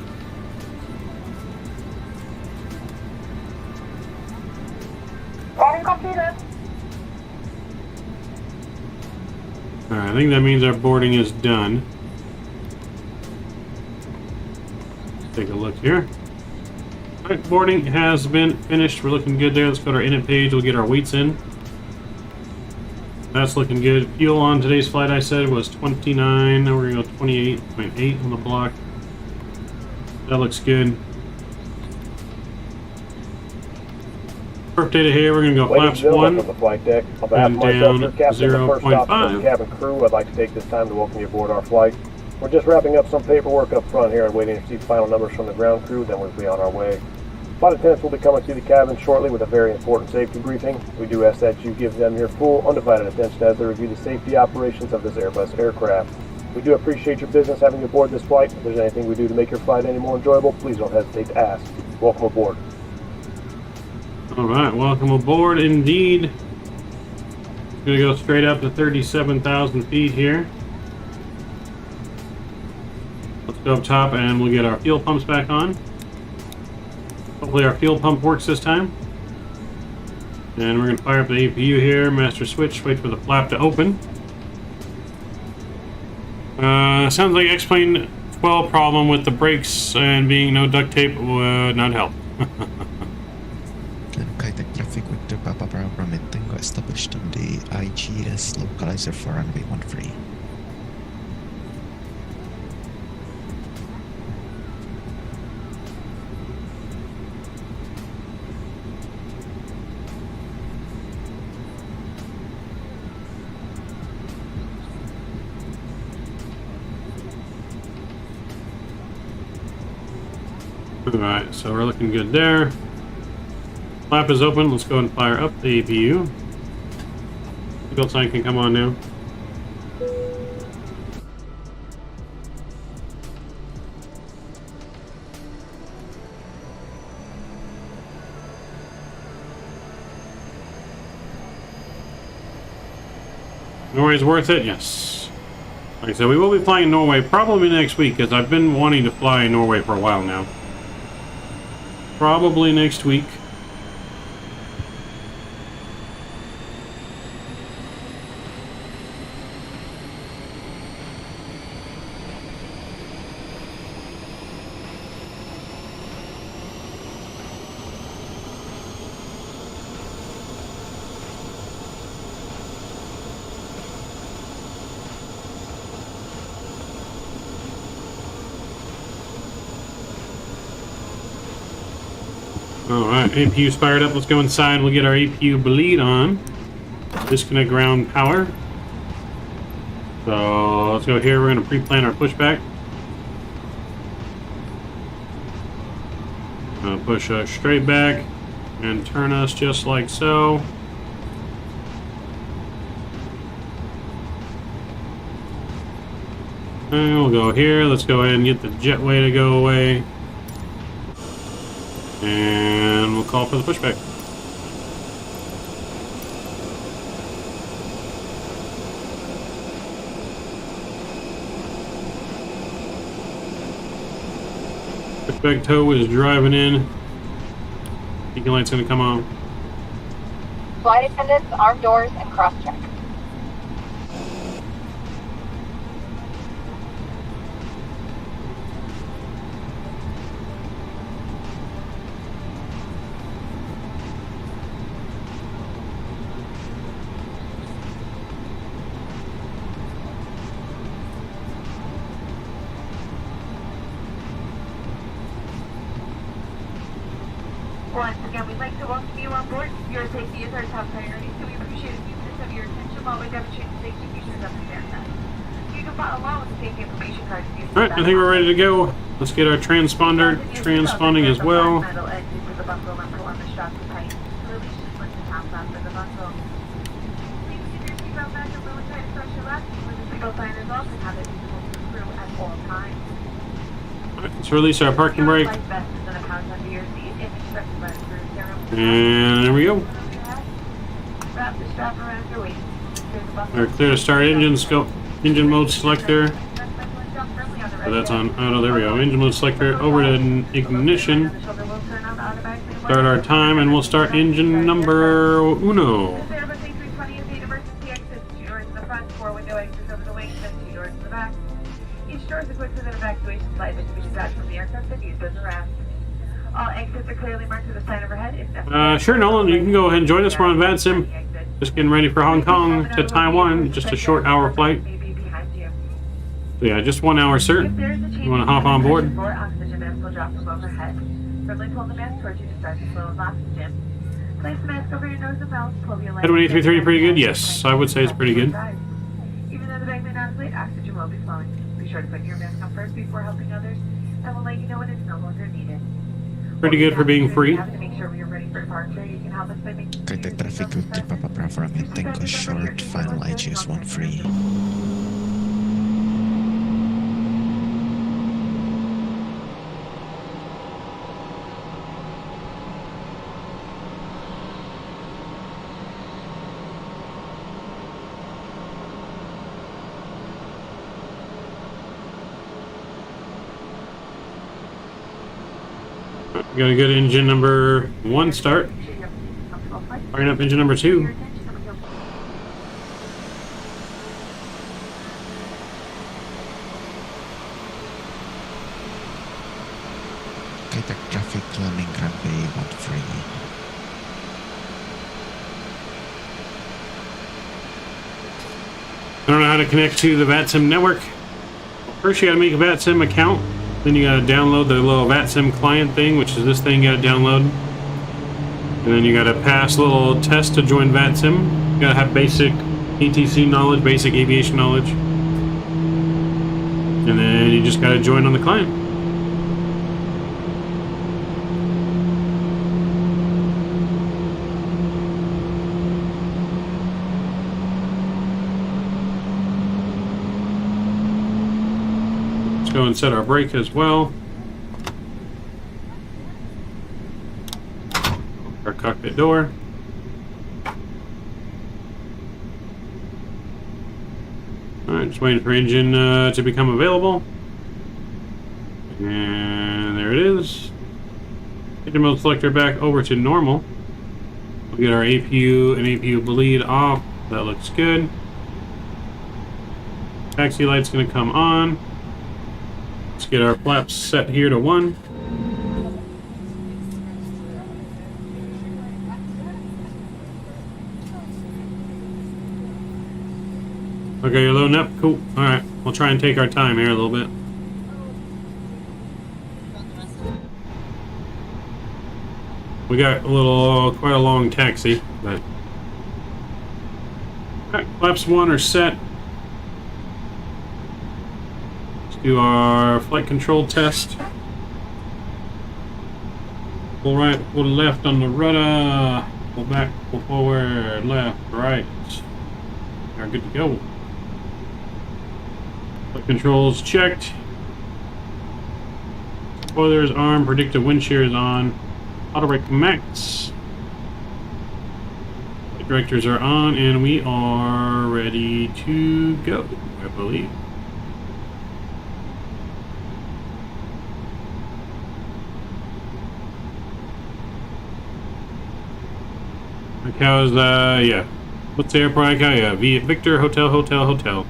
Alright, I think that means our boarding is done. Let's take a look here. Alright, boarding has been finished. We're looking good there. Let's go to our init page. We'll get our weights in. That's looking good. Fuel on today's flight, I said, was 29. Now we're going to go 28.8 on the block. That looks good. Perf data here, we're going to go flaps 1 from the flight deck. On behalf and of myself, your down captain, the first officer, and 0.5. cabin crew, I'd like to take this time to welcome you aboard our flight. We're just wrapping up some paperwork up front here and waiting to receive final numbers from the ground crew, then we'll be on our way. Flight attendants will be coming to the cabin shortly with a very important safety briefing. We do ask that you give them your full, undivided attention as they review the safety operations of this Airbus aircraft. We do appreciate your business having you aboard this flight. If there's anything we do to make your flight any more enjoyable, please don't hesitate to ask. Welcome aboard. Alright, welcome aboard indeed. Gonna go straight up to 37,000 feet here. Let's Go up top and we'll get our fuel pumps back on. Hopefully our fuel pump works this time. And we're going to fire up the APU here, master switch, wait for the flap to open. Sounds like X-Plane 12 problem with the brakes and being no duct tape would not help. Cathay traffic Victor Papa Bravo Tango established on the IGS localizer for runway 13. Alright, so we're looking good there. Flap is open. Let's go and fire up the APU. Fuel tank can come on now. Norway's worth it? Yes. Like I said, we will be flying Norway probably next week, because I've been wanting to fly Norway for a while now. Probably next week. Alright, APU's fired up. Let's go inside. We'll get our APU bleed on. Disconnect ground power. So let's go here. We're going to pre-plan our pushback. Push us straight back and turn us just like so. And we'll go here. Let's go ahead and get the jetway to go away. And we'll call for the pushback. Pushback tow is driving in. Beacon light's going to come on. Flight attendants, arm doors, and cross-check. Once again, we'd like to welcome you on board. Your safety is our top priority, so we appreciate a few minutes of your attention while we demonstrate the safety features of the aircraft. You can follow along with the safety information card. Alright, I think we're ready to go. Let's get our transponder transponding as well. Alright, let's release our parking brake. And there we go. We're clear to start engine scope, engine mode selector. So that's on auto. There we go. Engine mode selector over to ignition. Start our time, and we'll start engine number uno. Each door is equipped with an evacuation slide that can be detached from the aircraft and used as a ramp. All exits are clearly marked with a sign overhead. If necessary, sure, Nolan, you can go ahead and join us. We're on Vatsim. Just getting ready for Hong Kong to Taiwan. Just a short hour flight. So yeah, just 1 hour, sir. You want to hop on board? Oxygen mask will drop from overhead. Firmly pull the mask towards you to start the flow of oxygen. Place the mask over your nose and mouth. Pull your Headwind A330 pretty good? Yes, I would say it's pretty good. Even though the bag may not inflate, oxygen will be flowing. Be sure to put your mask on first before helping others, and we'll let you know when it's no longer needed. Pretty good for being free. Cathay traffic Victor Papa Bravo Tango short, final IGS 13. We got a good engine number 1 start. Firing up engine number 2. Cathay traffic landing runway 13. I don't know how to connect to the Vatsim network. First you gotta make a Vatsim account, then you gotta download the little Vatsim client thing, which is this thing you gotta download. And then you gotta pass a little test to join Vatsim. You gotta have basic ATC knowledge, basic aviation knowledge. And then you just gotta join on the client. Go and set our brake as well. Our cockpit door. Alright, just waiting for engine to become available. And there it is. Engine mode selector back over to normal. We'll get our APU and APU bleed off. That looks good. Taxi light's going to come on. Let's get our flaps set here to 1. Okay, you're loading up? Cool. Alright, we'll try and take our time here a little bit. We got quite a long taxi, but... Alright, flaps 1 are set. Do our flight control test. Pull right, pull left on the rudder. Pull back, pull forward, left, right. We're good to go. Flight controls checked. Spoilers armed, predictive wind shear is on. Auto brake max. Flight directors are on, and we are ready to go, I believe. How's yeah. What's the airport icon? Yeah, Victor Hotel Hotel Hotel.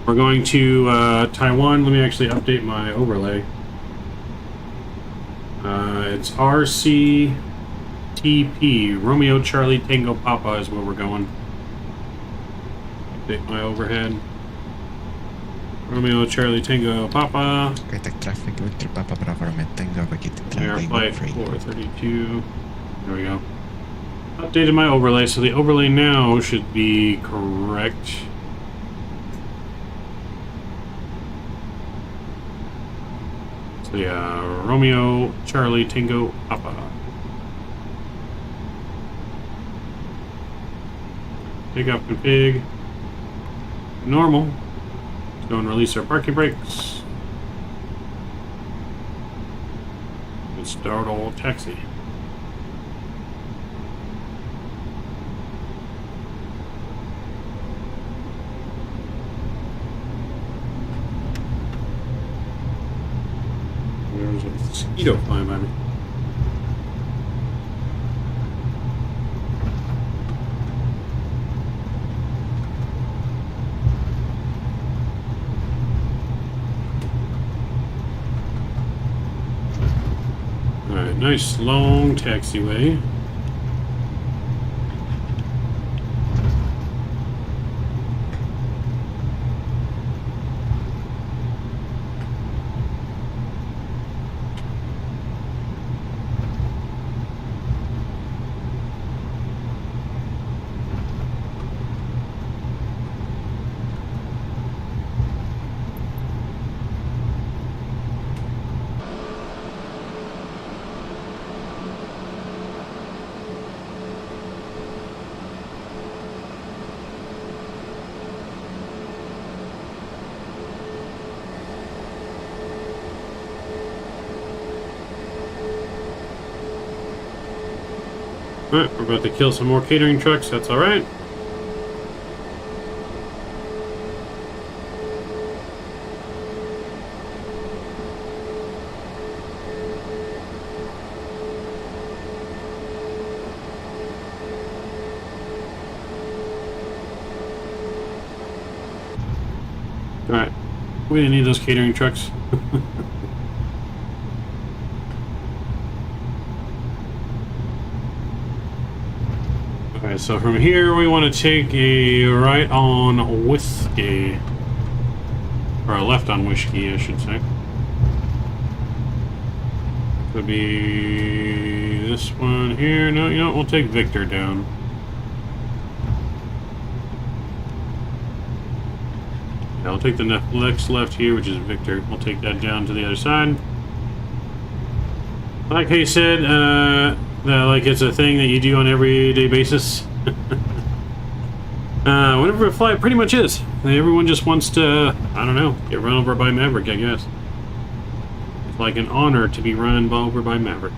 We're going to Taiwan. Let me actually update my overlay. It's RCTP, Romeo Charlie Tango Papa is where we're going. Update my overhead. Romeo Charlie Tango Papa. Cathay traffic Victor Papa Bravo Tango vacated Air flight 432. There we go. Updated my overlay, so the overlay now should be correct. So yeah, Romeo, Charlie, Tango, Papa. Take off config. Normal. Let's go and release our parking brakes. And start all taxi. There's a mosquito flying by me. Alright, nice long taxiway. Alright, we're about to kill some more catering trucks, that's alright. Alright. We didn't need those catering trucks. Alright, so from here we want to take a right on Whiskey. Or a left on Whiskey, I should say. Would be this one here. No, you know what? We'll take Victor down. Yeah, I'll take the next left here, which is Victor. We'll take that down to the other side. Like he said, like it's a thing that you do on an everyday basis. Whenever a flight pretty much is. Everyone just wants to, I don't know, get run over by Maverick, I guess. It's like an honor to be run over by Maverick.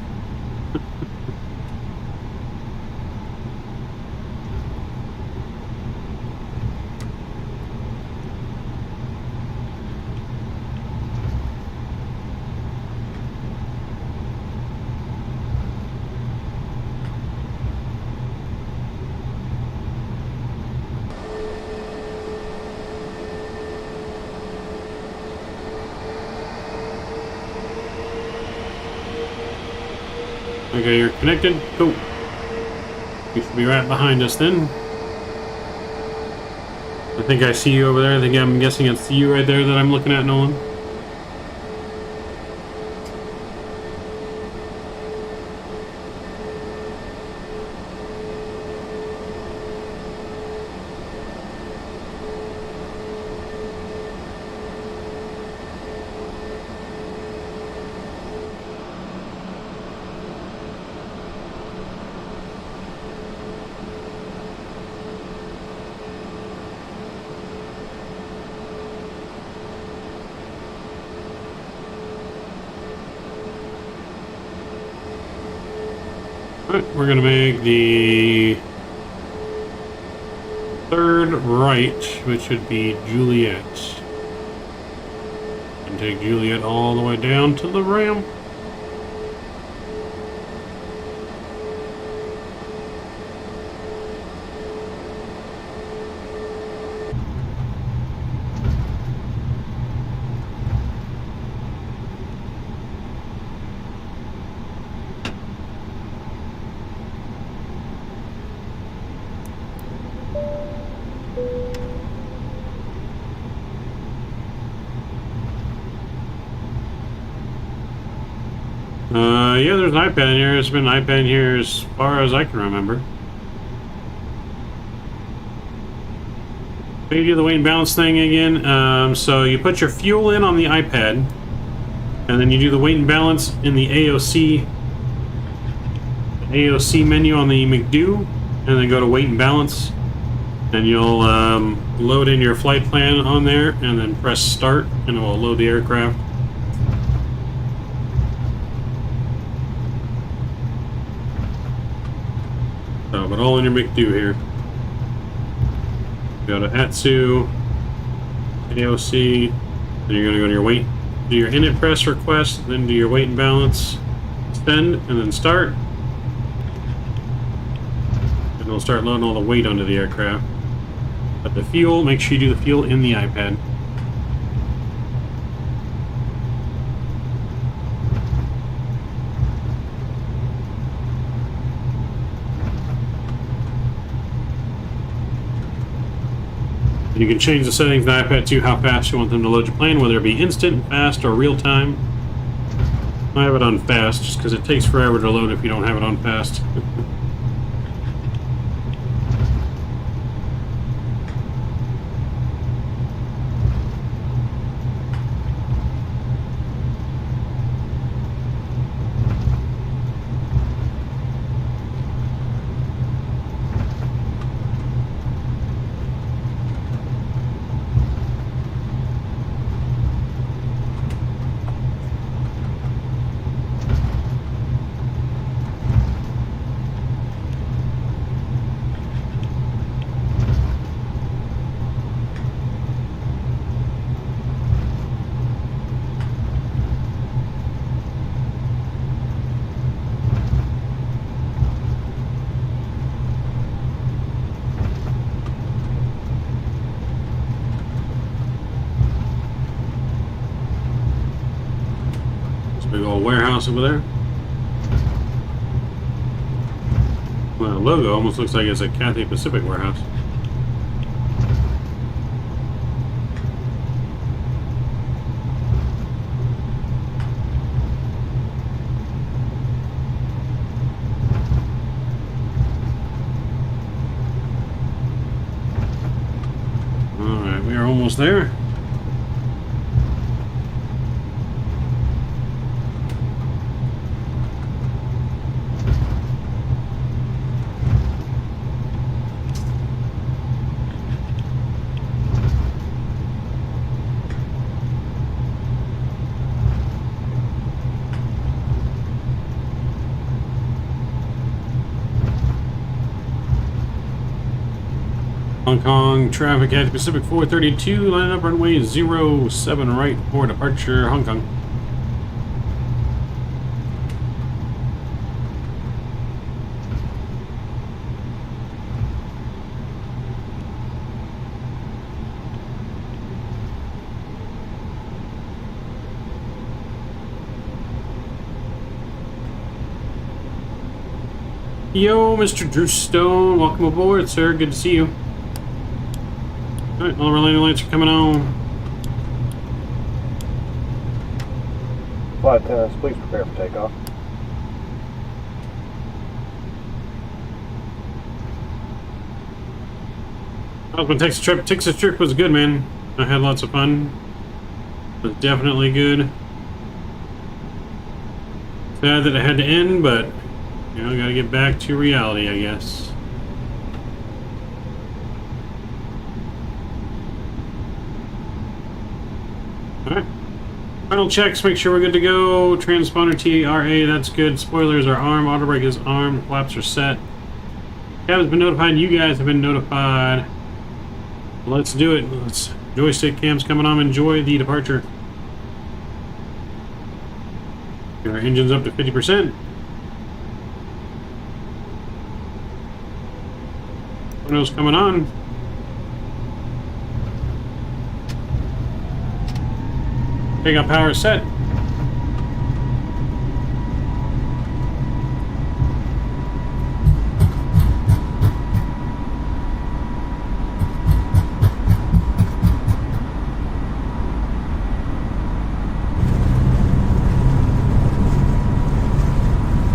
Okay, you're connected. Cool. You should be right behind us then. I think I see you over there. I'm guessing it's you right there that I'm looking at, Nolan. Alright, we're gonna make the third right, which would be Juliet. And take Juliet all the way down to the ramp. Yeah, there's an iPad in here. There's been an iPad in here as far as I can remember. You do the weight and balance thing again. So you put your fuel in on the iPad, and then you do the weight and balance in the AOC menu on the McDo, and then go to weight and balance, and you'll load in your flight plan on there, and then press start, and it will load the aircraft. So, but all in your McDo here. Go to ATSU, AOC, then you're going to go to your weight, do your init press request, then do your weight and balance, send, and then start. And it'll start loading all the weight onto the aircraft. But the fuel, make sure you do the fuel in the iPad. You can change the settings in the iPad to how fast you want them to load your plane, whether it be instant, fast, or real time. I have it on fast just because it takes forever to load if you don't have it on fast. warehouse over there. Well, the logo almost looks like it's a Cathay Pacific warehouse. Alright, we are almost there. Hong Kong traffic at Pacific 432, line up runway 07 right for departure, Hong Kong. Yo, Mr. Drew Stone, welcome aboard, sir. Good to see you. Alright, all of our landing lights are coming on. Flight attendants, please prepare for takeoff. Husband Texas trip. Texas trip was good, man. I had lots of fun. It was definitely good. Sad that it had to end, but you know, gotta get back to reality, I guess. Alright. Final checks, make sure we're good to go. Transponder TRA, that's good. Spoilers are armed. Auto brake is armed. Flaps are set. Cabin's been notified. You guys have been notified. Let's do it. Let's joystick cams coming on. Enjoy the departure. Get our engines up to 50%. Windows coming on. Takeoff power set.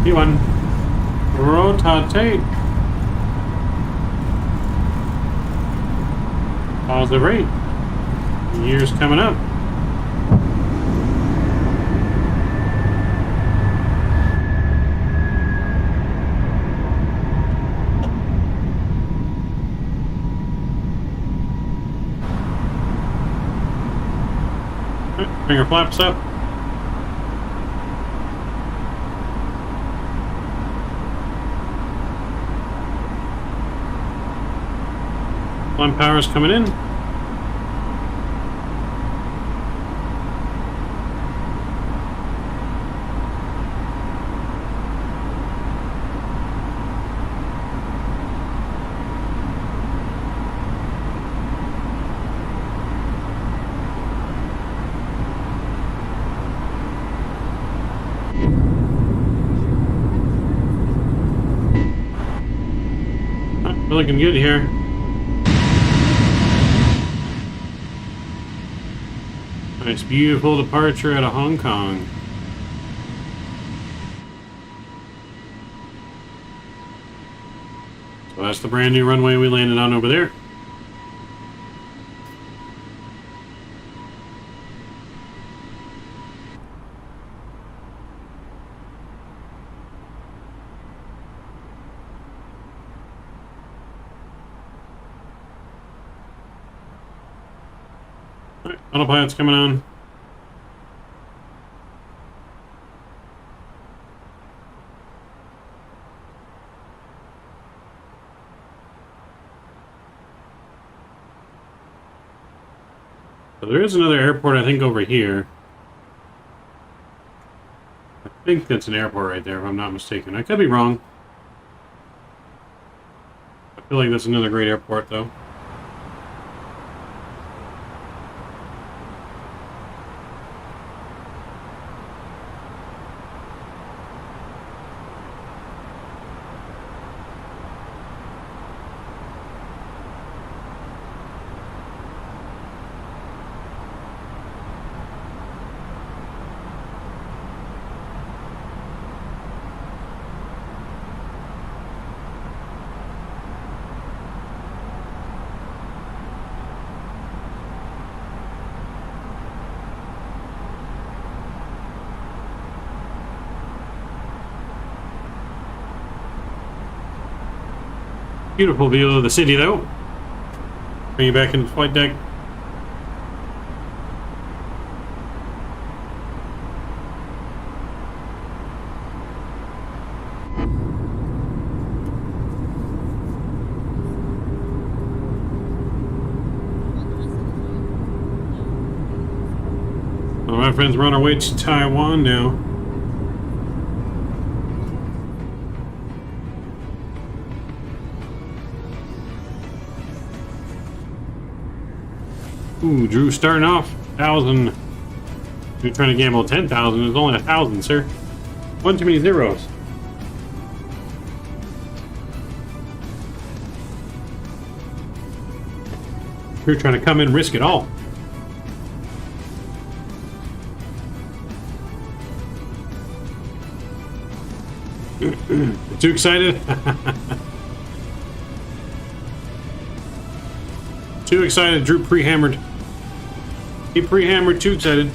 P1. Rotate. Positive rate. Years coming up. Bring our flaps up. Climb power's coming in. We're looking good here. Nice, beautiful departure out of Hong Kong. So that's the brand new runway we landed on over there. Alright, autopilot's coming on. So there is another airport, I think, over here. I think that's an airport right there, if I'm not mistaken. I could be wrong. I feel like that's another great airport, though. Beautiful view of the city, though. Bring you back into the flight deck. Well, my friends, we're on our way to Taiwan now. Ooh, Drew starting off 1,000. You're trying to gamble 10,000. It's only 1,000, sir. One too many zeros. You're trying to come in and risk it all. Too excited? Too excited. Drew pre-hammered. He pre-hammered. Too excited.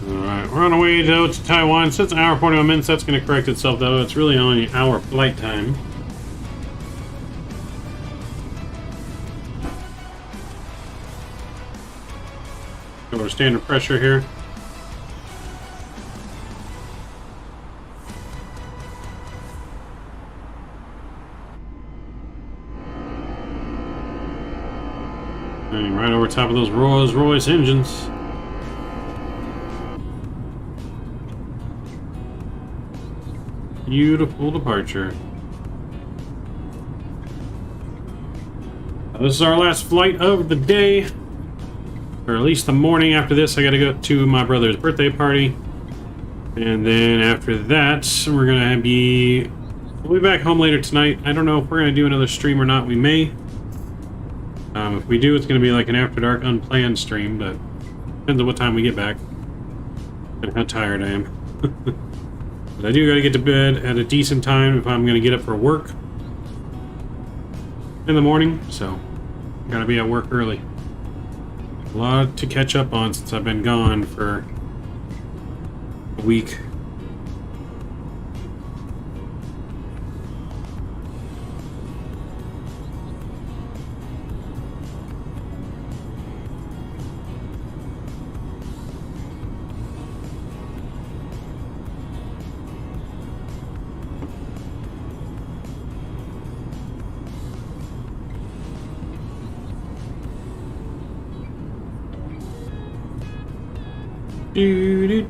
Alright, we're on our way though to Taiwan. So it's an hour 41 minutes. That's going to correct itself though. It's really only an hour flight time. Go to standard pressure here. And right over top of those Rolls-Royce engines. Beautiful departure. This is our last flight of the day. Or at least the morning. After this, I gotta go to my brother's birthday party. And then after that, we're gonna be... We'll be back home later tonight. I don't know if we're gonna do another stream or not. We may. If we do, it's gonna be like an After Dark unplanned stream, but depends on what time we get back. And how tired I am. But I do gotta get to bed at a decent time if I'm gonna get up for work in the morning, so gotta be at work early. A lot to catch up on since I've been gone for a week. Doo-doo.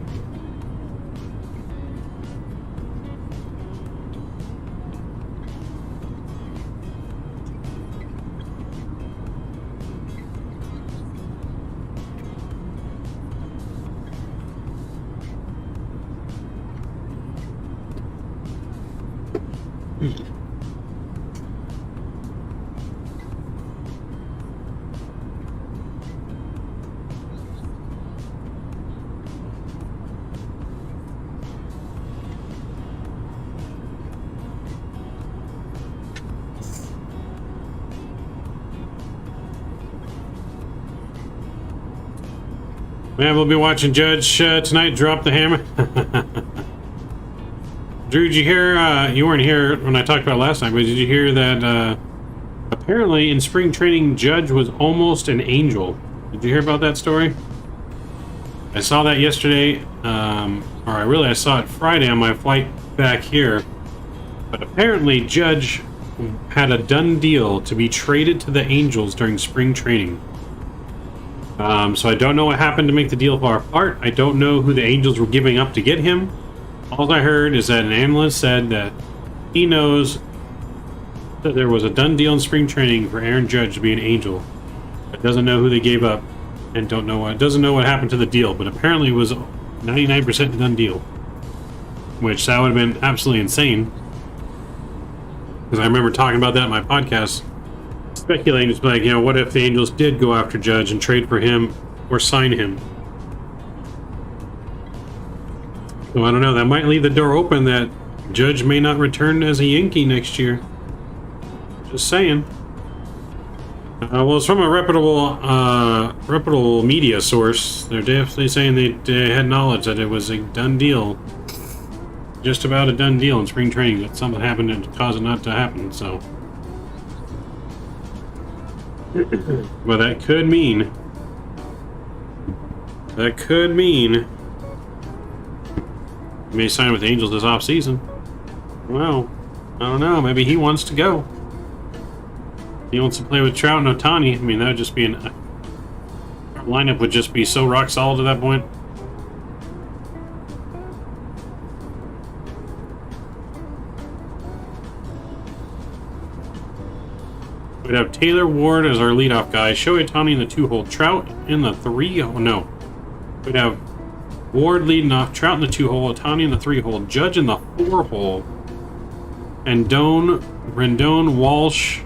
Man, we'll be watching Judge tonight drop the hammer. Drew, did you hear, you weren't here when I talked about it last time, but did you hear that apparently in spring training, Judge was almost an angel? Did you hear about that story? I saw that yesterday, I saw it Friday on my flight back here. But apparently Judge had a done deal to be traded to the Angels during spring training. So I don't know what happened to make the deal fall apart. I don't know who the Angels were giving up to get him. All I heard is that an analyst said that he knows that there was a done deal in spring training for Aaron Judge to be an Angel, but doesn't know who they gave up and doesn't know what happened to the deal. But apparently it was 99% done deal, which that would have been absolutely insane. Because I remember talking about that in my podcast. Speculating, it's like, what if the Angels did go after Judge and trade for him or sign him? So I don't know, that might leave the door open that Judge may not return as a Yankee next year. Just saying. Well, it's from a reputable media source. They're definitely saying they had knowledge that it was a done deal. Just about a done deal in spring training, but something happened and caused it not to happen, so. But that could mean he may sign with the Angels this off-season. Well, I don't know. Maybe he wants to go. He wants to play with Trout and Ohtani. I mean, that would just be our lineup would just be so rock solid at that point. We'd have Taylor Ward as our leadoff guy, Shohei Ohtani in the 2-hole, Trout in the 3-hole. No. We'd have Ward leading off, Trout in the 2-hole, Ohtani in the 3-hole, Judge in the 4-hole, and Rendon, Walsh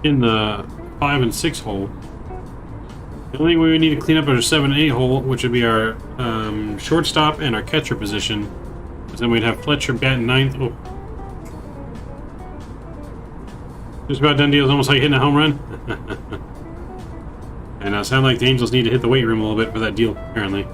in the 5 and 6 hole. The only thing we would need to clean up is our 7 and 8 hole, which would be our shortstop and our catcher position. Because then we'd have Fletcher batting 9th. Oh. Just about done deal. It's almost like hitting a home run. And it sounds like the Angels need to hit the weight room a little bit for that deal, apparently.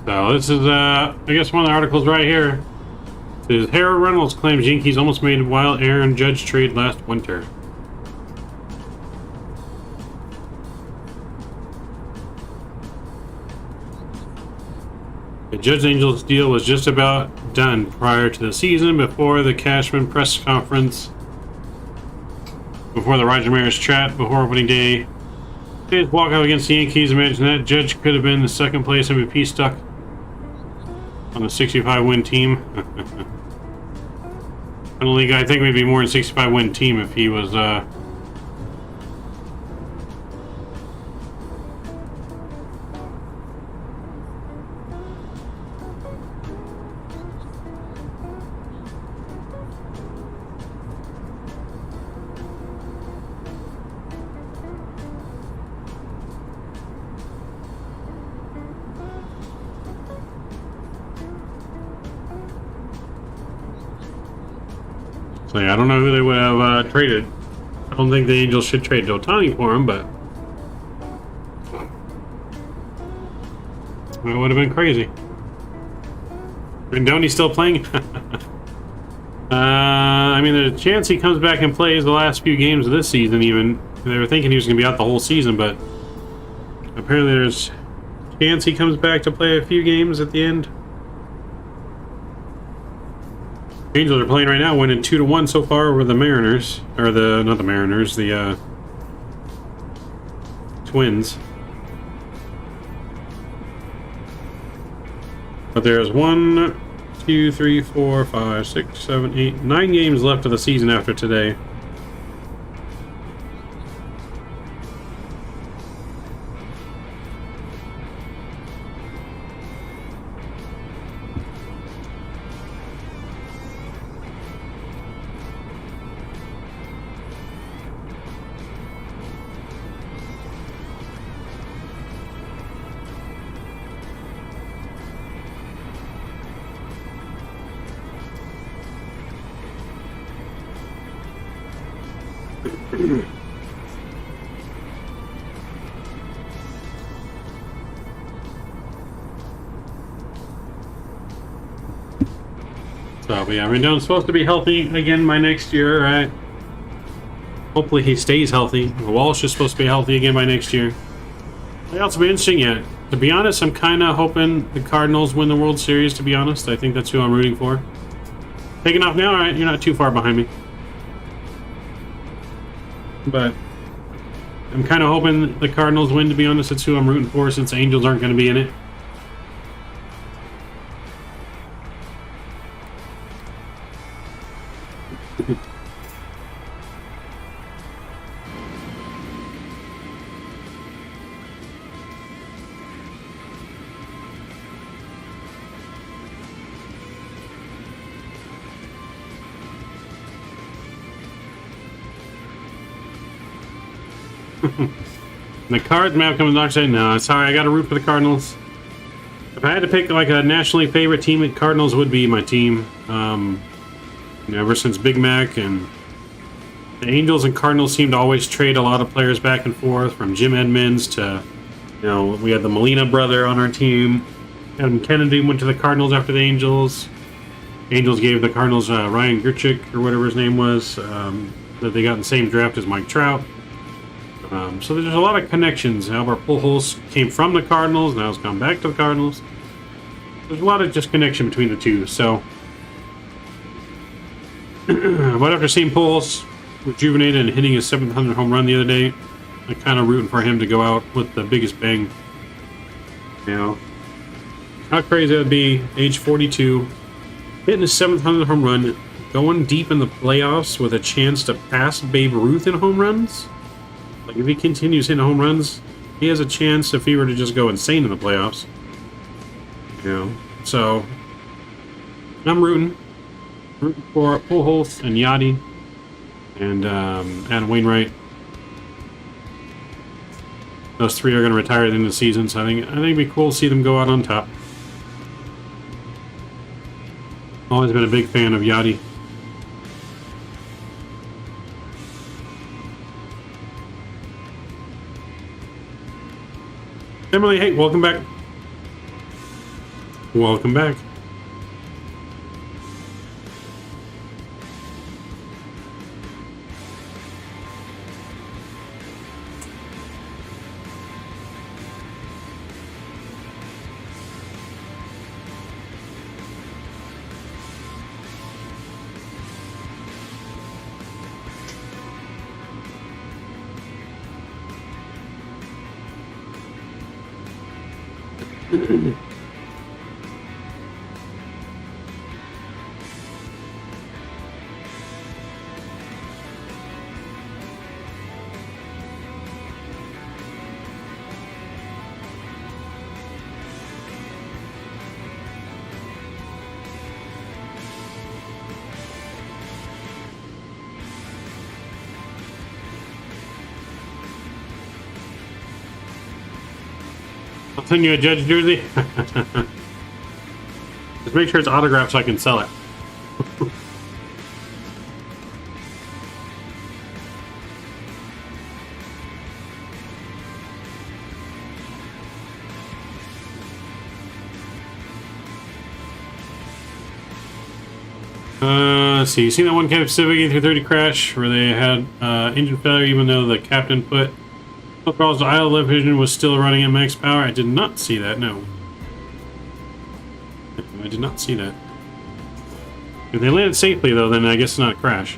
So this is, I guess one of the articles right here. It says, Harold Reynolds claims Yankees almost made a wild Aaron Judge trade last winter. The Judge Angels deal was just about done prior to the season, before the Cashman press conference, before the Roger Maris chat, before opening day. His walkout against the Yankees, imagine that. Judge could have been the second place MVP stuck on the 65-win team. I think we'd be more than 65-win team if he was I don't know who they would have traded. I don't think the Angels should trade Ohtani for him, but it would have been crazy. Rendon's still playing? I mean, there's a chance he comes back and plays the last few games of this season even. They were thinking he was going to be out the whole season, but apparently there's a chance he comes back to play a few games at the end. Angels are playing right now, winning 2-1 so far over the Mariners, or not the Mariners, the Twins. But there's 1, 2, 3, 4, 5, 6, 7, 8, 9 games left of the season after today. So, yeah, Rendon's supposed to be healthy again by next year, right? Hopefully he stays healthy. Walsh is supposed to be healthy again by next year. It'll also be interesting yet. To be honest, I'm kind of hoping the Cardinals win the World Series, to be honest. I think that's who I'm rooting for. Taking off now? Alright, you're not too far behind me. But I'm kind of hoping the Cardinals win, to be honest. That's who I'm rooting for, since the Angels aren't going to be in it. The Cards map coming dark side. No, sorry, I got to root for the Cardinals. If I had to pick like a nationally favorite team, the Cardinals would be my team. You know, ever since Big Mac, and the Angels and Cardinals seem to always trade a lot of players back and forth, from Jim Edmonds to, you know, we had the Molina brother on our team. Adam Kennedy went to the Cardinals after the Angels. Angels gave the Cardinals Ryan Grichuk, or whatever his name was, that they got in the same draft as Mike Trout. So there's a lot of connections. Albert Pujols came from the Cardinals, now he's gone back to the Cardinals. There's a lot of just connection between the two. So, but after seeing Pujols rejuvenated and hitting his 700 home run the other day, I'm kind of rooting for him to go out with the biggest bang. You know, how crazy that would be, age 42, hitting his 700 home run, going deep in the playoffs with a chance to pass Babe Ruth in home runs. Like, if he continues hitting home runs, he has a chance if he were to just go insane in the playoffs. You know, so I'm rooting for Pujols and Yachty and Adam Wainwright. Those three are going to retire at the end of the season, so I think it'd be cool to see them go out on top. Always been a big fan of Yachty. Emily, hey, welcome back. Welcome back. I'll send you a Judge jersey. Just make sure it's autographed so I can sell it. Let's see. You seen that one Cathay Pacific A330 crash where they had engine failure even though the captain put calls the idle left engine was still running at max power? I did not see that, no. I did not see that. If they landed safely though, then I guess it's not a crash.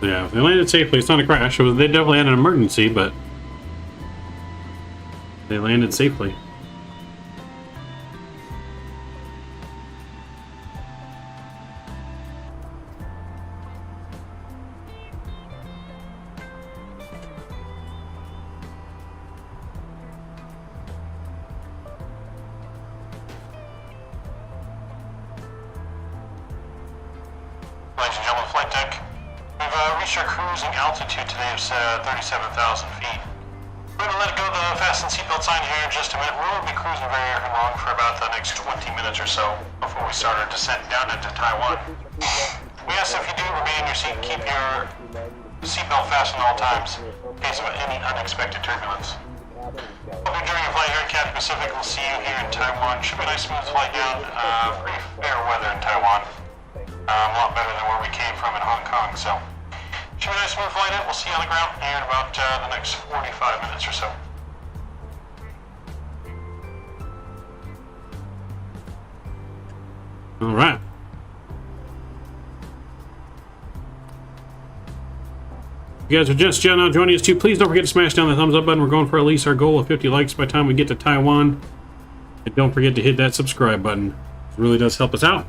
Yeah, if they landed safely, it's not a crash. They definitely had an emergency, but they landed safely. Ladies and gentlemen, flight deck. We've reached our cruising altitude today of 37,000 feet. We're going to let it go the fasten seatbelt sign here in just a minute. We won't be cruising very long for about the next 20 minutes or so before we start our descent down into Taiwan. We ask if you do remain in your seat and keep your seatbelt fastened at all times in case of any unexpected turbulence. Hope you're enjoying your flight here at Cathay Pacific. We'll see you here in Taiwan. Should be a nice smooth flight down. Pretty fair weather in Taiwan. A lot better than where we came from in Hong Kong. So should be a nice smooth flight in. We'll see you on the ground here in about the next 45 minutes or so. All right. If you guys are just now joining us too, please don't forget to smash down the thumbs up button. We're going for at least our goal of 50 likes by the time we get to Taiwan. And don't forget to hit that subscribe button. It really does help us out.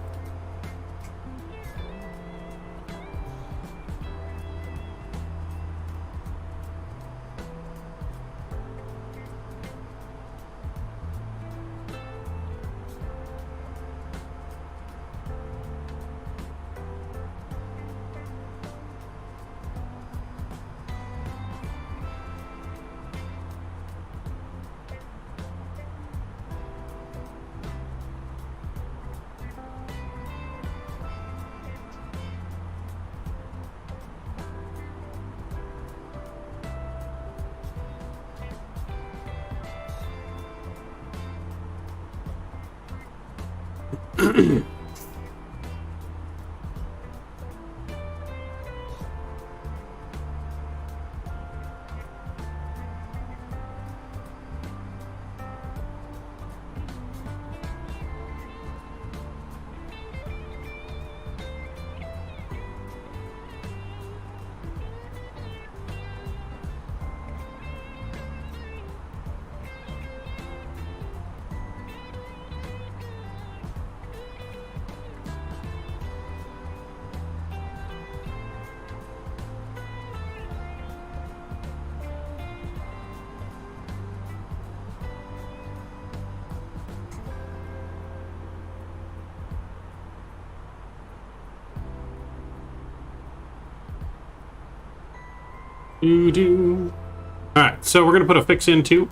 Alright, so we're going to put a fix in too.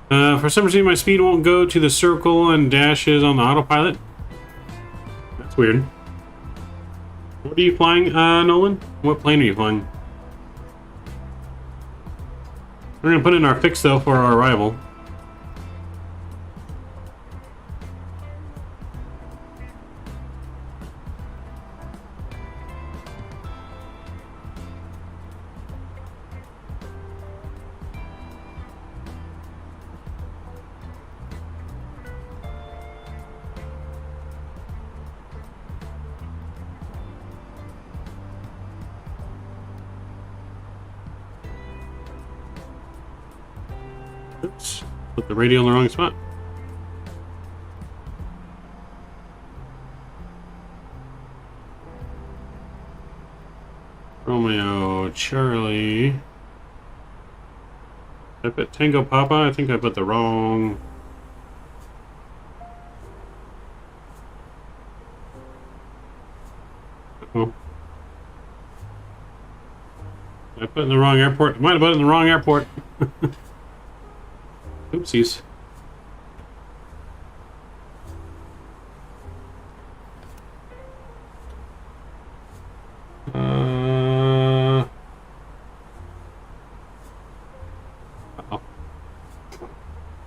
For some reason my speed won't go to the circle and dashes on the autopilot. That's weird. What are you flying, Nolan? What plane are you flying? We're going to put in our fix though for our arrival. Oops, put the radio in the wrong spot. Romeo, Charlie. I put Tango Papa. I think I put the wrong. Oh. I put in the wrong airport. Might have put in the wrong airport. Oopsies. Uh-oh.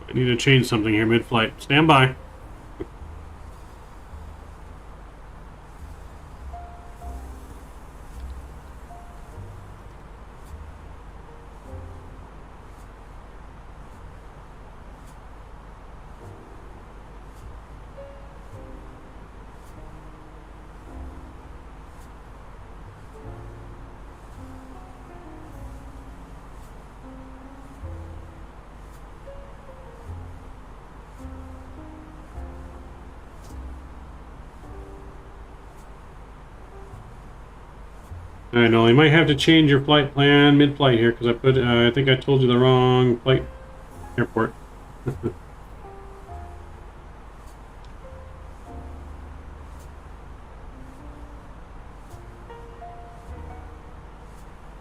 I need to change something here mid-flight. Stand by. I know, you might have to change your flight plan mid-flight here because I put, I think I told you the wrong flight airport.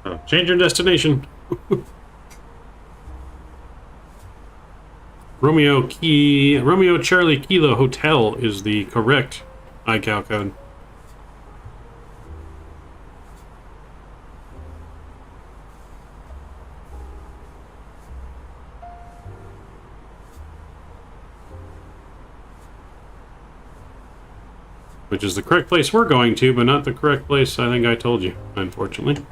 Oh, change your destination. Romeo Charlie Kilo Hotel is the correct iCal code. Which is the correct place we're going to, but not the correct place I think I told you, unfortunately.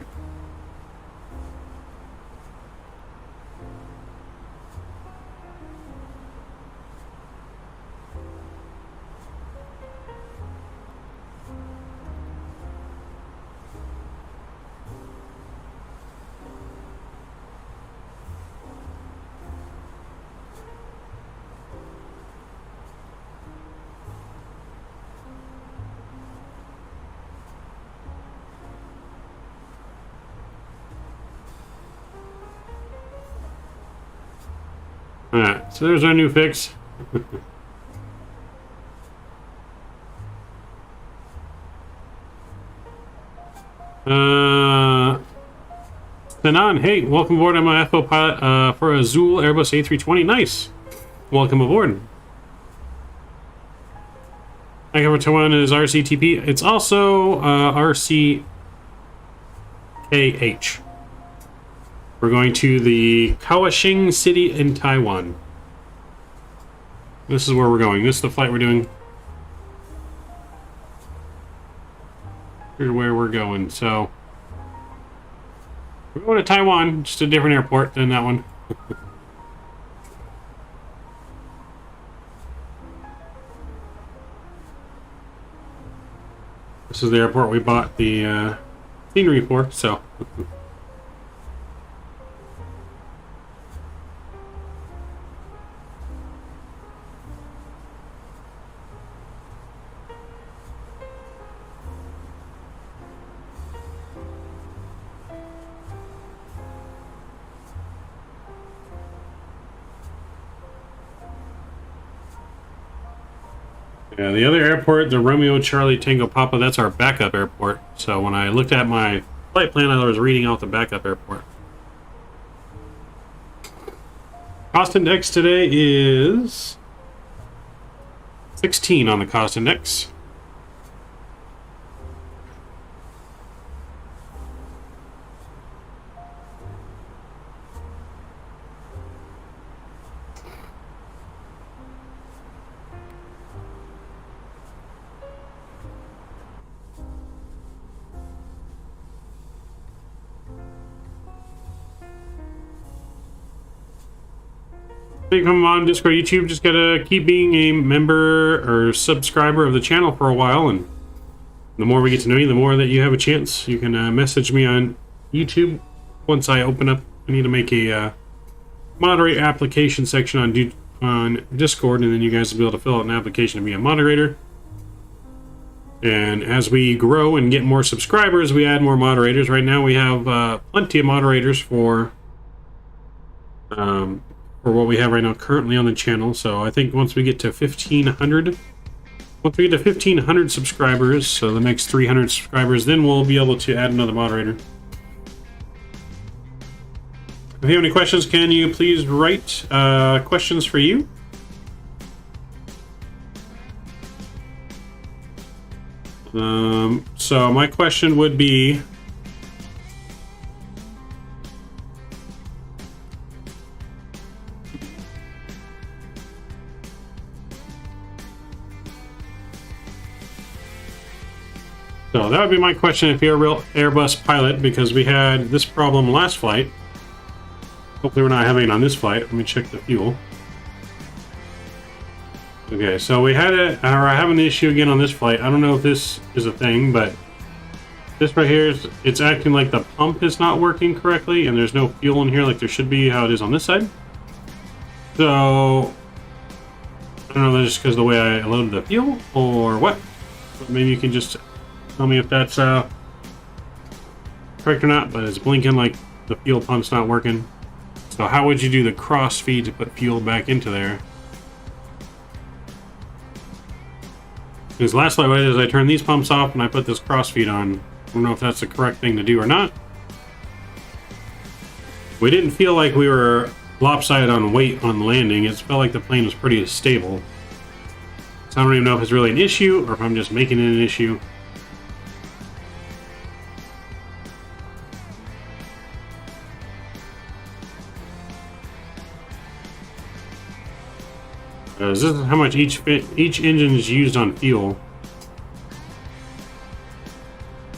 Alright, so there's our new fix. Sanan, hey, welcome aboard. I'm a FO pilot for Azul Airbus A320. Nice. Welcome aboard. I cover Taiwan is RCTP. It's also RCKH. We're going to the Kaohsiung city in Taiwan. This is where we're going. This is the flight we're doing. Here's where we're going. So we're going to Taiwan, just a different airport than that one. This is the airport we bought the scenery for, so. Yeah, the other airport, the Romeo Charlie Tango Papa, that's our backup airport. So when I looked at my flight plan, I was reading out the backup airport. Cost index today is 16 on the cost index. Come on Discord, YouTube, just gotta keep being a member or subscriber of the channel for a while, and the more we get to know you, the more that you have a chance. You can message me on YouTube once I open up. I need to make a moderate application section on Discord, and then you guys will be able to fill out an application to be a moderator. And as we grow and get more subscribers, we add more moderators. Right now we have plenty of moderators for what we have right now currently on the channel. So I think once we get to 1,500 subscribers, so the next 300 subscribers, then we'll be able to add another moderator. If you have any questions, can you please write questions for you? So my question would be, so that would be my question if you're a real Airbus pilot, because we had this problem last flight. Hopefully we're not having it on this flight. Let me check the fuel. Okay, so we had it, or I have an issue again on this flight. I don't know if this is a thing, but this right here, it's acting like the pump is not working correctly, and there's no fuel in here like there should be, how it is on this side. So I don't know if that's just because of the way I loaded the fuel or what, but maybe you can just tell me if that's correct or not. But it's blinking like the fuel pump's not working. So how would you do the cross feed to put fuel back into there? Because last flight what I did is I turned these pumps off and I put this cross feed on. I don't know if that's the correct thing to do or not. We didn't feel like we were lopsided on weight on landing. It felt like the plane was pretty stable. So I don't even know if it's really an issue or if I'm just making it an issue. This is how much each engine is used on fuel.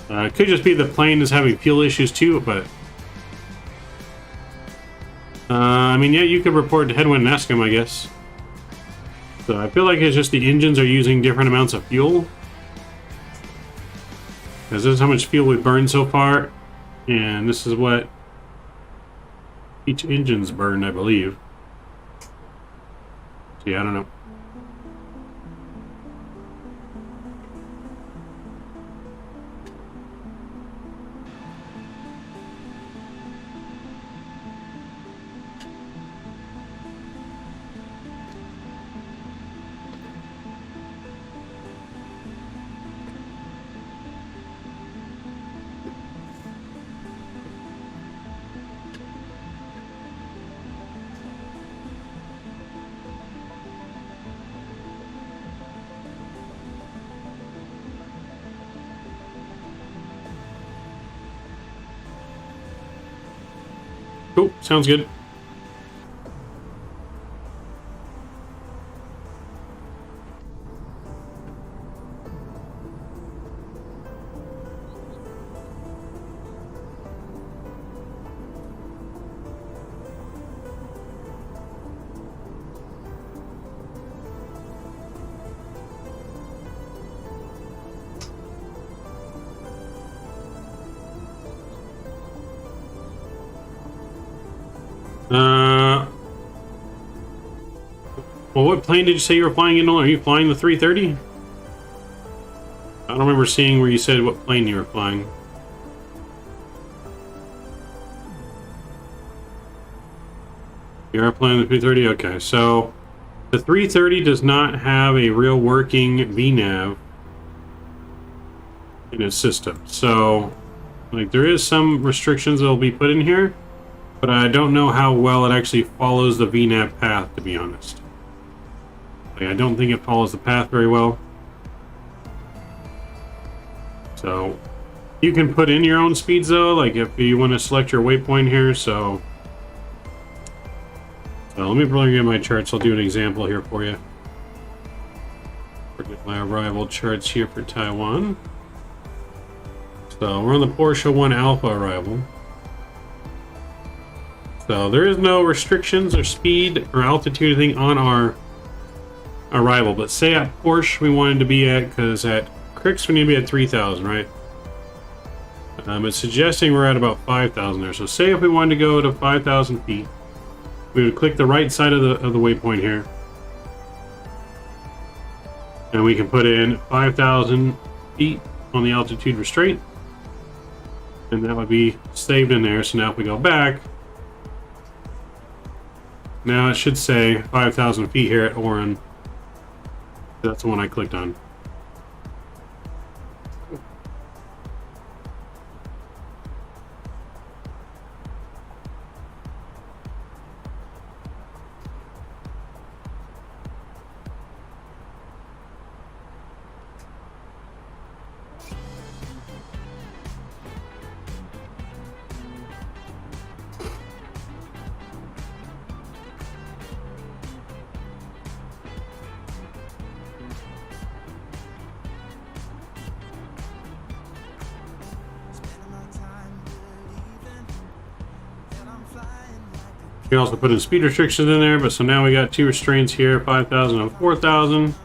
It could just be the plane is having fuel issues too, but I mean, yeah, you could report to Headwind and ask him, I guess. So I feel like it's just the engines are using different amounts of fuel. Because this is how much fuel we've burned so far, and this is what each engine's burned, I believe. So yeah, I don't know. Cool, sounds good. Well, what plane did you say you were flying in? Are you flying the 330? I don't remember seeing where you said what plane you were flying. You are flying the 330? Okay, so the 330 does not have a real working VNAV in its system. So, like, there is some restrictions that will be put in here, but I don't know how well it actually follows the VNAV path, to be honest. Like, I don't think it follows the path very well. So, you can put in your own speeds though, like if you want to select your waypoint here, so let me bring in my charts. I'll do an example here for you. Get my arrival charts here for Taiwan. So we're on the Porsche 1 Alpha arrival. So there is no restrictions or speed or altitude thing on our arrival, but say at Porsche we wanted to be at, because at Crix we need to be at 3,000, right? It's suggesting we're at about 5,000 there. So say if we wanted to go to 5,000 feet, we would click the right side of the waypoint here, and we can put in 5,000 feet on the altitude restraint, and that would be saved in there. So now if we go back, now it should say 5,000 feet here at Oran. That's the one I clicked on. You can also put in speed restrictions in there, but so now we got two restraints here, 5,000 and 4,000.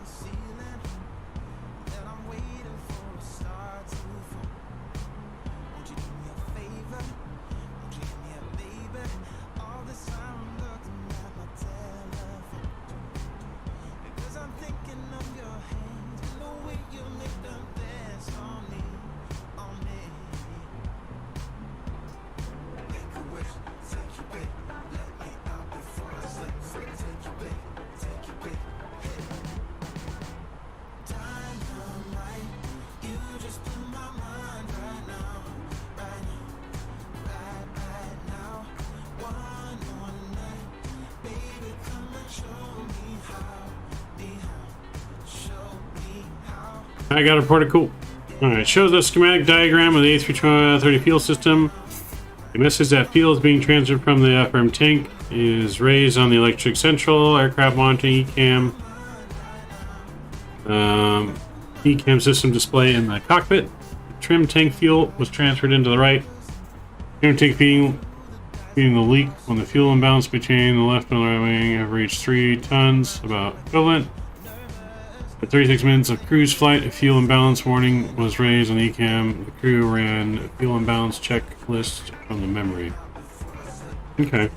I got reported. Cool. Alright, shows the schematic diagram of the A330 fuel system. The message that fuel is being transferred from the FM tank is raised on the electric central, aircraft monitoring ECAM, ECAM system display in the cockpit. Trim tank fuel was transferred into the right. Trim tank feeding the leak when the fuel imbalance between the left and the right wing have reached 3 tons, about equivalent. At 36 minutes of cruise flight, a fuel imbalance warning was raised on the ECAM. The crew ran a fuel imbalance checklist from the memory. Okay.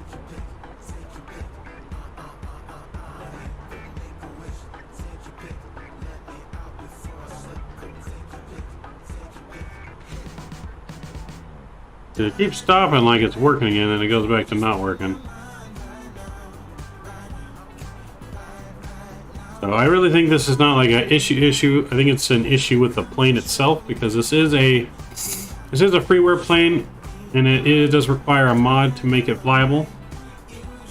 It keeps stopping like it's working again, and it goes back to not working. So I really think this is not like an issue. I think it's an issue with the plane itself, because this is a freeware plane, and it does require a mod to make it flyable.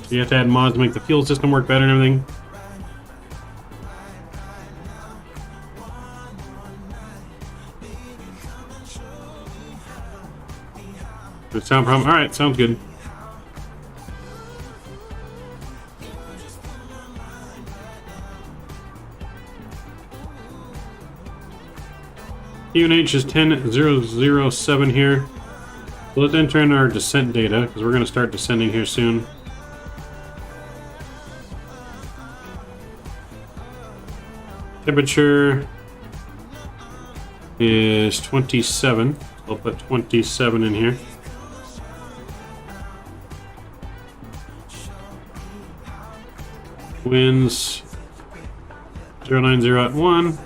So you have to add mods to make the fuel system work better and everything. Good sound problem. All right, sounds good. UNH is 10007 here. So let's enter in our descent data, because we're going to start descending here soon. Temperature is 27. I'll put 27 in here. Winds 090 at 1.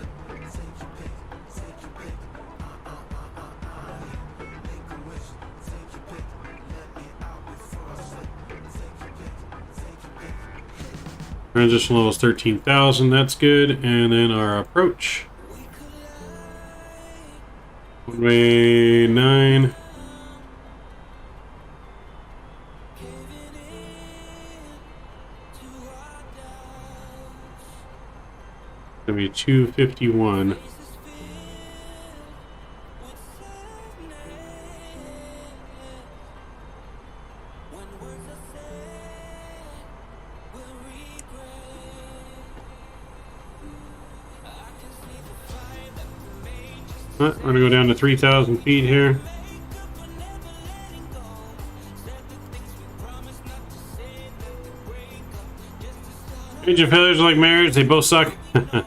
Transition level is 13,000, that's good. And then our approach. Runway 9. Gonna be 251. We're gonna go down to 3,000 feet here. Engine failures are like marriage, they both suck.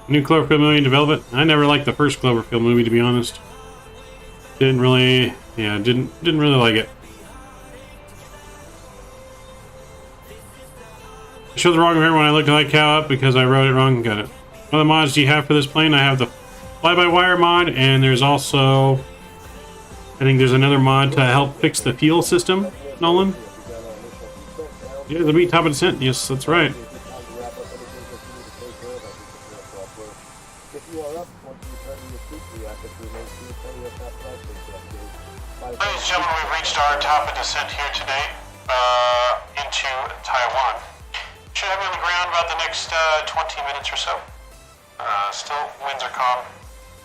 New Cloverfield movie in development. I never liked the first Cloverfield movie, to be honest. Didn't really really like it. I showed the wrong hair when I looked like cow up because I wrote it wrong. Got it. What other mods do you have for this plane? I have the fly-by-wire mod, and there's also, I think there's another mod to help fix the fuel system. Nolan? Yeah, the meat top of descent. Yes, that's right. Ladies and gentlemen, we've reached our top of descent here today into Taiwan. Should have you on the ground about the next 20 minutes or so. Still, winds are calm.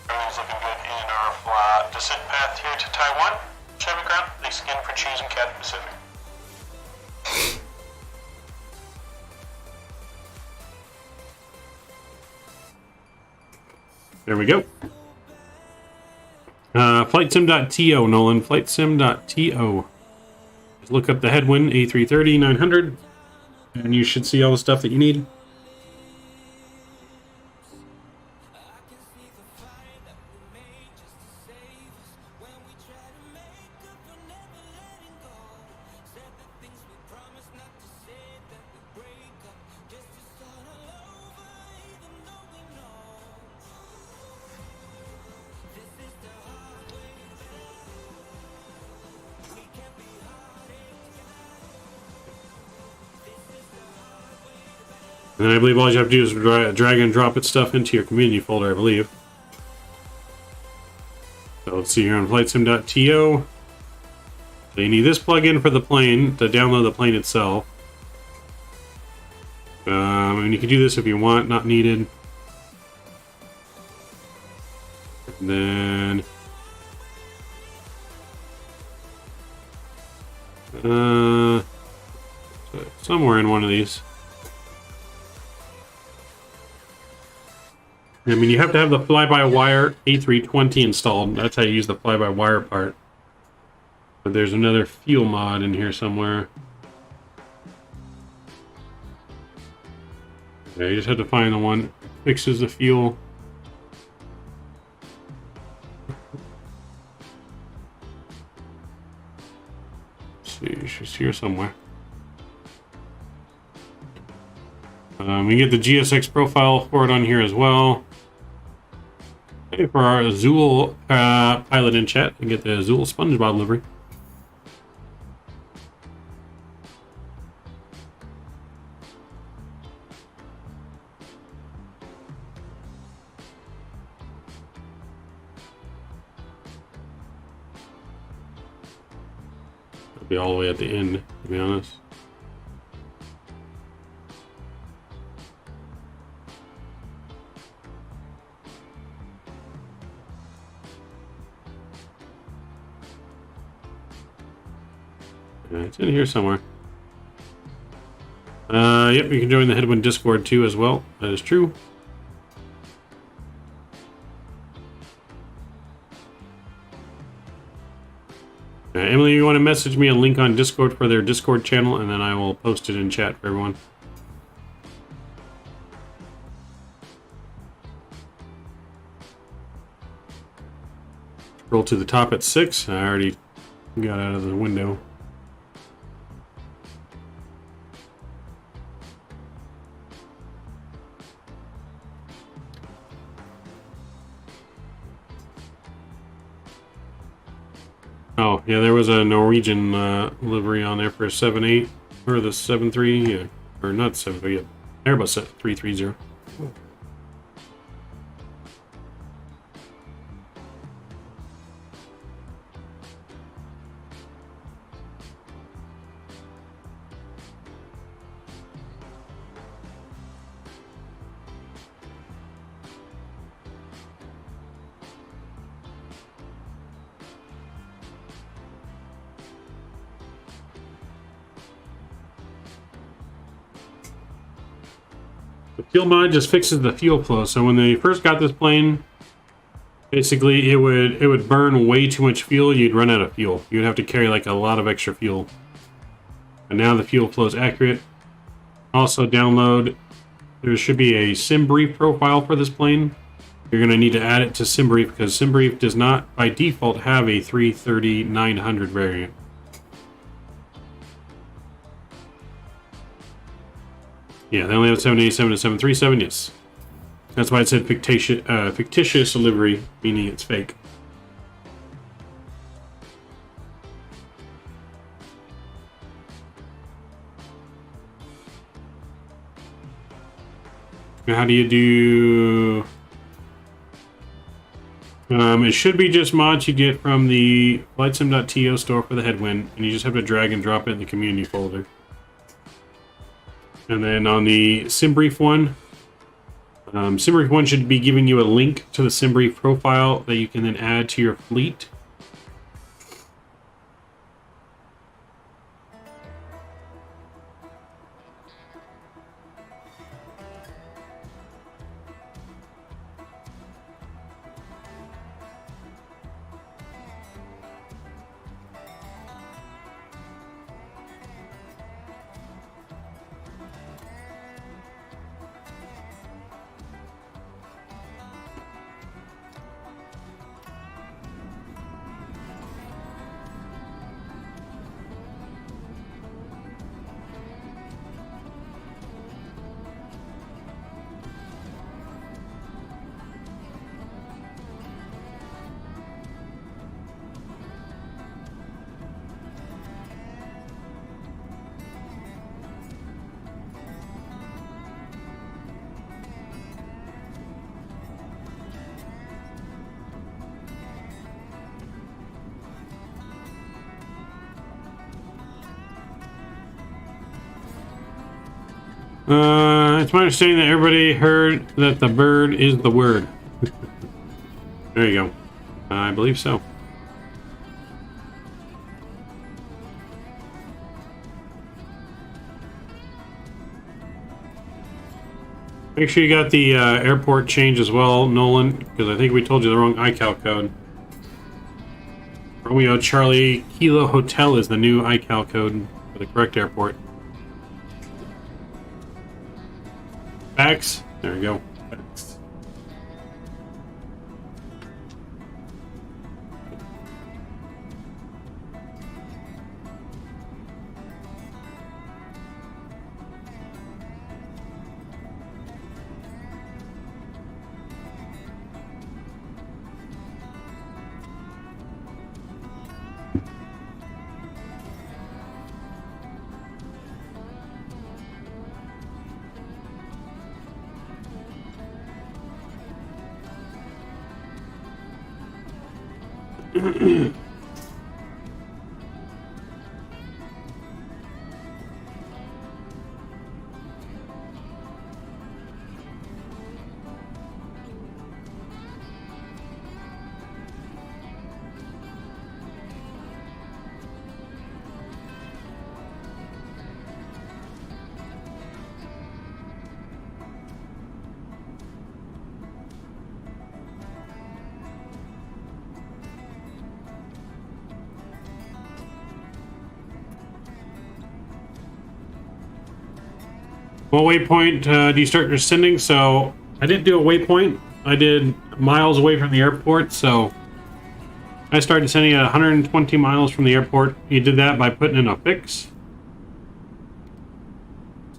Everything's looking good in our descent path here to Taiwan. Should have you ground. Thanks again for choosing Cathay Pacific. There we go. Flightsim.to, Nolan. Flightsim.to. Just look up the Headwind A330-900, and you should see all the stuff that you need. And I believe all you have to do is drag and drop its stuff into your community folder, I believe. So let's see here on flightsim.to. So you need this plugin for the plane to download the plane itself. And you can do this if you want, not needed. And then somewhere in one of these. I mean, you have to have the fly-by-wire A320 installed. That's how you use the fly-by-wire part. But there's another fuel mod in here somewhere. Yeah, you just have to find the one that fixes the fuel. Let's see, it's here somewhere. We get the GSX profile for it on here as well. Hey, for our Azul pilot in chat, we get the Azul SpongeBob livery. It'll be all the way at the end, to be honest. It's in here somewhere. Yep, you can join the Headwind Discord too as well. That is true. Emily, you want to message me a link on Discord for their Discord channel, and then I will post it in chat for everyone. Scroll to the top at 6. I already got out of the window. Oh, yeah, there was a Norwegian livery on there for a 7.8, or the 7.3, yeah, or not 7.3, yeah, Airbus 330. The fuel mod just fixes the fuel flow. So when they first got this plane, basically it would burn way too much fuel. You'd run out of fuel. You'd have to carry like a lot of extra fuel. And now the fuel flow is accurate. Also download, there should be a SimBrief profile for this plane. You're going to need to add it to SimBrief because SimBrief does not by default have a 330-900 variant. Yeah, they only have 787 and 737, yes. That's why it said fictitious livery, meaning it's fake. Now, how do you do... it should be just mods you get from the flightsim.to store for the Headwind, and you just have to drag and drop it in the community folder. And then on the SimBrief one, SimBrief one should be giving you a link to the SimBrief profile that you can then add to your fleet. It's my understanding that everybody heard that the bird is the word. There you go. I believe so. Make sure you got the airport change as well, Nolan, because I think we told you the wrong iCal code. Romeo Charlie Kilo Hotel is the new iCal code for the correct airport. Fax. There we go. Fax. What waypoint do you start descending? So I didn't do a waypoint. I did miles away from the airport. So I started descending at 120 miles from the airport. You did that by putting in a fix.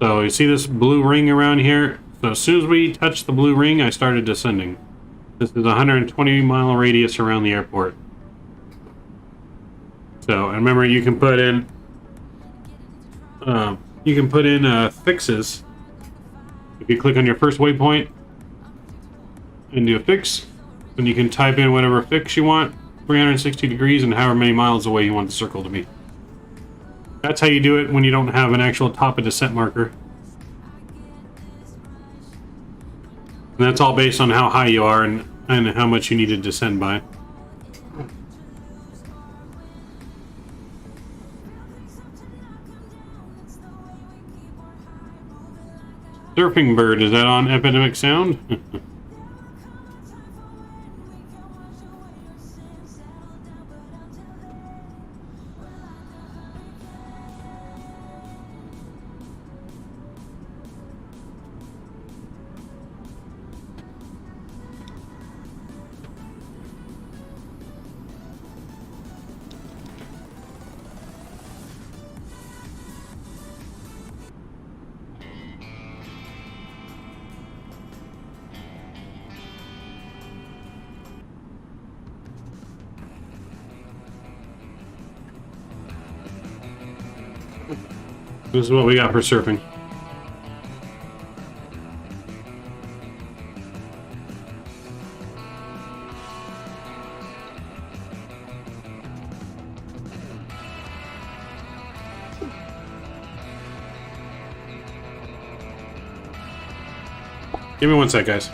So you see this blue ring around here? So as soon as we touched the blue ring, I started descending. This is a 120-mile radius around the airport. So, and remember, you can put in fixes. If you click on your first waypoint and do a fix, then you can type in whatever fix you want, 360 degrees, and however many miles away you want the circle to be. That's how you do it when you don't have an actual top of descent marker. And that's all based on how high you are and how much you need to descend by. Surfing Bird, is that on Epidemic Sound? This is what we got for surfing. Give me one sec, guys.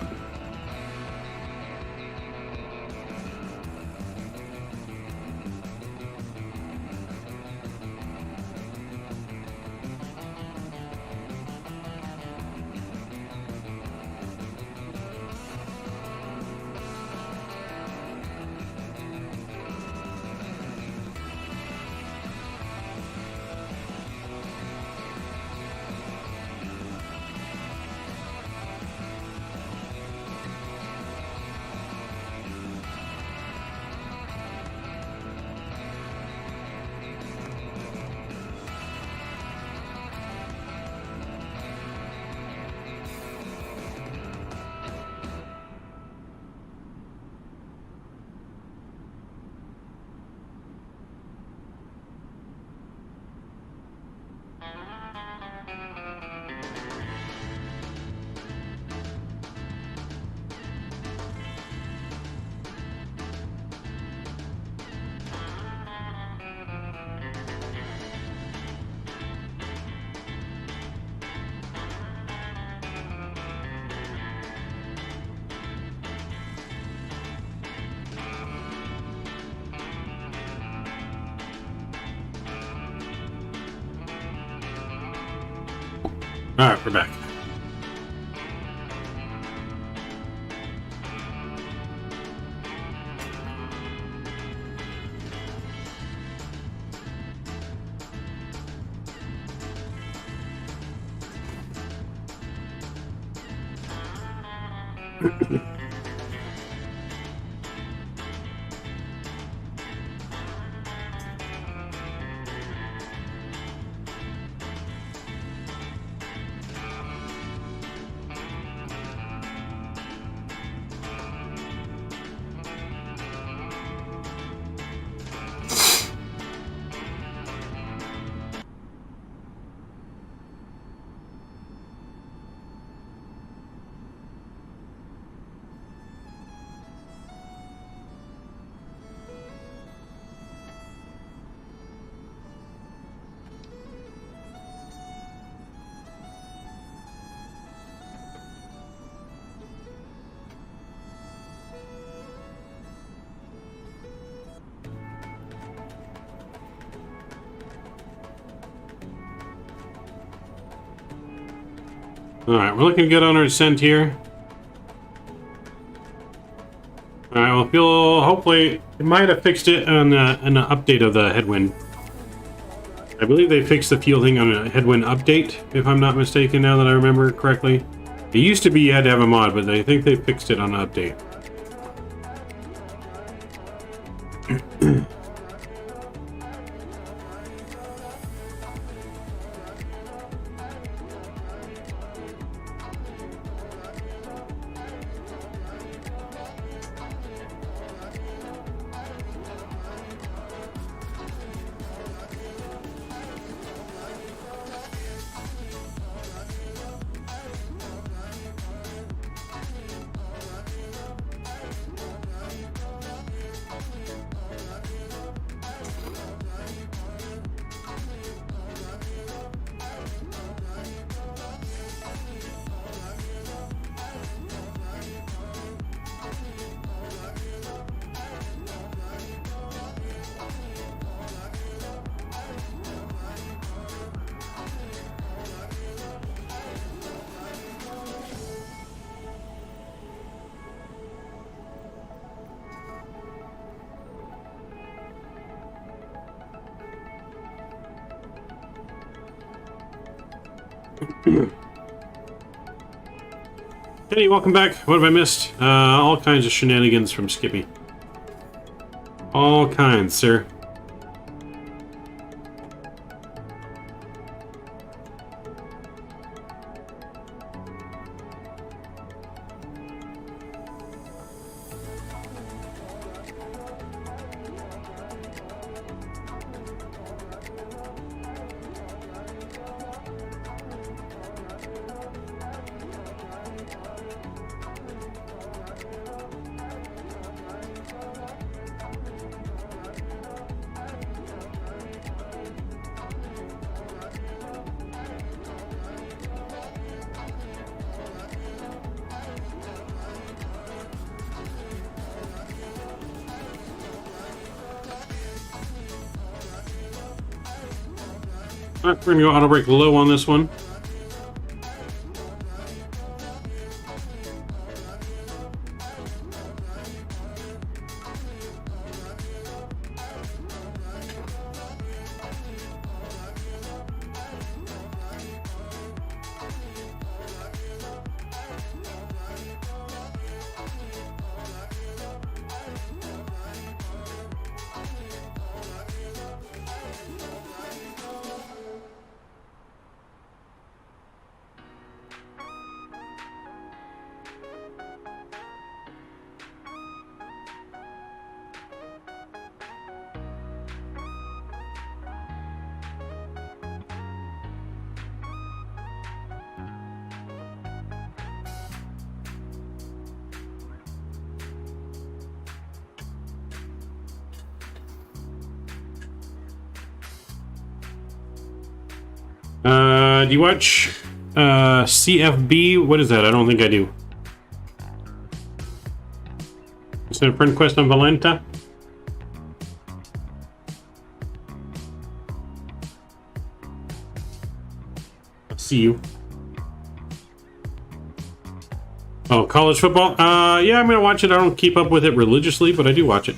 Alright, we're back. Alright, we're looking good on our descent here. Alright, well, feel hopefully it might have fixed it on an update of the Headwind. I believe they fixed the fuel thing on a Headwind update, if I'm not mistaken, now that I remember correctly. It used to be you had to have a mod, but I think they fixed it on an update. Hey, welcome back. What have I missed? All kinds of shenanigans from Skippy. All kinds, sir. Alright, we're gonna go auto brake low on this one. Do you watch CFB? What is that? I don't think I do. Is that a friend quest on Valenta? I'll see you. Oh, college football? Yeah, I'm gonna watch it. I don't keep up with it religiously, but I do watch it.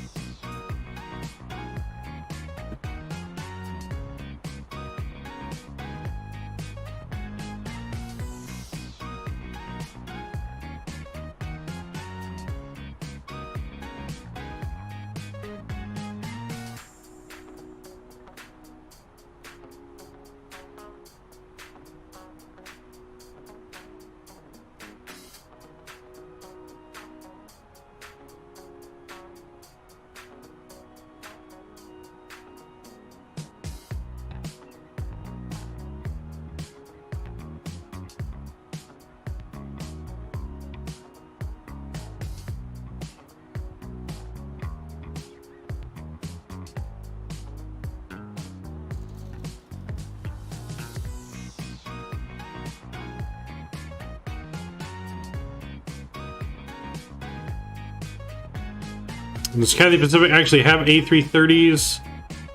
Does Cathay Pacific actually have A330s?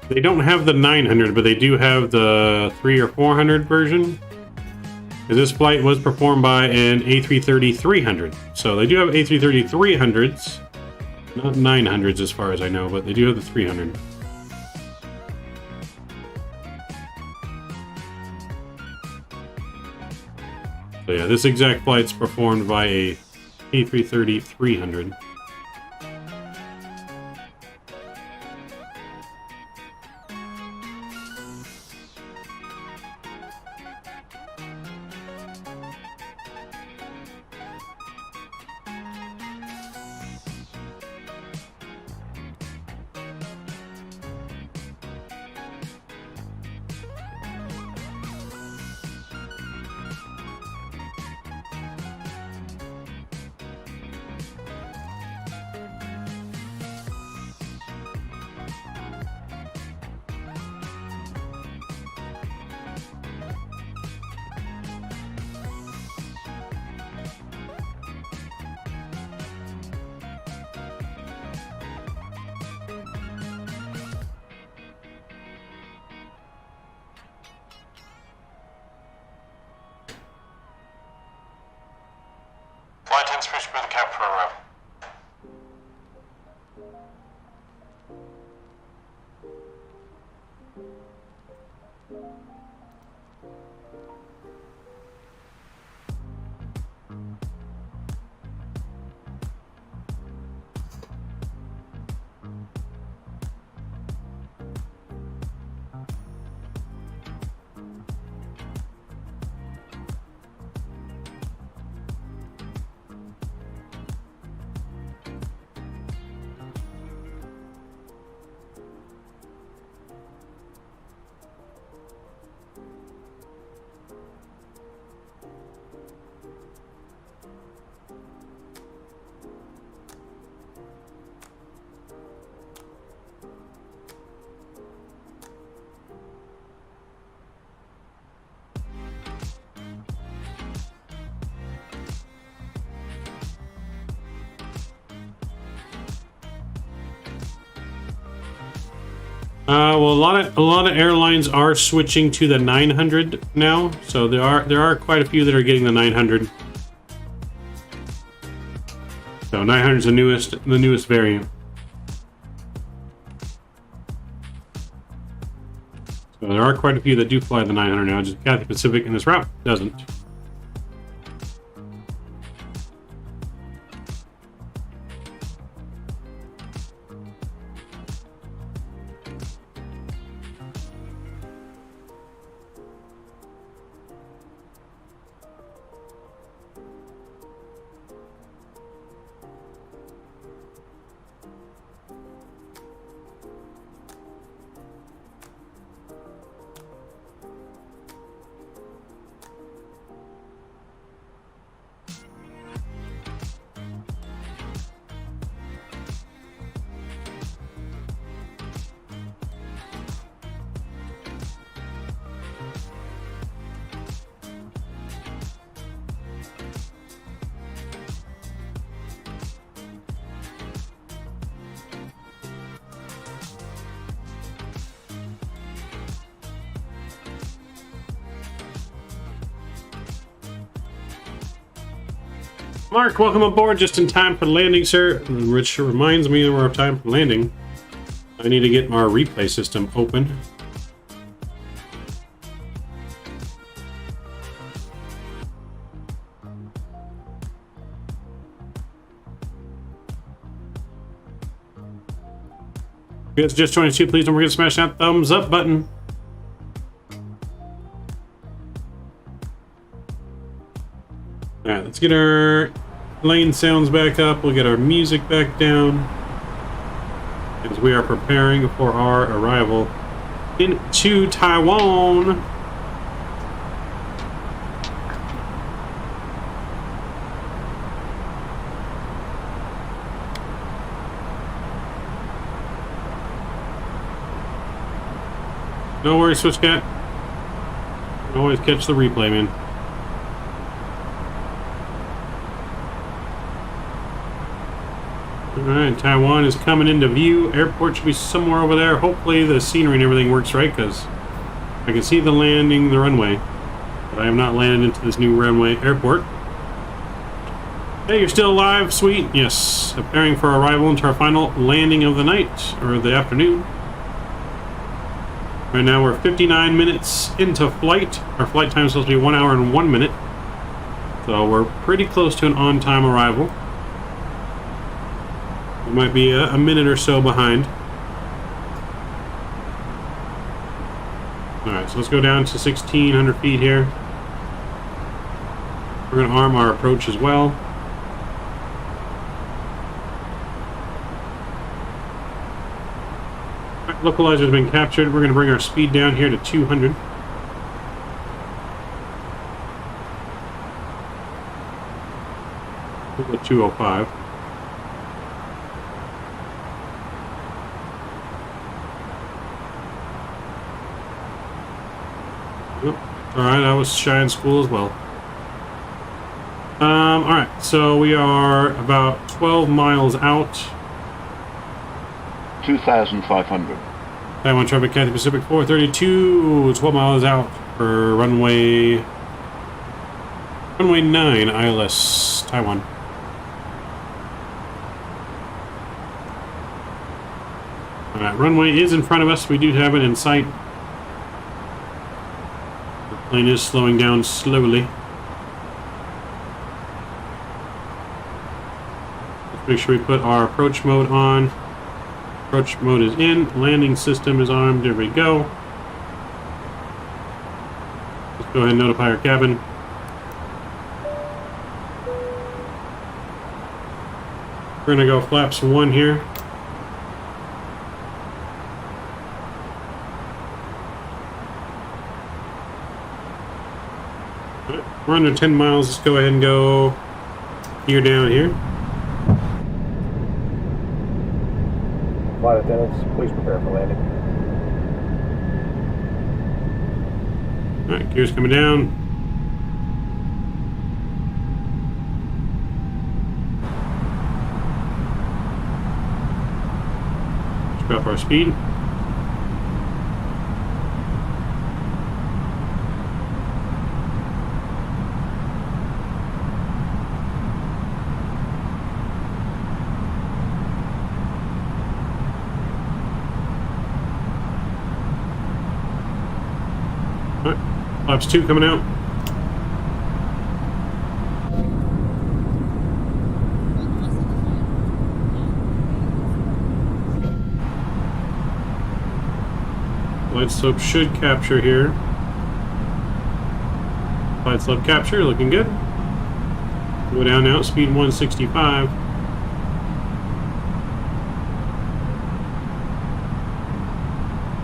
They don't have the 900, but they do have the 300 or 400 version. This flight was performed by an A330-300. So they do have A330-300s. Not 900s as far as I know, but they do have the 300. So yeah, this exact flight's performed by a A330-300. Flight 10 switch by the cap program. Well, a lot of airlines are switching to the 900 now, so there are quite a few that are getting the 900. So 900 is the newest variant. So there are quite a few that do fly the 900 now. Just Cathay Pacific in this route doesn't. Mark, welcome aboard just in time for landing, sir. Which reminds me that we're on time for landing. I need to get our replay system open. If you guys just joined us too, please don't forget to smash that thumbs up button. Alright, let's get our lane sounds back up. We'll get our music back down as we are preparing for our arrival into Taiwan. No worries, Switchcat. Always catch the replay, man. Alright, Taiwan is coming into view. Airport should be somewhere over there. Hopefully the scenery and everything works right, because I can see the landing, the runway. But I have not landed into this new runway airport. Hey, you're still alive? Sweet. Yes. Preparing for arrival into our final landing of the night, or the afternoon. Right now we're 59 minutes into flight. Our flight time is supposed to be 1 hour and 1 minute. So we're pretty close to an on-time arrival. We might be a minute or so behind. Alright, so let's go down to 1,600 feet here. We're going to arm our approach as well. Right, localizer has been captured. We're going to bring our speed down here to 200. We'll go 205. Alright, I was shy in school as well. Alright, so we are about 12 miles out. 2,500. Taiwan traffic, Cathay Pacific 432, 12 miles out for runway 9, ILS, Taiwan. Alright, runway is in front of us. We do have it in sight. Plane is slowing down slowly. Let's make sure we put our approach mode on. Approach mode is in. Landing system is armed. There we go. Let's go ahead and notify our cabin. We're going to go flaps 1 here. We're under 10 miles. Let's go ahead and go gear down here. Flight attendants, please prepare for landing. Alright, gears coming down. Let's drop our speed. Flaps 2 coming out. Flight slope should capture here. Flight slope capture, looking good. Go down now, speed 165.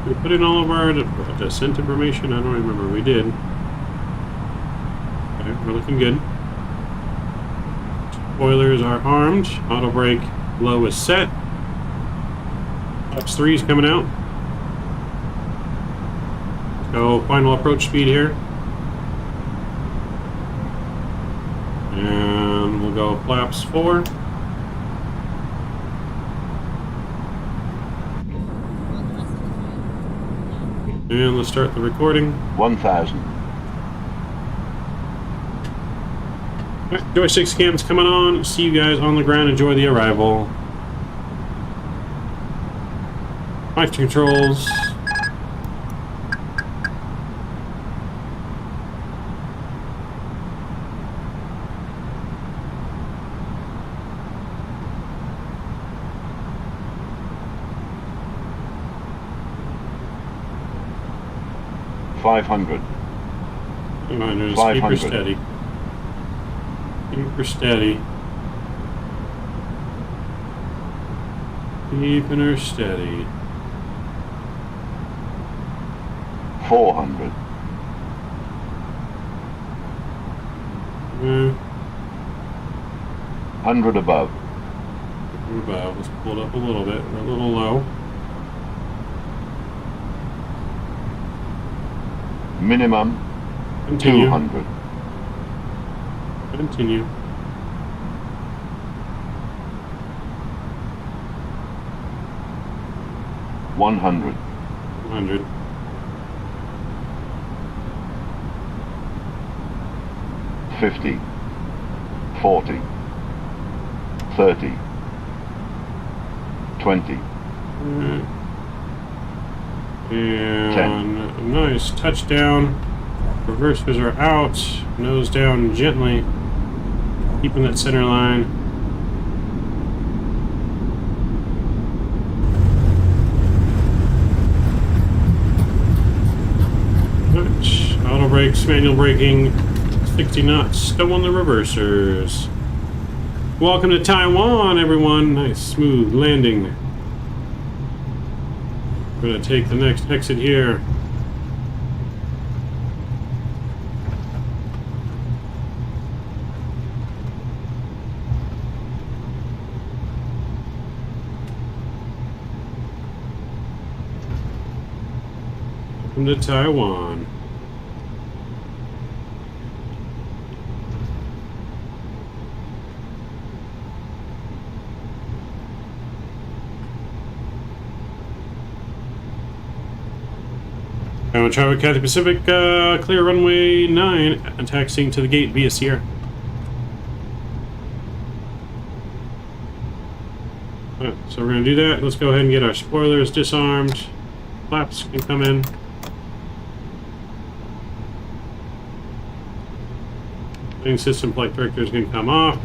We put in all of our descent information. I don't remember. We did. Okay, we're looking good. Spoilers are armed. Auto brake low is set. Flaps 3 is coming out. Let's go final approach speed here. And we'll go flaps 4. And let's start the recording. 1,000. Alright, joystick cam's coming on. See you guys on the ground. Enjoy the arrival. Mic controls. $500. Come on, just keep her steady. Keep her steady. Keeping her steady. 400. 100 above. Above. Let's pull it up a little bit. We're a little low. Minimum. Continue. 200. Continue. 100. 100. 50. 40. 30. 20. And nice touchdown. Reversers are out. Nose down gently. Keeping that center line. Nice. Auto brakes, manual braking. 60 knots. Still on the reversers. Welcome to Taiwan, everyone. Nice smooth landing. We're going to take the next exit here. Welcome to Taiwan. Travel Cathay Pacific, clear runway 9, taxiing to the gate via Sierra. Alright, so we're going to do that. Let's go ahead and get our spoilers disarmed. Flaps can come in. Landing system flight director is going to come off.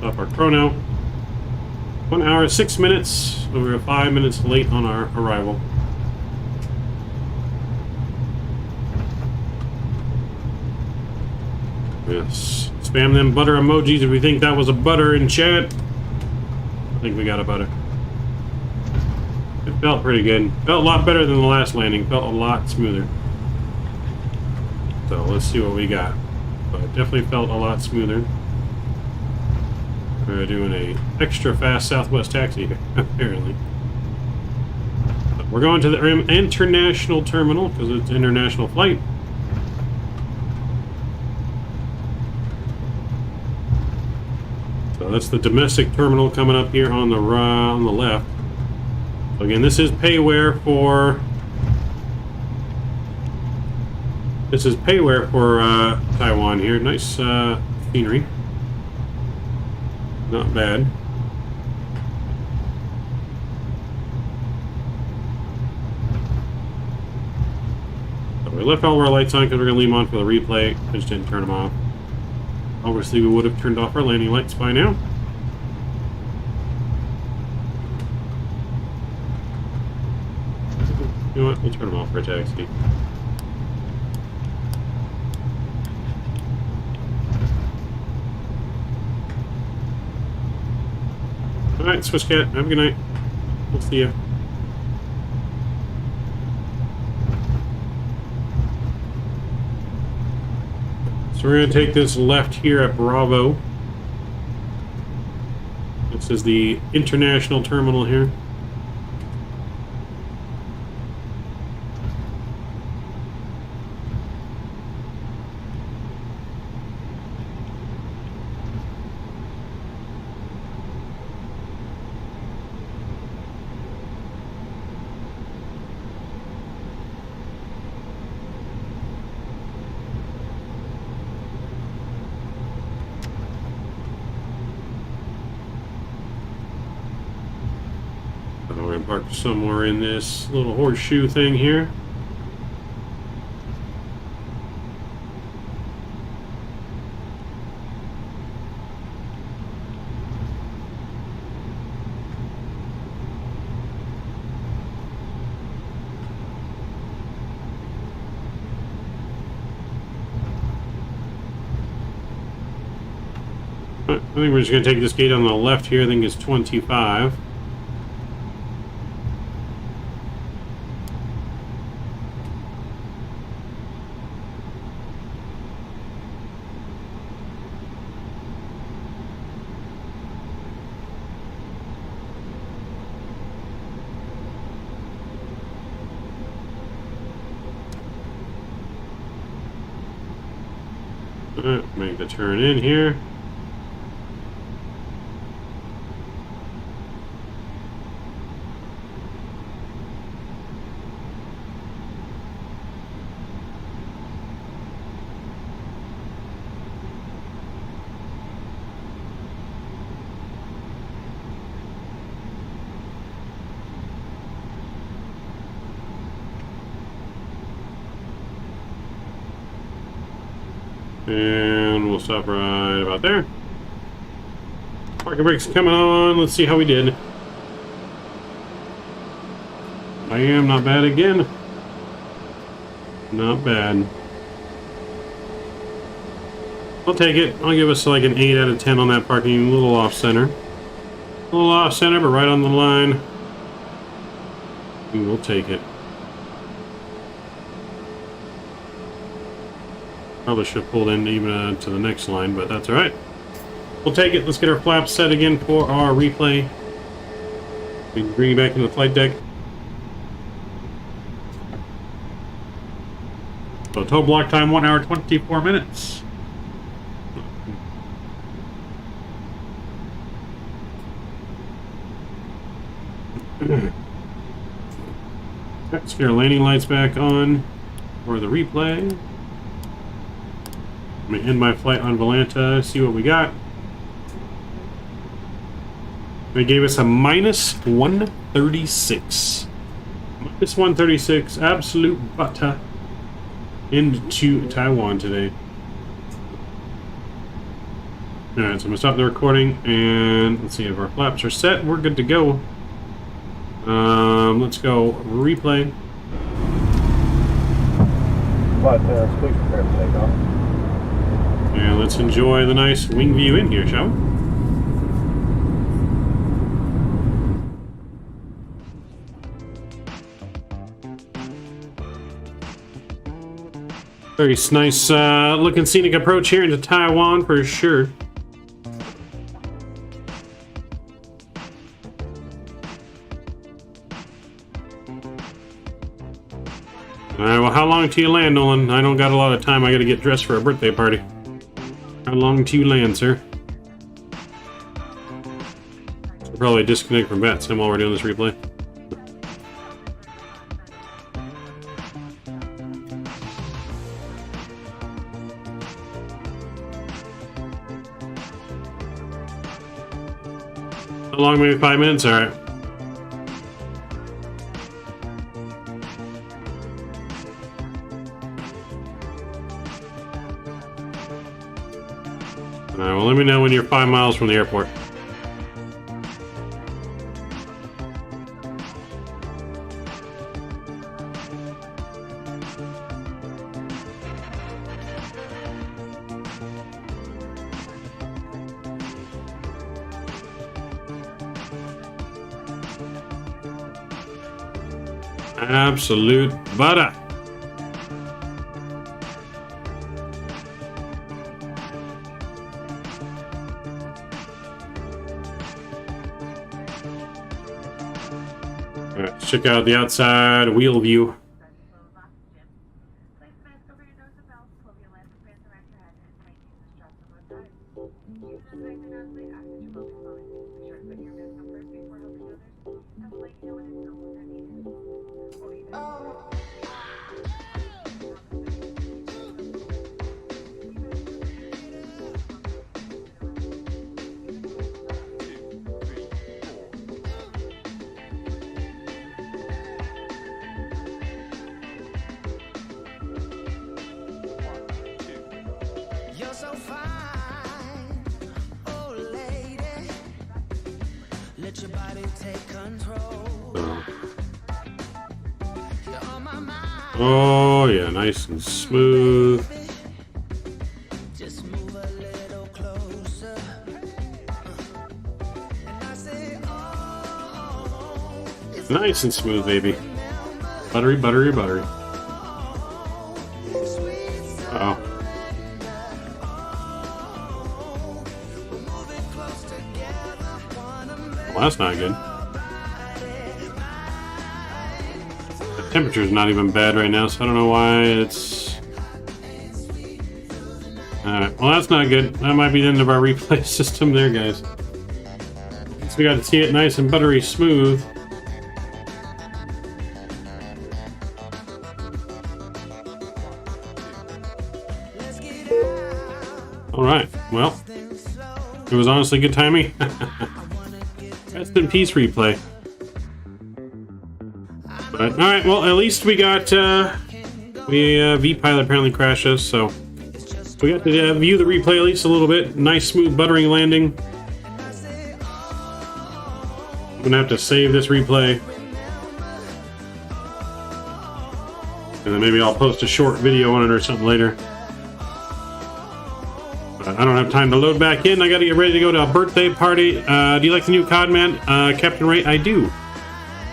Stop our chrono. 1 hour, 6 minutes. We were 5 minutes late on our arrival. Yes. Spam them butter emojis if we think that was a butter in chat. I think we got a butter. It felt pretty good. Felt a lot better than the last landing. Felt a lot smoother. So let's see what we got. But it definitely felt a lot smoother. We're doing a extra fast Southwest taxi here, apparently. But we're going to the international terminal because it's an international flight. So that's the domestic terminal coming up here on the left. So again, this is payware for Taiwan here. Nice scenery. Not bad. So we left all of our lights on because we're going to leave them on for the replay. I just didn't turn them off. Obviously, we would have turned off our landing lights by now. You know what? We'll turn them off for a taxi. Alright, Swisscat, have a good night. We'll see you. So we're going to take this left here at Bravo. This is the international terminal here. park somewhere in this little horseshoe thing here. I think we're just going to take this gate on the left here. I think it's 25. Make the turn in here. And we'll stop right about there. Parking brakes coming on. Let's see how we did. I am not bad again. Not bad. I'll take it. I'll give us like an 8 out of 10 on that parking. A little off center. A little off center, but right on the line. We'll take it. Probably should have pulled in even to the next line, but that's alright. We'll take it. Let's get our flaps set again for our replay. We can bring it back into the flight deck. So total block time 1 hour 24 minutes. Let's get our landing lights back on for the replay. I'm going to end my flight on Volanta, see what we got. They gave us a minus 136. Minus 136, absolute butter into Taiwan today. Alright, so I'm going to stop the recording and let's see if our flaps are set. We're good to go. Let's go replay. Flight 10, please prepare for takeoff. And let's enjoy the nice wing view in here, shall we? Very nice looking scenic approach here into Taiwan for sure. Alright, well, how long till you land, Nolan? I don't got a lot of time. I gotta get dressed for a birthday party. How long till you land, sir? Should probably disconnect from Vatsim while we're doing this replay. How long? Maybe 5 minutes? Alright. Alright, well, let me know when you're 5 miles from the airport. Absolute butter. All right, let's check out the outside wheel view. Oh yeah, nice and smooth. Nice and smooth, baby. Buttery, buttery, buttery. Uh-oh. Well, that's not good. The temperature's not even bad right now, so I don't know why it's... Alright, well that's not good. That might be the end of our replay system there, guys. So we got to see it nice and buttery smooth. Alright, well, it was honestly good timing. Rest in peace replay. But, alright, well, at least we got, V-Pilot apparently crashed us, so we got to view the replay at least a little bit. Nice, smooth, buttering landing. I'm gonna have to save this replay. And then maybe I'll post a short video on it or something later. I don't have time to load back in. I gotta get ready to go to a birthday party. Do you like the new COD, man? Captain Ray, I do.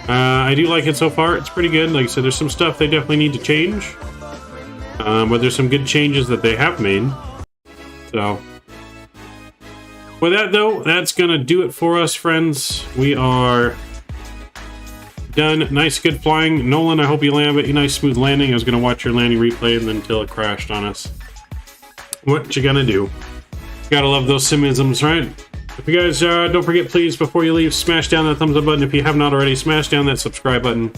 I do like it so far. It's pretty good. Like I said, there's some stuff they definitely need to change. But there's some good changes that they have made. So, with that though, that's gonna do it for us, friends. We are done. Nice, good flying. Nolan, I hope you land a nice, smooth landing. I was gonna watch your landing replay and then until it crashed on us. What you gonna do? Gotta love those simisms, right? If you guys don't forget, please, before you leave, smash down that thumbs up button. If you have not already, smash down that subscribe button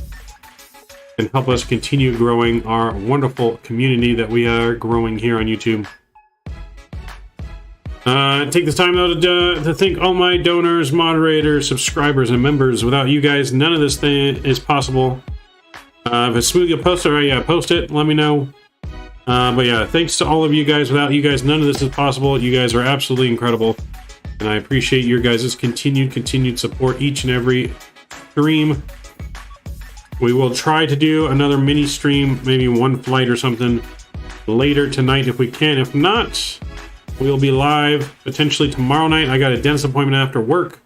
and help us continue growing our wonderful community that we are growing here on YouTube. Take this time though to thank all my donors, moderators, subscribers, and members. Without you guys, none of this thing is possible. If it's smooth, you'll post it. Yeah, post it. Let me know. But yeah, thanks to all of you guys. Without you guys, none of this is possible. You guys are absolutely incredible. And I appreciate your guys' continued support each and every stream. We will try to do another mini stream, maybe one flight or something later tonight if we can. If not, we'll be live potentially tomorrow night. I got a dentist appointment after work.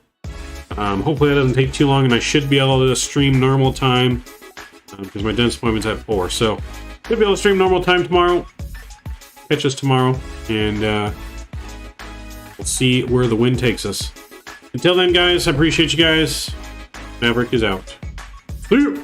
Hopefully that doesn't take too long and I should be able to stream normal time because my dentist appointment's at 4. So should be able to stream normal time tomorrow. Catch us tomorrow and we'll see where the wind takes us. Until then, guys, I appreciate you guys. Maverick is out. See you.